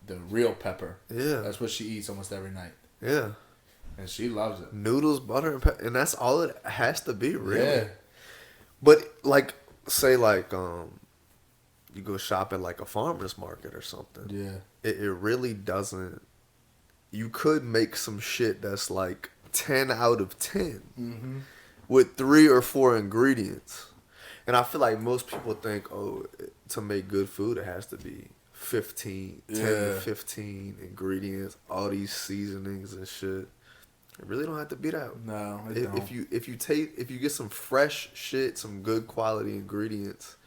the real pepper. Yeah, that's what she eats almost every night. Yeah, and she loves it. Noodles, butter, and pepper, and that's all it has to be, really. Yeah. But like, say like you go shop at like a farmer's market or something. Yeah. It really doesn't. You could make some shit that's like 10 out of 10 with 3 or 4 ingredients. And I feel like most people think, oh, to make good food, it has to be 10 to 15 ingredients, all these seasonings and shit. It really don't have to be that. No, if you get some fresh shit, some good quality ingredients,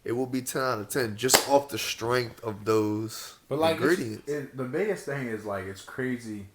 it will be 10 out of 10 just off the strength of those ingredients. The biggest thing is like it's crazy.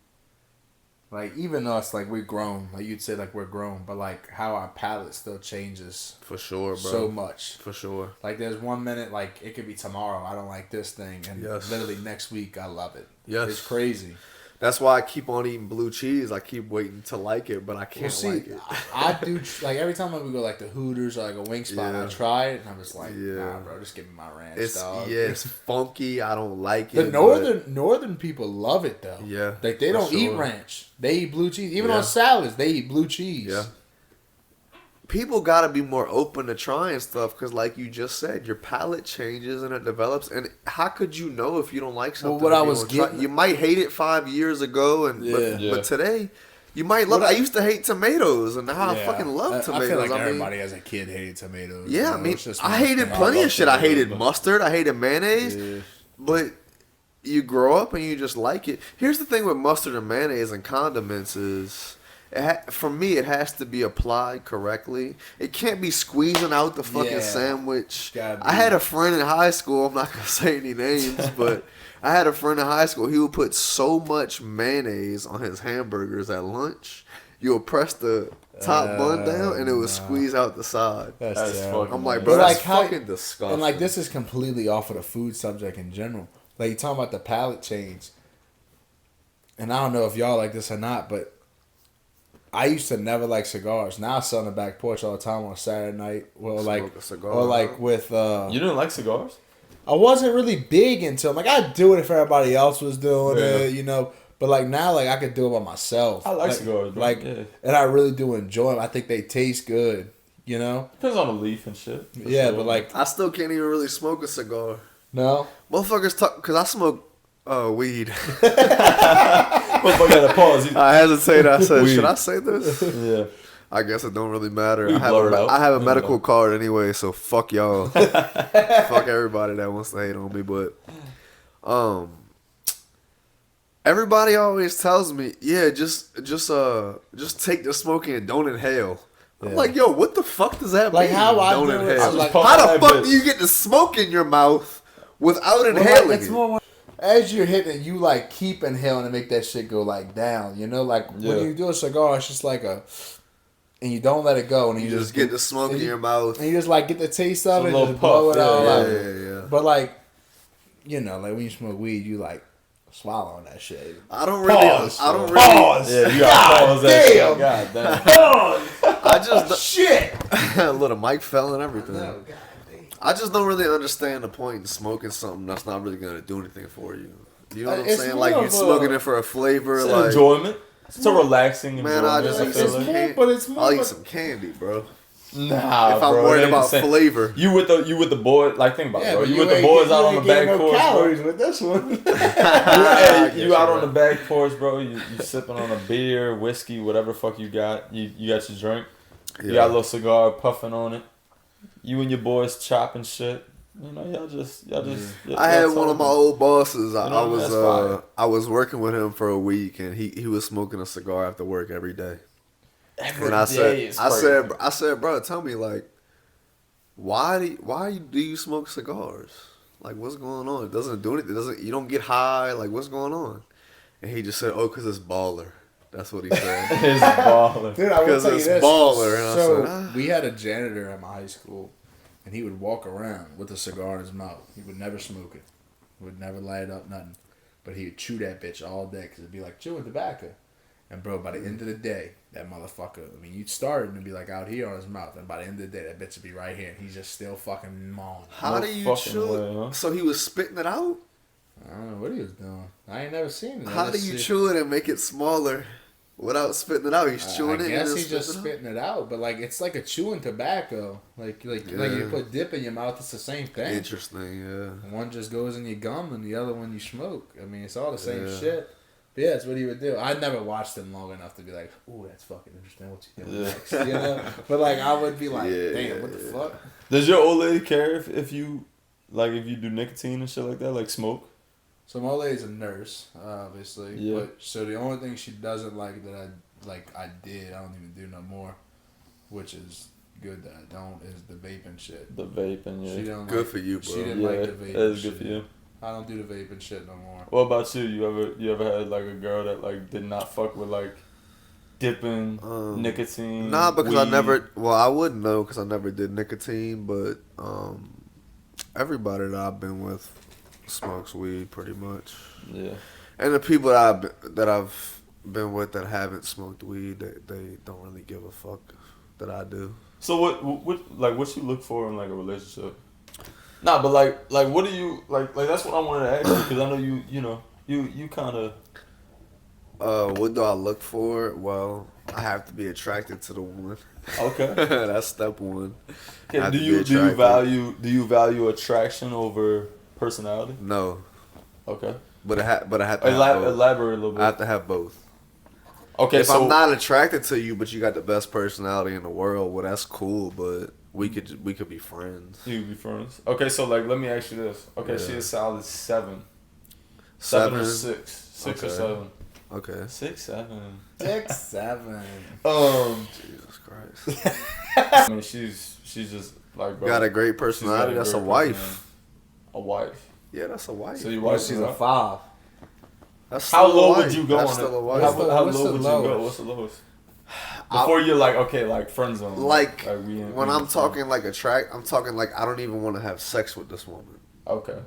Like even us, like we're grown. Like you'd say, like we're grown, but like how our palate still changes. For sure, bro. So much. For sure. Like there's 1 minute, like it could be tomorrow, I don't like this thing, and literally next week I love it. Yes, it's crazy. That's why I keep on eating blue cheese. I keep waiting to like it, but I can't like it. I do, like, every time we go, like, to Hooters or, like, a wing spot, I try it, and I'm just like, nah, bro, just give me my ranch, dog. Yeah, it's funky. I don't like it. The northern people love it, though. Yeah. Like, they don't eat ranch. They eat blue cheese. Even on salads, they eat blue cheese. Yeah. People got to be more open to trying stuff because, like you just said, your palate changes and it develops. And how could you know if you don't like something? Well, what I was getting... You might hate it 5 years ago, but today, you might love it. I used to hate tomatoes, and now I fucking love tomatoes. I feel like everybody as a kid hated tomatoes. Yeah, I mean, I hated plenty of shit. I hated mustard. I hated mayonnaise. Yeah. But you grow up and you just like it. Here's the thing with mustard and mayonnaise and condiments is... for me, it has to be applied correctly. It can't be squeezing out the fucking sandwich. I had a friend in high school. I'm not going to say any names, but I had a friend in high school. He would put so much mayonnaise on his hamburgers at lunch. you'll press the top bun down and it would squeeze out the side. That's terrible. I'm like, bro, that's fucking disgusting. And like, this is completely off of the food subject in general. Like, you talking about the palate change. And I don't know if y'all like this or not, but I used to never like cigars. Now I sit on the back porch all the time on a Saturday night. Well, like, cigar, or like with. You didn't like cigars? I wasn't really big into them. Like, I'd do it if everybody else was doing it, you know. But like now, like I could do it by myself. I like cigars, bro. Like, and I really do enjoy them. I think they taste good. You know. Depends on the leaf and shit. Yeah, sure. But like, I still can't even really smoke a cigar. No, motherfuckers talk because I smoke weed. Motherfucker got to pause. I hesitate. I said, should I say this? Yeah. I guess it don't really matter. I have a medical card anyway, so fuck y'all. Fuck everybody that wants to hate on me. But everybody always tells me, yeah, just take the smoking and don't inhale. Yeah. I'm like, yo, what the fuck does that mean? How I don't do inhale. it, like, how the fuck do you get the smoke in your mouth without inhaling like, it's more as you're hitting it, you like keep inhaling and make that shit go like down. You know, like when you do a cigar, it's just like and you don't let it go, and you just get the smoke in your mouth, and you just like get the taste of it, and just blow it all out. Yeah. But like, you know, like when you smoke weed, you like swallowing that shit. I don't really. Pause. Yeah, you gotta pause that shit. God damn. Pause. I just shit. Little mic fell and everything. No, God. I just don't really understand the point in smoking something that's not really gonna do anything for you. You know what I'm saying? Like you're smoking it for a flavor, it's like enjoyment. It's a relaxing enjoyment. Man, it's more. I'll eat some candy, bro. Nah, if I'm worried about flavor. You with the boys, like think about it, bro. You with the boys boys out on the back porch, calories bro. With this one. you out on the back porch, bro. You sipping on a beer, whiskey, whatever the fuck you got. You got your drink. You got a little cigar, puffing on it. You and your boys chopping shit. You know, y'all just. I had one of my old bosses. I was working with him for a week, and he was smoking a cigar after work every day. I said, bro, tell me, like, why do you smoke cigars? Like, what's going on? It doesn't do anything. You don't get high. Like, what's going on? And he just said, oh, because it's baller. That's what he said. It's baller. Dude, I will tell you this. Baller. And so I said, we had a janitor at my high school, and he would walk around with a cigar in his mouth. He would never smoke it. Would never light it up, nothing. But he would chew that bitch all day because it'd be like chewing tobacco. And bro, by the end of the day, that motherfucker, I mean, you'd start and be like out here on his mouth, and by the end of the day, that bitch would be right here, and he's just still fucking mawing. How do you chew it? So he was spitting it out? I don't know what he was doing. I ain't never seen it. How do you chew it and make it smaller without spitting it out? He's chewing it. I guess he's just spitting it out, but like it's like a chewing tobacco. Like you put dip in your mouth, it's the same thing. Interesting, yeah. One just goes in your gum, and the other one you smoke. I mean, it's all the same shit. But yeah, that's what he would do. I never watched him long enough to be like, "Ooh, that's fucking interesting. What you doing next?" You know. But like, I would be like, "Damn, what the fuck?" Does your old lady care if you do nicotine and shit like that, like smoke? So my old lady's a nurse, obviously. Yeah. But so the only thing she doesn't like that I did, I don't even do no more, which is good that I don't, is the vaping shit. The vaping, yeah. She don't good for you, bro. She didn't like the vaping. That is shit. good for you. I don't do the vaping shit no more. What about you? You ever had like a girl that like did not fuck with like dipping nicotine? Nah, because weed? I never. Well, I wouldn't know because I never did nicotine. But everybody that I've been with smokes weed pretty much. Yeah. And the people that I've been with that haven't smoked weed, they don't really give a fuck that I do. So what you look for in like a relationship? Nah, but like what do you like that's what I wanted to ask you because I know you kind of. What do I look for? Well, I have to be attracted to the woman. Okay. That's step one. Okay, do you value attraction over personality? No. Okay. But I have to elaborate a little bit. I have to have both. Okay, if I'm not attracted to you, but you got the best personality in the world, well, that's cool. But we could be friends. You could be friends. Okay, so like, let me ask you this. Okay, she is solid 7. 7 or 6. 6 or 7. Okay. 6, 7. 6, 7. Jesus Christ. I mean, she's just like, bro, got a great personality. That's a wife. A wife. Yeah, that's a wife. So your wife, she's a 5. That's how low would you go that's on still it? a wife. How low would you go? What's the lowest? Before you're like, okay, like friend zone. Like when I'm talking like I'm talking like I don't even want to have sex with this woman. Okay.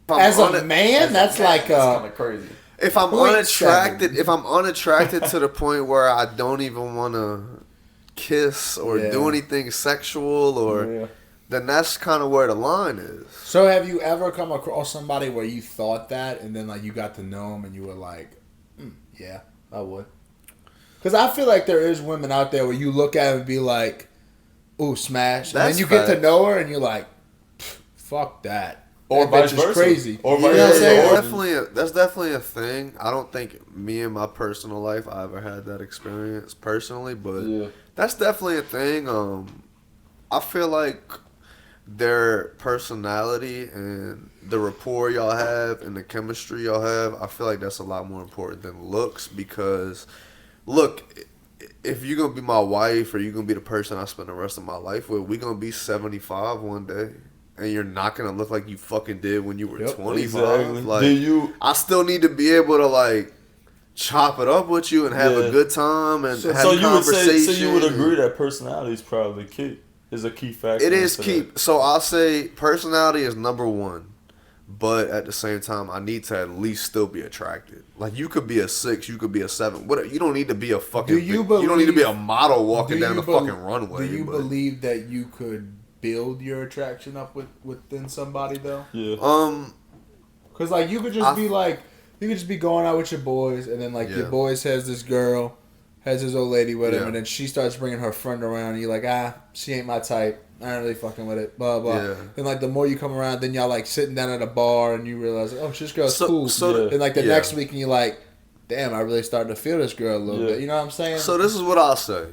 As a man, that's like kind of crazy. If I'm unattracted, to the point where I don't even want to kiss or do anything sexual, or then that's kind of where the line is. So have you ever come across somebody where you thought that, and then like you got to know them, and you were like, yeah, I would. Because I feel like there is women out there where you look at them and be like, ooh, smash, and then you get to know her, and you're like, fuck that. Or that vice versa. Crazy. Or vice versa. That's definitely a thing. I don't think me in my personal life I ever had that experience personally, but that's definitely a thing. I feel like their personality and the rapport y'all have and the chemistry y'all have, I feel like that's a lot more important than looks, because look, if you're going to be my wife or you're going to be the person I spend the rest of my life with, we're going to be 75 one day. And you're not going to look like you fucking did when you were 25. Exactly. Like, I still need to be able to, like, chop it up with you and have a good time and have a conversation. So you would agree that personality is probably key. Is a key factor. It is key. So I'll say personality is number one. But at the same time, I need to at least still be attracted. Like, you could be a 6, you could be a 7. Whatever. You don't need to be a fucking... you don't need to be a model walking down the fucking runway. Do you believe that you could build your attraction up within somebody though? Yeah. Because like you could just be like, you could just be going out with your boys, and then like your boys has this girl, has his old lady with him, and then she starts bringing her friend around, and you're like, she ain't my type. I ain't really fucking with it. Blah blah. Yeah. Then like the more you come around, then y'all like sitting down at a bar, and you realize, oh, this girl's cool. And like the next week, and you're like, damn, I really started to feel this girl a little bit. You know what I'm saying? So this is what I'll say.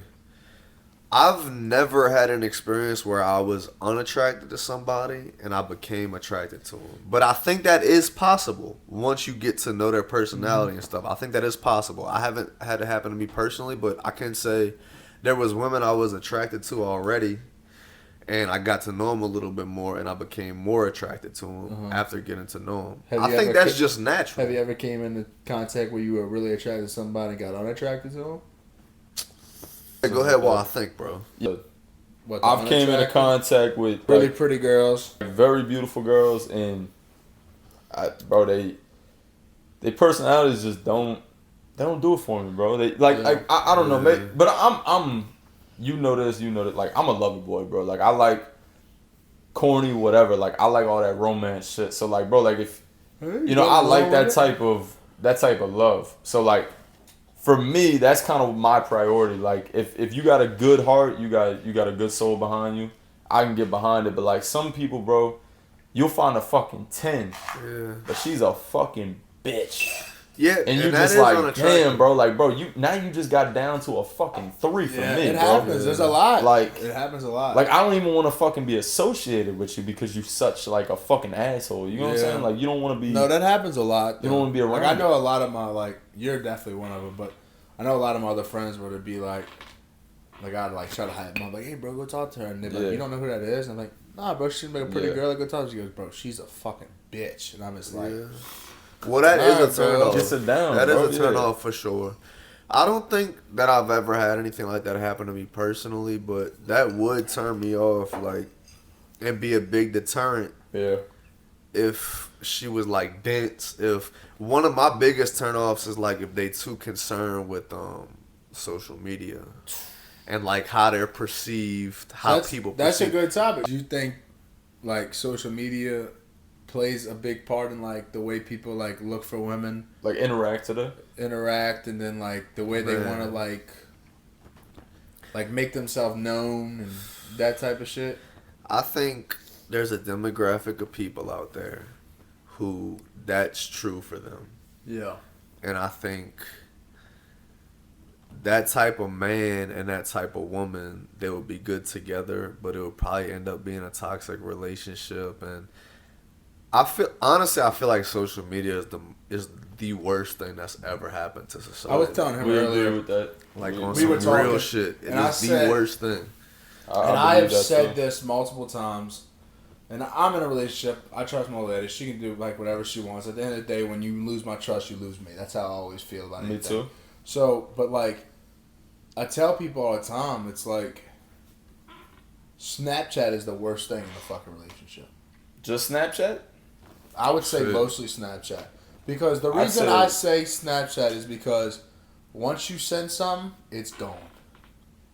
I've never had an experience where I was unattracted to somebody and I became attracted to them. But I think that is possible once you get to know their personality and stuff. I think that is possible. I haven't had it happen to me personally, but I can say there was women I was attracted to already, and I got to know them a little bit more, and I became more attracted to them after getting to know them. I think that's just natural. Have you ever came into contact where you were really attracted to somebody and got unattracted to them? Go ahead while I think, bro. Yeah. I've came into contact with really pretty girls, very beautiful girls, and they personalities just don't do it for me, bro. They I don't know, maybe, but I'm you know this, like I'm a lover boy, bro. Like I like corny whatever, like I like all that romance shit. So like, bro, like if I like that type of love. So like, for me, that's kind of my priority. Like, if you got a good heart, you got a good soul behind you, I can get behind it. But like some people, bro, you'll find a fucking 10, but she's a fucking bitch. Yeah, and you just like, damn, bro, like, bro, you just got down to a fucking 3 for me, it bro. happens. There's a lot. Like, it happens a lot. Like, I don't even want to fucking be associated with you because you such like a fucking asshole. You know what I'm saying? Like, you don't want to be. No, that happens a lot. You don't want to be around. Like, I know a lot of my you're definitely one of them, but I know a lot of my other friends where it'd be like I'd like try to hype them up, like, hey, bro, go talk to her, and they're like, you don't know who that is, and I'm like, nah, bro, she's like a pretty girl. Like, go talk to her. She goes, bro, she's a fucking bitch, and I'm just like. Well, that is a turn off. Just sit down. That is a turn off for sure. I don't think that I've ever had anything like that happen to me personally, but that would turn me off, like, and be a big deterrent. Yeah. If she was like dense, if one of my biggest turnoffs is like if they too concerned with social media and like how they're perceived, how people. That's a good topic. Do you think like social media plays a big part in like the way people like look for women, like interact, and then like the way they want to like make themselves known and that type of shit? I think there's a demographic of people out there who that's true for them. Yeah. And I think that type of man and that type of woman, they would be good together, but it would probably end up being a toxic relationship. And I feel like social media is the worst thing that's ever happened to society. I was telling him earlier with that. Like on some real shit. It is the worst thing. And I have said this multiple times. And I'm in a relationship. I trust my lady. She can do like whatever she wants. At the end of the day, when you lose my trust, you lose me. That's how I always feel about it. Me too. So, but like, I tell people all the time, it's like Snapchat is the worst thing in the fucking relationship. Just Snapchat? I would say mostly Snapchat. Because the reason I say Snapchat is because once you send something, it's gone.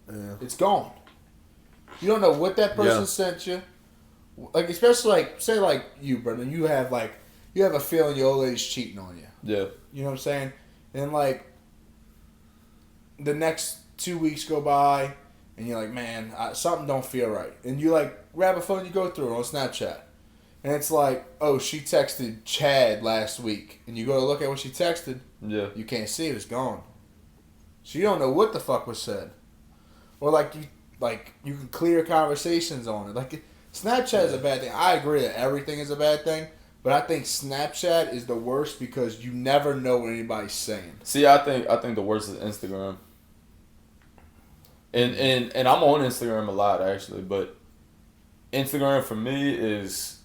Yeah. It's gone. You don't know what that person sent you. Like, especially, like, say, like, you, Brendan, you have a feeling your old lady's cheating on you. Yeah. You know what I'm saying? And, like, the next 2 weeks go by, and you're like, man, something don't feel right. And you, like, grab a phone, you go through it on Snapchat. And it's like, oh, she texted Chad last week. And you go to look at what she texted. Yeah. You can't see it. It's gone. So you don't know what the fuck was said. Or, like, you can clear conversations on it. Like, Snapchat is a bad thing. I agree that everything is a bad thing. But I think Snapchat is the worst because you never know what anybody's saying. See, I think the worst is Instagram. And I'm on Instagram a lot actually, but Instagram for me is,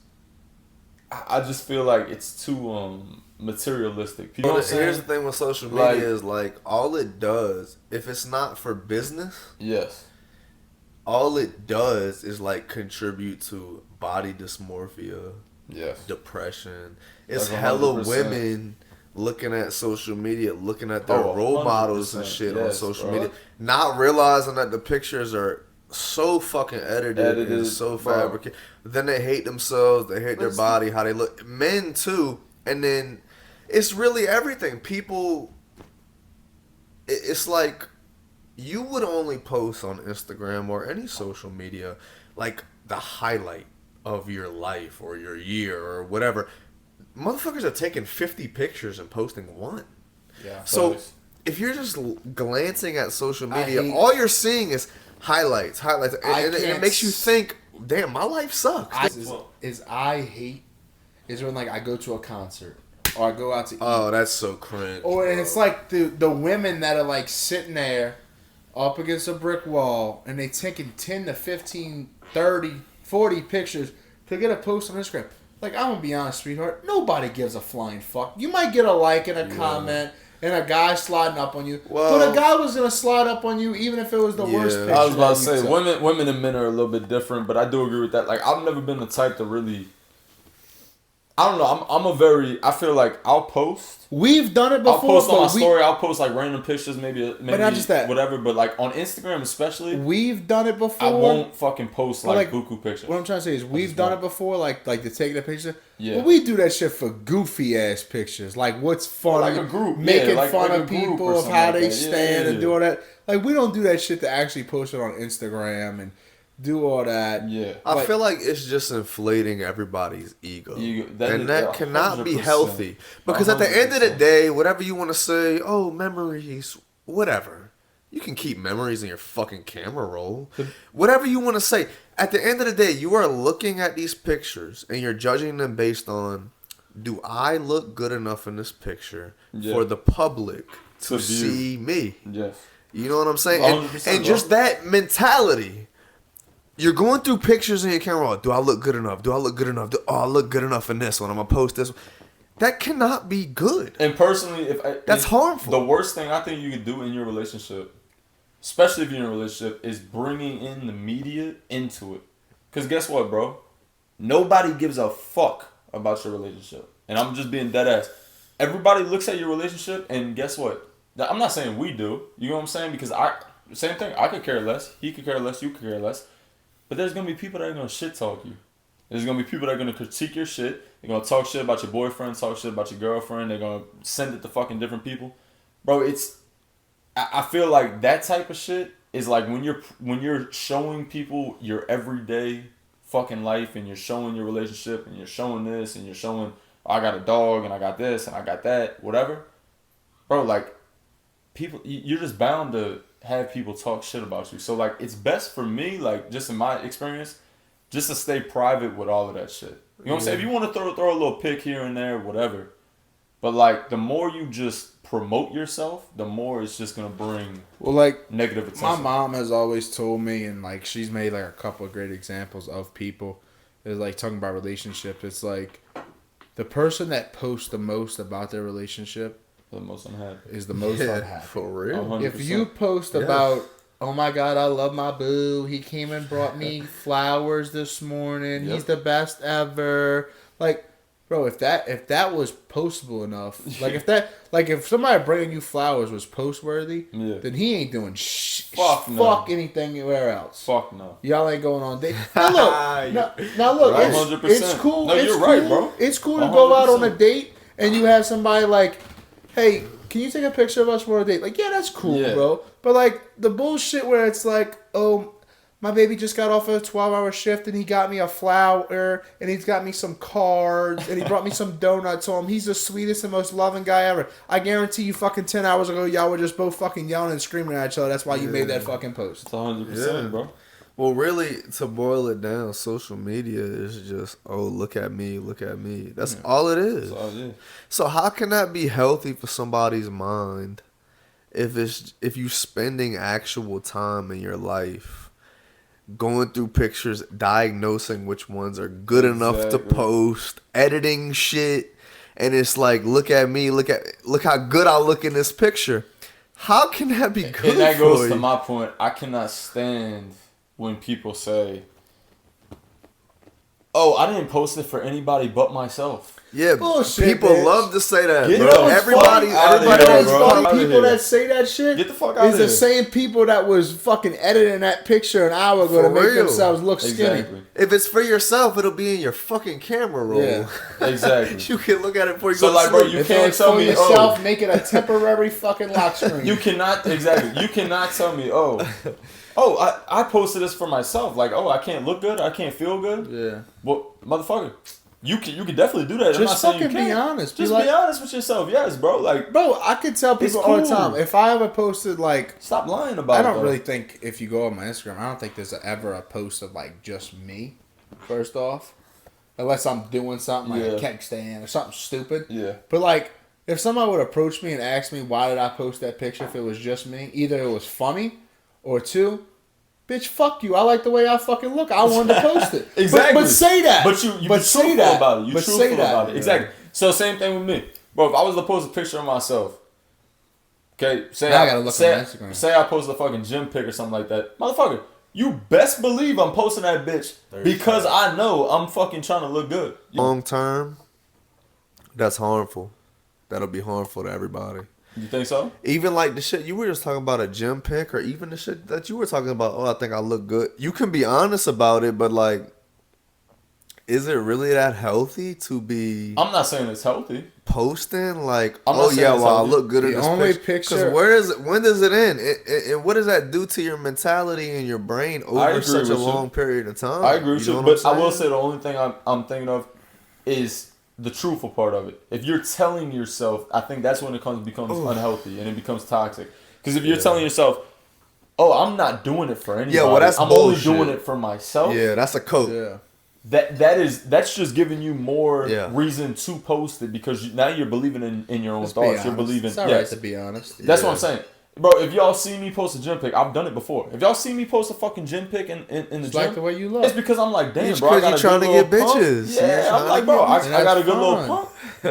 I just feel like it's too materialistic. People, Here's the thing with social media is like all it does, if it's not for business, yes, all it does is like contribute to body dysmorphia, depression. It's 100%. hella women looking at social media, looking at their role models and shit on social media, not realizing that the pictures are so fucking edited and so fabricated. Then they hate themselves, they hate their body, how they look. Men too. And then it's really everything. People, it's like you would only post on Instagram or any social media like the highlight of your life or your year or whatever. Motherfuckers are taking 50 pictures and posting one. Yeah. So if you're just glancing at social media, all you're seeing is highlights, and it makes you think, damn, my life sucks. I hate when like I go to a concert or I go out to eat. Oh, that's so cringe. Or and it's like the women that are like sitting there up against a brick wall and they taking 10 to 15, 30, 40 pictures to get a post on Instagram. Like, I'm gonna be honest, sweetheart, nobody gives a flying fuck. You might get a like and a comment and a guy sliding up on you. Well, but a guy was gonna slide up on you even if it was the worst picture. I was about to say, women and men are a little bit different, but I do agree with that. Like, I've never been the type to really, I don't know, I feel like I'll post. We've done it before. I'll post on my story, I'll post like random pictures, maybe but not just that. Whatever, but like on Instagram especially. We've done it before. I won't fucking post like buku pictures. What I'm trying to say is we've done it before, like to take the picture. Yeah. But we do that shit for goofy ass pictures. Like what's funny. Like a group. Making like fun of people of how they stand and do all that. Like we don't do that shit to actually post it on Instagram and do all that. Yeah. I feel like it's just inflating everybody's ego. That cannot be healthy. Because 100%. At the end of the day, whatever you want to say, oh, memories, whatever. You can keep memories in your fucking camera roll. Whatever you want to say. At the end of the day, you are looking at these pictures and you're judging them based on, do I look good enough in this picture for the public to see me? Yes. You know what I'm saying? And just that mentality. You're going through pictures in your camera roll. Do I look good enough? Do I look good enough? I look good enough in this one. I'm going to post this one. That cannot be good. And personally, that's harmful. The worst thing I think you could do in your relationship, especially if you're in a relationship, is bringing in the media into it. Because guess what, bro? Nobody gives a fuck about your relationship. And I'm just being dead ass. Everybody looks at your relationship, and guess what? I'm not saying we do. You know what I'm saying? Because same thing. I could care less. He could care less. You could care less. But there's going to be people that are going to shit talk you. There's going to be people that are going to critique your shit. They're going to talk shit about your boyfriend, talk shit about your girlfriend. They're going to send it to fucking different people. Bro, I feel like that type of shit is like when you're showing people your everyday fucking life and you're showing your relationship and you're showing this and you're showing, I got a dog and I got this and I got that, whatever. Bro, like, people, you're just bound to have people talk shit about you. So, like, it's best for me, like, just in my experience, just to stay private with all of that shit. You know what I'm saying? If you want to throw a little pic here and there, whatever. But, like, the more you just promote yourself, the more it's just going to bring negative attention. My mom has always told me, and, like, she's made, like, a couple of great examples of people. Is like, talking about relationships. It's, like, the person that posts the most about their relationship The most unhappy. Is the most unhappy. For real. 100%. If you post about, oh my God, I love my boo. He came and brought me flowers this morning. He's the best ever. Like, bro, if that was postable enough, if somebody bringing you flowers was post worthy, then he ain't doing fuck anything anywhere else. Fuck no. Y'all ain't going on date. Now look, it's cool. No, you're right, bro. It's cool to go out on a date and you have somebody like, hey, can you take a picture of us for a date? Like, yeah, that's cool, bro. But like the bullshit where it's like, oh, my baby just got off a 12-hour shift and he got me a flower and he's got me some cards and he brought me some donuts home. He's the sweetest and most loving guy ever. I guarantee you fucking 10 hours ago, y'all were just both fucking yelling and screaming at each other. That's why you made that fucking post. It's 100%, bro. Well, really, to boil it down, social media is just, oh, look at me, look at me. That's all it is. That's all it is. So how can that be healthy for somebody's mind if you spending actual time in your life going through pictures, diagnosing which ones are good enough to post, editing shit, and it's like, look at me, look how good I look in this picture. How can that be good? And that for goes you? to my point. I cannot stand when people say, "Oh, I didn't post it for anybody but myself." Yeah, bullshit, people bitch. love to say that, Get bro. Everybody That's bro. funny. Outta People here. that say that shit Get the fuck out is of the here. same people that was fucking editing that picture an hour ago For to make real. themselves look skinny. Exactly. If it's for yourself, it'll be in your fucking camera roll. Yeah. Exactly. You can look at it before you So, go like, to bro, sleep. you If can't it's tell for me, yourself, make it a temporary fucking lock screen. You cannot You cannot tell me, I posted this for myself. Like, I can't look good. I can't feel good. Yeah. Well, motherfucker, you can definitely do that. I'm not Just saying you fucking be can't. honest. Just Be be honest with yourself. Yes, bro. Like, Bro, I could tell people all the cool. time. If I ever posted like, stop lying about it. I don't though. really think if you go on my Instagram, I don't think there's ever a post of like just me. First off, unless I'm doing something like a keg stand or something stupid. Yeah. But like, if somebody would approach me and ask me why did I post that picture if it was just me, either it was funny, or two, bitch, fuck you. I like the way I fucking look. I wanted to post it. Exactly. But say that. But you be truthful about it. You but truthful say that. about it. Exactly. So same thing with me. Bro, if I was to post a picture of myself, okay, Now I gotta look on Instagram. Say I post a fucking gym pic or something like that. Motherfucker, you best believe I'm posting that bitch because I know I'm fucking trying to look good. Long term, that's harmful. That'll be harmful to everybody. You think so? Even like the shit you were just talking about, a gym pic, or even the shit that you were talking about, oh, I think I look good. You can be honest about it, but like, is it really that healthy to be I'm not saying it's healthy. posting like, I'm not oh saying yeah, it's well I healthy. look good in The this only picture? picture- When does it end? And what does that do to your mentality and your brain I over agree such a with you. long period of time? I agree with you, know but what I'm I will saying? say the only thing I'm thinking of is the truthful part of it. If you're telling yourself, I think that's when it becomes unhealthy and it becomes toxic. Because if you're telling yourself, "Oh, I'm not doing it for anybody. well, that's I'm bullshit. only doing it for myself." Yeah, that's a coat. Yeah. That's just giving you more Yeah. reason to post it because now you're believing in your own Let's be thoughts. You're honest. believing. It's alright Yes. to be honest. That's what I'm saying. Bro, if y'all see me post a gym pic, I've done it before. If y'all see me post a fucking gym pic in the It's gym, like the way you look. it's because I'm like, damn, It's bro, I 'cause got you a trying good to little get pump. bitches. You're Yeah, I'm trying like, to bro, get I bitches. got a good little That's pump.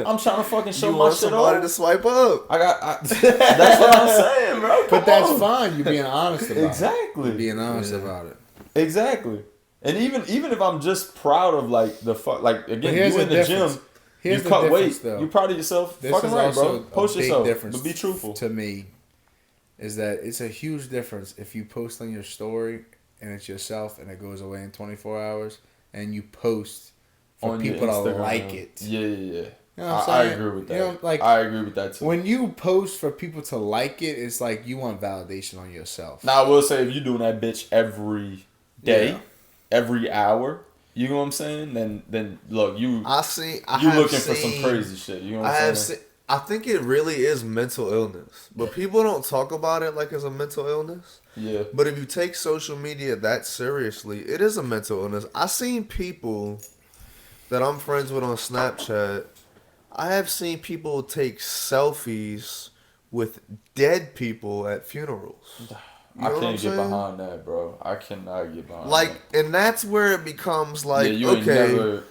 I'm trying to fucking show You my want shit somebody off. to swipe up. That's what I'm saying, bro. But Come that's on. fine. You're being honest about it. Exactly. You're being honest about it. Exactly. And even if I'm just proud of like the fuck, like again, here's you in the the difference. gym, Here's you the cut difference, weight, though. you proud of yourself. This Fucking is right, also bro. Post a big yourself, difference but be truthful. to me. Is that it's a huge difference if you post on your story and it's yourself and it goes away in 24 hours and you post for On your people to Instagram. like it. Yeah. You know what I'm I saying? agree with that. You know, like, I agree with that too. when you post for people to like it, it's like you want validation on yourself. Now I will say if you're doing that bitch every day, Yeah. every hour, you know what I'm saying? Then look, you have looking for some seen- crazy shit. You know what I I'm have saying? seen. I think it really is mental illness, but people don't talk about it like it's a mental illness. Yeah. But if you take social media that seriously, it is a mental illness. I've seen people that I'm friends with on Snapchat. I have seen people take selfies with dead people at funerals. I know what I'm can't get saying? behind that, bro. I cannot get behind Like, and that's where it becomes like, that. Yeah, you ain't okay, never.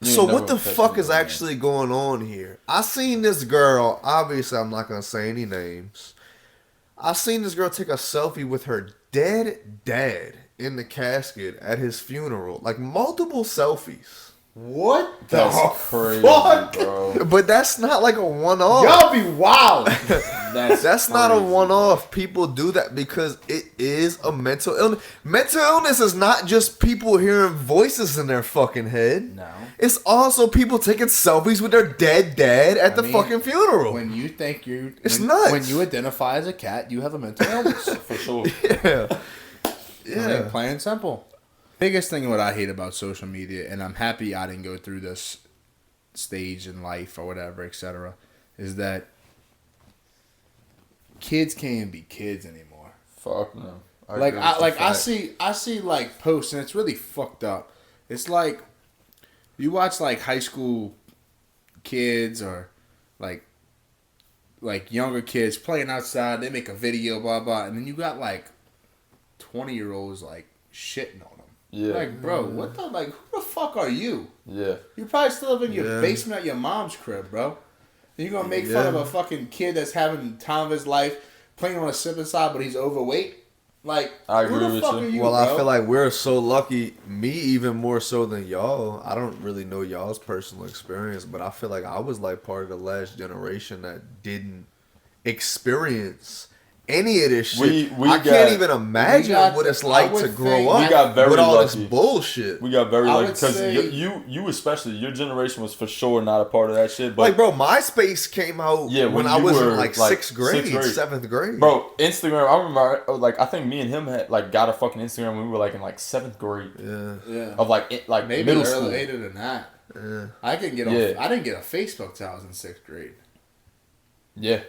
So what the fuck is actually going on here? I seen this girl. Obviously, I'm not gonna say any names. I seen this girl take a selfie with her dead dad in the casket at his funeral. Like multiple selfies. What the crazy, fuck? bro. But that's not like a one-off. Y'all be wild. That's not a one-off. People do that because it is a mental illness. Mental illness is not just people hearing voices in their fucking head. No. It's also people taking selfies with their dead dad at the fucking funeral. When you think it's nuts. When you identify as a cat, you have a mental illness. For sure. Yeah. Yeah. I mean, plain and simple. Biggest thing what I hate about social media, and I'm happy I didn't go through this stage in life or whatever, etc., is that kids can't be kids anymore. Fuck no. I see like posts and it's really fucked up. It's like you watch like high school kids or like younger kids playing outside. They make a video, blah blah, and then you got like 20-year-olds like shitting on them. Yeah. Like, bro, what the, like, who the fuck are you? Yeah. You probably still live in your basement at your mom's crib, bro. And you're gonna make fun of a fucking kid that's having the time of his life, playing on a sip inside, but he's overweight. Like, I who agree the with fuck you. are you, Well, bro? I feel like we're so lucky, me even more so than y'all. I don't really know y'all's personal experience, but I feel like I was like part of the last generation that didn't experience any of this shit. I can't even imagine what it's like to grow up we got very with all lucky. this bullshit. We got very lucky because say- you especially, your generation was for sure not a part of that shit. But Like, bro, MySpace came out when I was in like sixth grade, 7th grade. Bro, Instagram, I remember, like, I think me and him had like got a fucking Instagram when we were like in like 7th grade. Yeah. Of like Maybe middle school. later than that. Yeah. I didn't get a Facebook till I was in 6th grade. Yeah.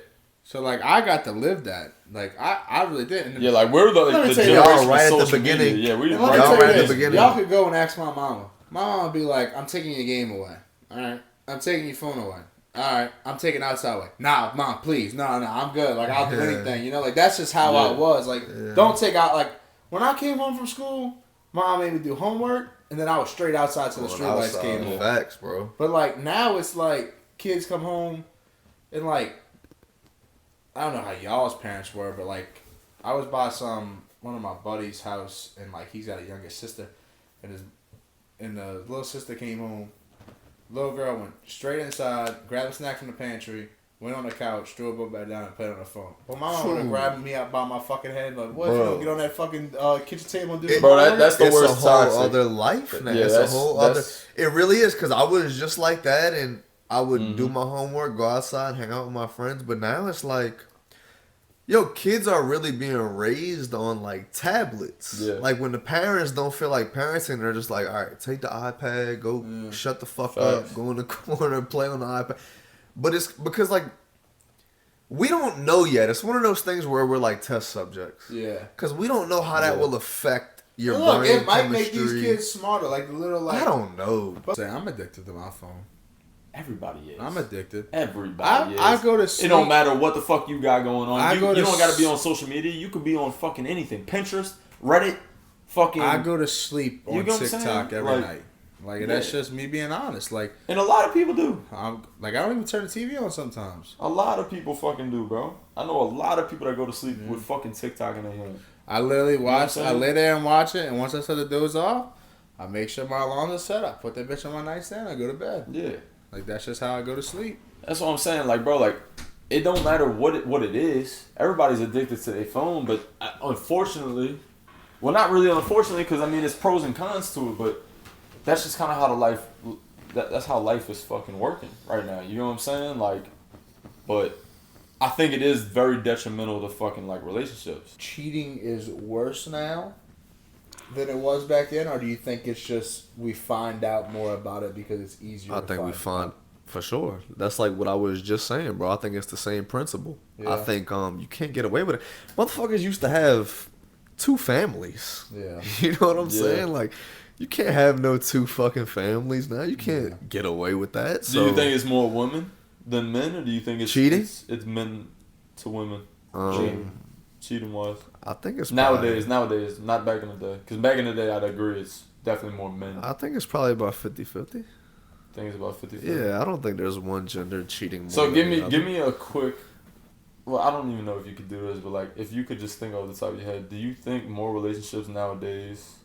So like I got to live that. Like I really did. And Yeah, like we're the generation y'all right of at the social beginning. media. Yeah, we And right let me tell you at the this, beginning. y'all could go and ask my mama. My mama would be like, I'm taking your game away. Alright? I'm taking your phone away. Alright, I'm taking outside away. Nah, mom, please. No, I'm good. Like I'll do anything. You know, like that's just how I was. Like don't take out like when I came home from school, mom made me do homework and then I was straight outside till the street lights came on. Facts, bro. But like now it's like kids come home and like I don't know how y'all's parents were, but like I was by one of my buddy's house and like he's got a younger sister and the little sister came home. Little girl went straight inside, grabbed a snack from the pantry, went on the couch, threw her book back down and played on the phone. But my mom would have grabbed me up by my fucking head like, what? You don't get on that fucking kitchen table and do the that's the worst. It's a whole other life now. Yeah, it's a whole other. that's- It really is because I was just like that, and I would do my homework, go outside, hang out with my friends. But now it's like, yo, kids are really being raised on like tablets. Yeah. Like when the parents don't feel like parenting, they're just like, all right, take the iPad, go shut the fuck up, go in the corner, play on the iPad. But it's because like we don't know yet. It's one of those things where we're like test subjects. Yeah. Because we don't know how that will affect your And look, brain it might chemistry. make these kids smarter. Like the little like I don't know. I'm addicted to my phone. Everybody is. I'm addicted. Everybody is. I go to sleep. It don't matter what the fuck you got going on. You don't got to be s- on social media. You could be on fucking anything. Pinterest, Reddit, fucking. I go to sleep on You know what I'm TikTok saying? every Like, night. Like that's just me being honest. Like And a lot of people do. I don't even turn the TV on sometimes. A lot of people fucking do, bro. I know a lot of people that go to sleep with fucking TikTok in their hand. I literally watch. what I'm I saying? lay there and watch it, and once I set the doze off, I make sure my alarm is set. I put that bitch on my nightstand. I go to bed. Yeah. Like that's just how I go to sleep. That's what I'm saying. Like, bro, like, it don't matter what it is. Everybody's addicted to their phone, but unfortunately, well, not really unfortunately, because, I mean, it's pros and cons to it, but that's just kind of how that's how life is fucking working right now. You know what I'm saying? Like, but I think it is very detrimental to fucking, like, relationships. Cheating is worse now than it was back then, or do you think it's just we find out more about it because it's easier? I think we find for sure. That's like what I was just saying, bro. I think it's the same principle. Yeah. I think you can't get away with it. Motherfuckers used to have 2 families. Yeah. You know what I'm saying? Like you can't have no 2 fucking families now. You can't get away with that. So Do you think it's more women than men, or do you think it's cheating? It's men to women. Cheating wise. I think it's Nowadays, not back in the day. Because back in the day, I'd agree it's definitely more men. I think it's probably about 50-50. think it's about 50-50. Yeah, I don't think there's one gender cheating more. So give me a quick. Well, I don't even know if you could do this, but like, if you could just think off the top of your head, do you think more relationships nowadays?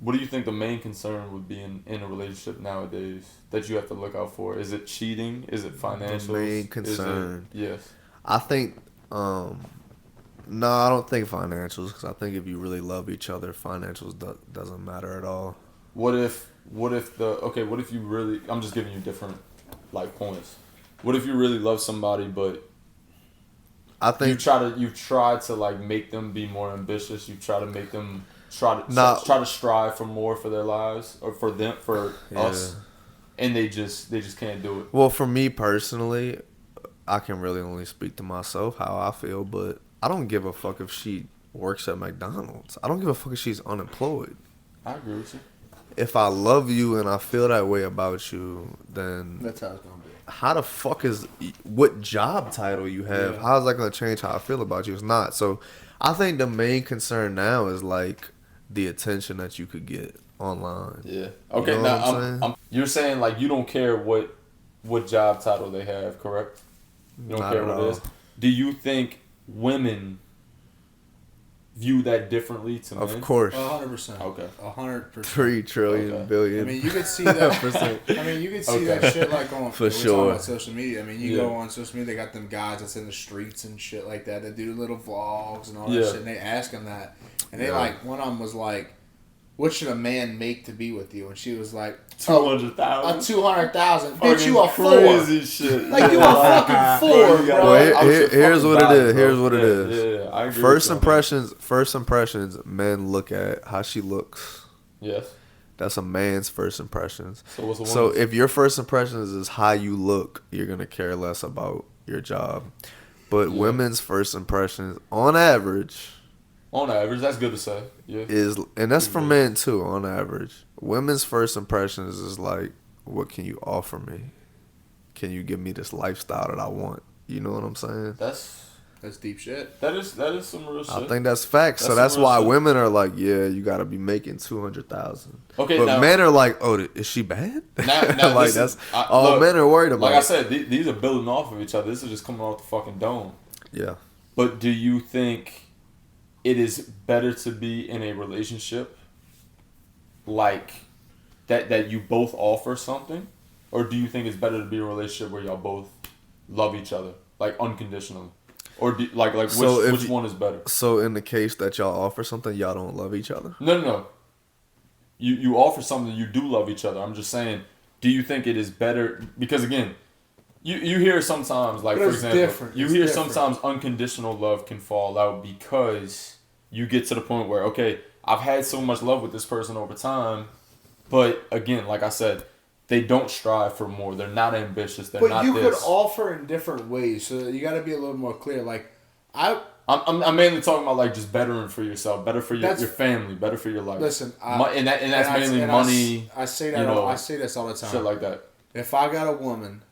What do you think the main concern would be in a relationship nowadays that you have to look out for? Is it cheating? Is it financial? The main concern. Yes. I think. No, I don't think financials, because I think if you really love each other, financials doesn't matter at all. What if you really, I'm just giving you different like points. What if you really love somebody, but I think you try to like make them be more ambitious, you try to make them try to strive for more for their lives or for us, and they just can't do it. Well, for me personally, I can really only speak to myself how I feel, but I don't give a fuck if she works at McDonald's. I don't give a fuck if she's unemployed. I agree with you. If I love you and I feel that way about you, then that's how it's gonna be. How the fuck what job title you have? Yeah. How is that gonna change how I feel about you? It's not. So I think the main concern now is like the attention that you could get online. Yeah. Okay. You know now you're saying like you don't care what job title they have, correct? You don't care what it is. Do you think women view that differently to men? Of course. 100%. Okay. 100%. 3 trillion billion. I mean, you could see that. I mean, you could see that shit like on for sure. About social media. I mean, you go on social media, they got them guys that's in the streets and shit like that that do little vlogs and all that shit, and they ask them that, and they like one of them was like, "What should a man make to be with you?" And she was like, 200,000. 200,000. Bitch, you a 4. Crazy shit. Like you a fucking 4, bro. Well, here's what it is. Here's what it is. Yeah, I agree. First impressions. Men look at how she looks. Yes. That's a man's first impressions. So what's the So if your first impressions is how you look, you're gonna care less about your job. But women's first impressions, on average. On average, that's good to say. Yeah. And that's for men too, on average. Women's first impressions is like, what can you offer me? Can you give me this lifestyle that I want? You know what I'm saying? That's deep shit. That is some real shit. I think that's facts. So that's why women are like, yeah, you gotta be making 200,000. Okay, but now, men are like, oh, is she bad? Now like that's all men are worried about. Like I said, these are building off of each other. This is just coming off the fucking dome. Yeah. But do you think it is better to be in a relationship like that you both offer something, or do you think it's better to be in a relationship where y'all both love each other like unconditionally, or which one is better? So in the case that y'all offer something, y'all don't love each other? No. You offer something, you do love each other. I'm just saying, do you think it is better? Because again, you hear sometimes, like for example, sometimes unconditional love can fall out because you get to the point where, okay, I've had so much love with this person over time, but again, like I said, they don't strive for more. They're not ambitious. They're not this. But you could offer in different ways, so you got to be a little more clear. Like, I'm mainly talking about like just bettering for yourself, better for your family, better for your life. Listen, and that's mainly money. I say that. I say this all the time. Shit like that. If I got a woman,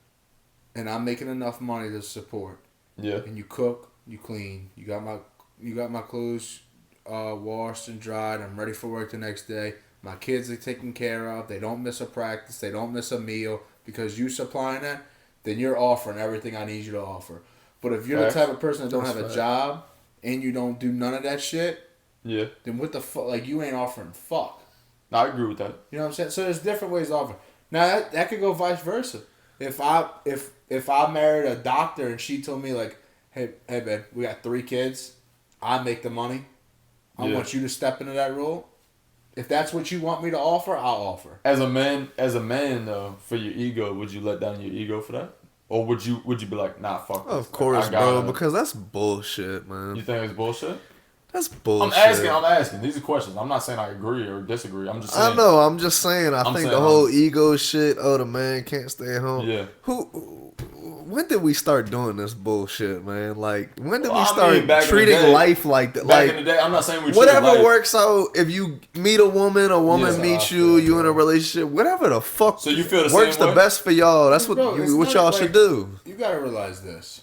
and I'm making enough money to support, and you cook, you clean, you got my clothes washed and dried. I'm ready for work the next day. My kids are taken care of. They don't miss a practice. They don't miss a meal because you supplying that. Then you're offering everything I need you to offer. But if you're the type of person that don't have a job and you don't do none of that shit, then what the fuck? Like, you ain't offering fuck. I agree with that. You know what I'm saying? So there's different ways to offer. Now that could go vice versa. If I married a doctor and she told me like, hey babe, we got 3 kids, I make the money. I want you to step into that role. If that's what you want me to offer, I'll offer. As a man though, for your ego, would you let down your ego for that? Or would you be like, nah, fuck this? Of course, bro, because that's bullshit, man. You think it's bullshit? That's bullshit. I'm asking. These are questions. I'm not saying I agree or disagree. I'm just saying. I know. I'm just saying. I think the whole ego shit, the man can't stay home. Yeah. When did we start doing this bullshit, man? Like, when did we start treating life like that? Back in the day, I'm not saying we whatever works out. If you meet a woman meets you, you in a relationship, whatever the fuck so you feel works the best for y'all. That's what y'all should do. You gotta realize this.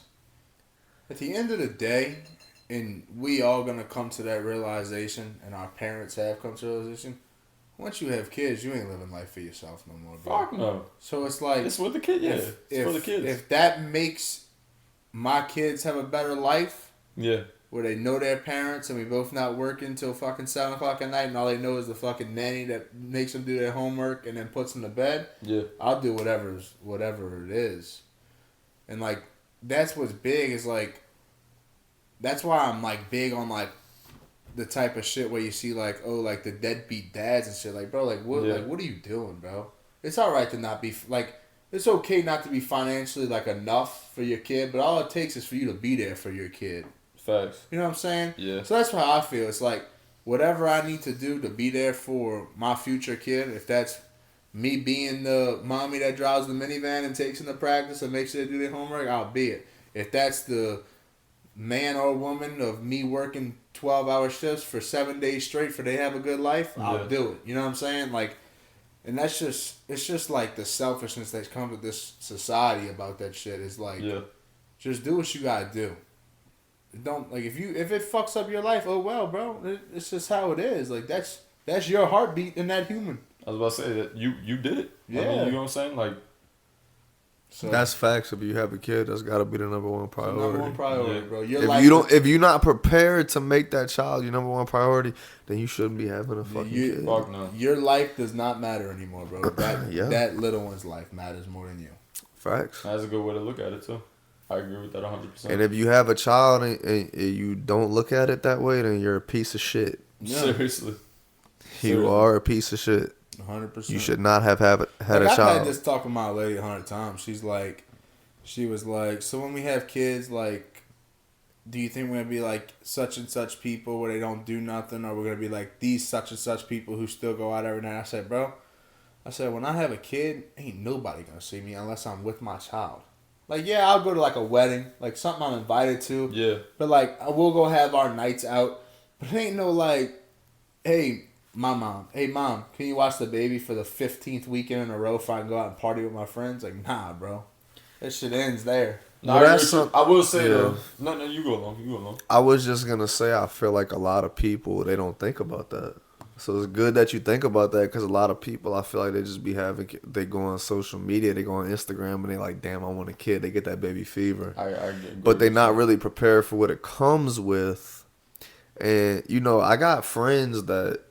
At the end of the day, and we all gonna come to that realization, and our parents have come to the realization, once you have kids, you ain't living life for yourself no more, bro. Fuck no. So it's like it's with the kid. Yeah, it's for the kids. If that makes my kids have a better life, yeah, where they know their parents and we both not working till fucking 7 o'clock at night and all they know is the fucking nanny that makes them do their homework and then puts them to bed. Yeah, I'll do whatever it is, and like that's what's big is like. That's why I'm like big on like the type of shit where you see like like the deadbeat dads and shit like bro like what are you doing, bro? It's alright to not be like it's okay not to be financially like enough for your kid, but all it takes is for you to be there for your kid. Facts. You know what I'm saying? Yeah. So that's how I feel. It's like whatever I need to do to be there for my future kid, if that's me being the mommy that drives the minivan and takes them to practice and makes sure they do their homework, I'll be it. If that's the man or woman of me working 12-hour shifts for 7 days straight for they have a good life, I'll do it. You know what I'm saying? Like, and it's just like the selfishness that comes with this society about that shit. Is like, just do what you gotta do. Don't like if it fucks up your life. Oh well, bro. It's just how it is. Like that's your heartbeat in that human. I was about to say that you did it. Yeah, I mean, you know what I'm saying? Like. So that's facts. If you have a kid, that's got to be the number one priority. Number one priority, bro. If you're not prepared to make that child your number one priority, then you shouldn't be having a fucking kid. Fuck no. Your life does not matter anymore, bro. That little one's life matters more than you. Facts. That's a good way to look at it too. I agree with that 100%. And if you have a child and you don't look at it that way, then you're a piece of shit. Yeah. Seriously. You are a piece of shit. 100%. You should not have had a child. I've had this talk with my lady 100 times. She was like, so when we have kids, like, do you think we're going to be like such and such people where they don't do nothing, or we're going to be like these such and such people who still go out every night? I said, bro, when I have a kid, ain't nobody going to see me unless I'm with my child. Like, yeah, I'll go to like a wedding, like something I'm invited to. Yeah. But like, we'll go have our nights out. But it ain't no like, hey, mom, can you watch the baby for the 15th weekend in a row if I can go out and party with my friends? Like, nah, bro. That shit ends there. No, I will say though. No, you go along. I was just gonna say I feel like a lot of people they don't think about that. So it's good that you think about that because a lot of people I feel like they just they go on social media, they go on Instagram and they like, damn, I want a kid. They get that baby fever. But they're not really prepared for what it comes with. And I got friends that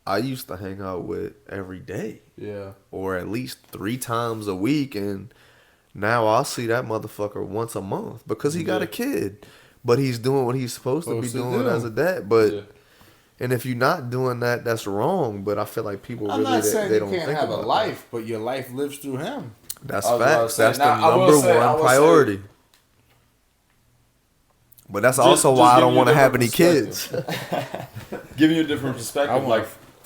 I used to hang out with every day. Yeah. Or at least 3 times a week. And now I'll see that motherfucker once a month because he got a kid. But he's doing what he's supposed to be doing as a dad. But and if you're not doing that, that's wrong. But I feel like people I'm really not saying they you don't can't think have a about life, but your life lives through him. That's facts. That's the now, number one priority. But that's also why I don't want to have any kids. Giving you a different perspective,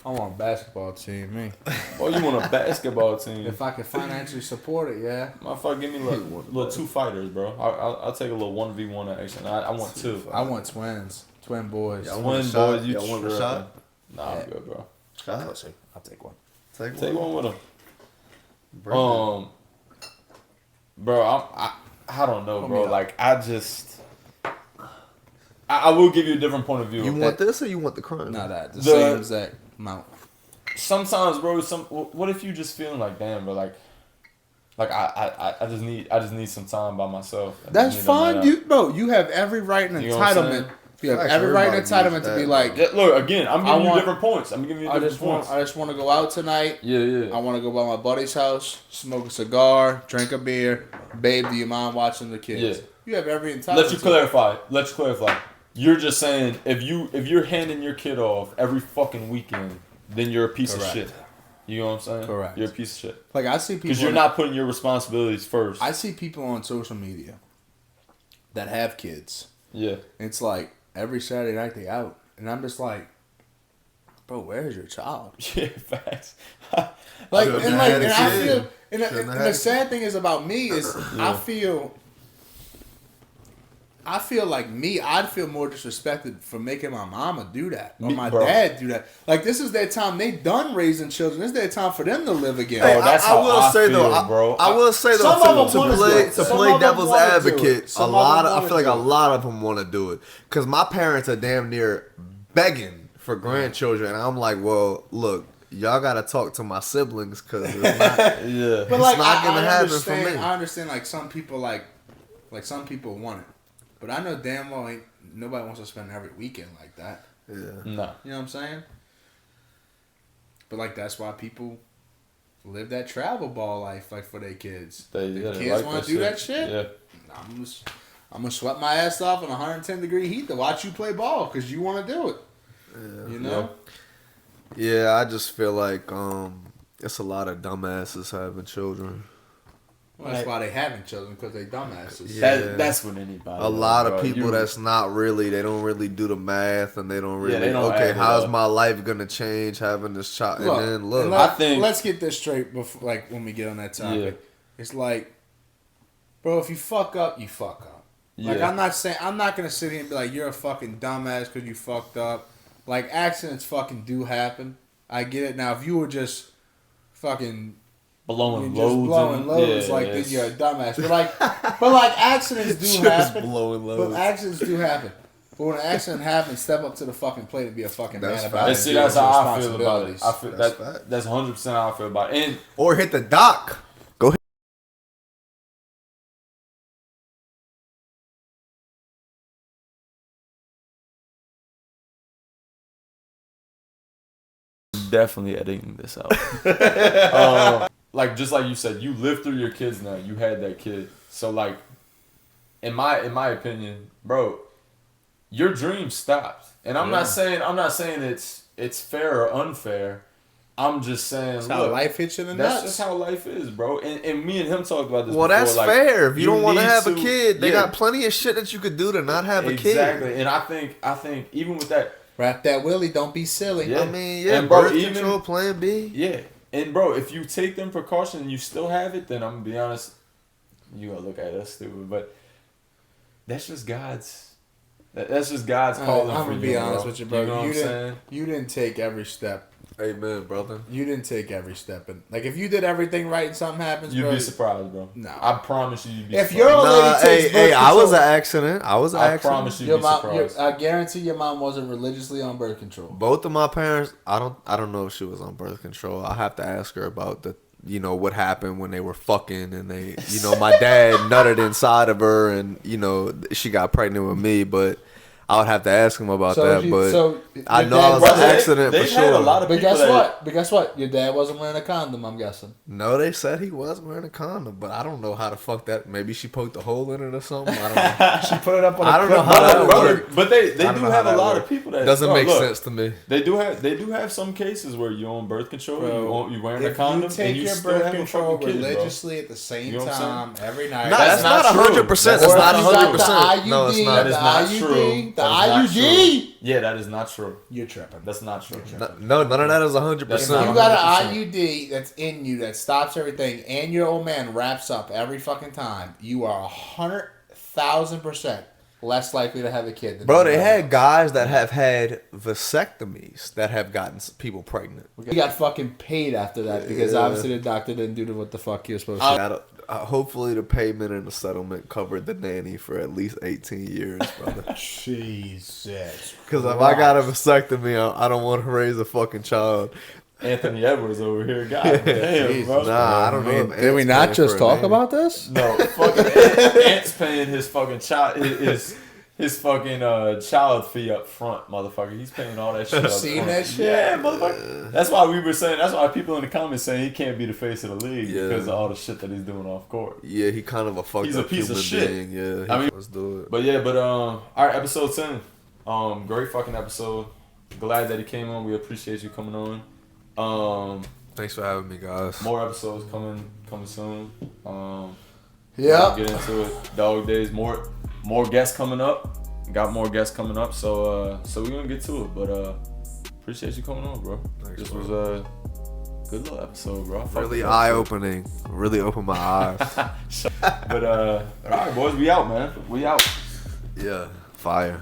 I want a basketball team, me. Oh, you want a basketball team? If I could financially support it, yeah. Motherfucker, give me little 2 fighters, bro. I'll take a little 1v1 action. I want 2. I want twins. Twin boys. Twin boys, you want a shot? Nah, I'm good, bro. Shot? I'll take one. Take one with him. Bro, I don't know, bro. Like, I will give you a different point of view. You want this or you want the crunch? Nah, the same exact amount. Sometimes, bro, what if you just feeling like, damn, bro, like I just need some time by myself. That's fine, you have every right and entitlement. You have every right and entitlement to be like, look, again, I'm giving you different points. I'm giving you different points. I just want to go out tonight. Yeah. I want to go by my buddy's house, smoke a cigar, drink a beer. Babe, do you mind watching the kids? Yeah. You have every entitlement. Let's clarify. You're just saying if you're handing your kid off every fucking weekend, then you're a piece of shit. You know what I'm saying? Correct. You're a piece of shit. Like I see people because you're not putting your responsibilities first. I see people on social media that have kids. Yeah. It's like every Saturday night they out, and I'm just like, bro, where's your child? Yeah, facts. And the sad thing is about me is I feel like I'd feel more disrespected for making my mama do that or my dad do that. Like this is their time. They done raising children. This is their time for them to live again. Hey, I will say though, to play devil's advocate, I feel like a lot of them want to do it because my parents are damn near begging for grandchildren. And I'm like, well, look, y'all gotta talk to my siblings because it's not. Yeah, but like, it's not gonna happen for understand, me. I understand. Like some people, like some people want it, but I know damn well ain't nobody wants to spend every weekend like that. Yeah. no. You know what I'm saying? But like that's why people live that travel ball life, like for their kids. They kids like want to do that shit. Yeah. I'm gonna sweat my ass off in 110-degree heat to watch you play ball because you want to do it. Yeah. You know? Yeah, I just feel like it's a lot of dumbasses having children. Well, that's why they having children, because they dumbasses. Yeah. That's what anybody. A lot of people that's not really, they don't really do the math and they don't really, they don't okay, add it how's up. my life going to change having this child? Look, and then look. and I think- let's get this straight before, like, when we get on that topic. Yeah. It's like, bro, if you fuck up, you fuck up. Like, Yeah. I'm not going to sit here and be like, you're a fucking dumbass because you fucked up. Like, accidents fucking do happen. I get it. Now, if you were just fucking blowing loads, then you're a dumbass. But like accidents do happen. Blowing loads. But accidents do happen. But when an accident happens, step up to the fucking plate and be a fucking That's man fact. about it. And and see, deal that's with your how I feel about it. responsibilities. I feel That's fact. that's 100% how I feel about it. And Or hit the dock. Go ahead. definitely editing this out. Like just like you said, you lived through your kids now. You had that kid, so like, in my opinion, bro, your dream stopped. And I'm not saying it's fair or unfair. I'm just saying, That's how life hits you in the that's nuts. just how life is, bro. And me and him talked about this. Well, before. that's Like, fair. If you don't want to need have a kid, they yeah, got plenty of shit that you could do to not have a kid. exactly. And I think even with that, Wrap that willy, don't be silly. Yeah. I mean, yeah, And bro, birth even- control, plan B. yeah. And bro, if you take them precautions and you still have it, then I'm gonna be honest, you gonna look at us stupid, but that's just God's. That's just God's calling I'm for gonna you. be honest with you, bro. You know what I'm saying? You didn't take every step. Amen, brother. You didn't take every step. And like, if you did everything right and something happens, You'd bro, be surprised, bro. No. I promise you'd be If surprised. you're a lady Nah, takes hey, birth I was an control- accident. I promise you'd your be mom, surprised. I guarantee your mom wasn't religiously on birth control. Both of my parents, I don't know if she was on birth control. I have to ask her about what happened when they were fucking and they, my dad nutted inside of her and, she got pregnant with me, but I would have to ask him about that. But I know I was an accident for They've sure. had a lot of But people guess that- what? But guess what? Your dad wasn't wearing a condom, I'm guessing. No, they said he was wearing a condom, but I don't know how the fuck that. Maybe she poked a hole in it or something. I don't know. She put it up on I don't know how that works. But they do I don't know have how a that lot works. of people that Doesn't make look, sense to me. They do have some cases where you're on birth control, Bro, you wearing a If condom, you take and you your still birth have a control fucking kid, bro. religiously at the same You know what time every night. No, that's not true. 100%. That's Or not you got 100%. the No, it's IUD, not. That is not the true. IUD, the That is not IUD. true. Yeah, that is not true. You're tripping. That's not true. No, none of that is 100%. That's If you not got 100%. an IUD that's in you that stops everything, and your old man wraps up every fucking time, you are 100,000% less likely to have a kid. Than Bro, they everybody had guys that have had vasectomies that have gotten people pregnant. else. He got fucking paid after that because Yeah. obviously the doctor didn't do what the fuck he was supposed to. Hopefully the payment and the settlement covered the nanny for at least 18 years, brother. Jesus. Because if I got a vasectomy, I don't want to raise a fucking child. Anthony Edwards over here, god damn, bro. Nah, I don't know. if Did we Ant's not paying just for a talk nanny. about this? No, fucking Ant's paying his fucking child his fucking child fee up front, motherfucker. He's paying all that shit up Seen front. that shit? Yeah, motherfucker. That's why we were saying. That's why people in the comments saying he can't be the face of the league Yeah. because of all the shit that he's doing off court. Yeah, he kind of a fucked He's a up piece of human shit. being. Yeah, I mean- let's do it. But yeah, all right, episode 10. Great fucking episode. Glad that he came on. We appreciate you coming on. Thanks for having me, guys. More episodes coming soon. Yeah. Get into it. Dog days. More guests coming up. Got more guests coming up. So we're gonna get to it. But appreciate you coming on, bro. Thanks, This bro. was a good little episode, bro. I fucked Really with that eye shit. opening. Really opened my eyes. But all right, boys, we out, man. We out. Yeah, fire.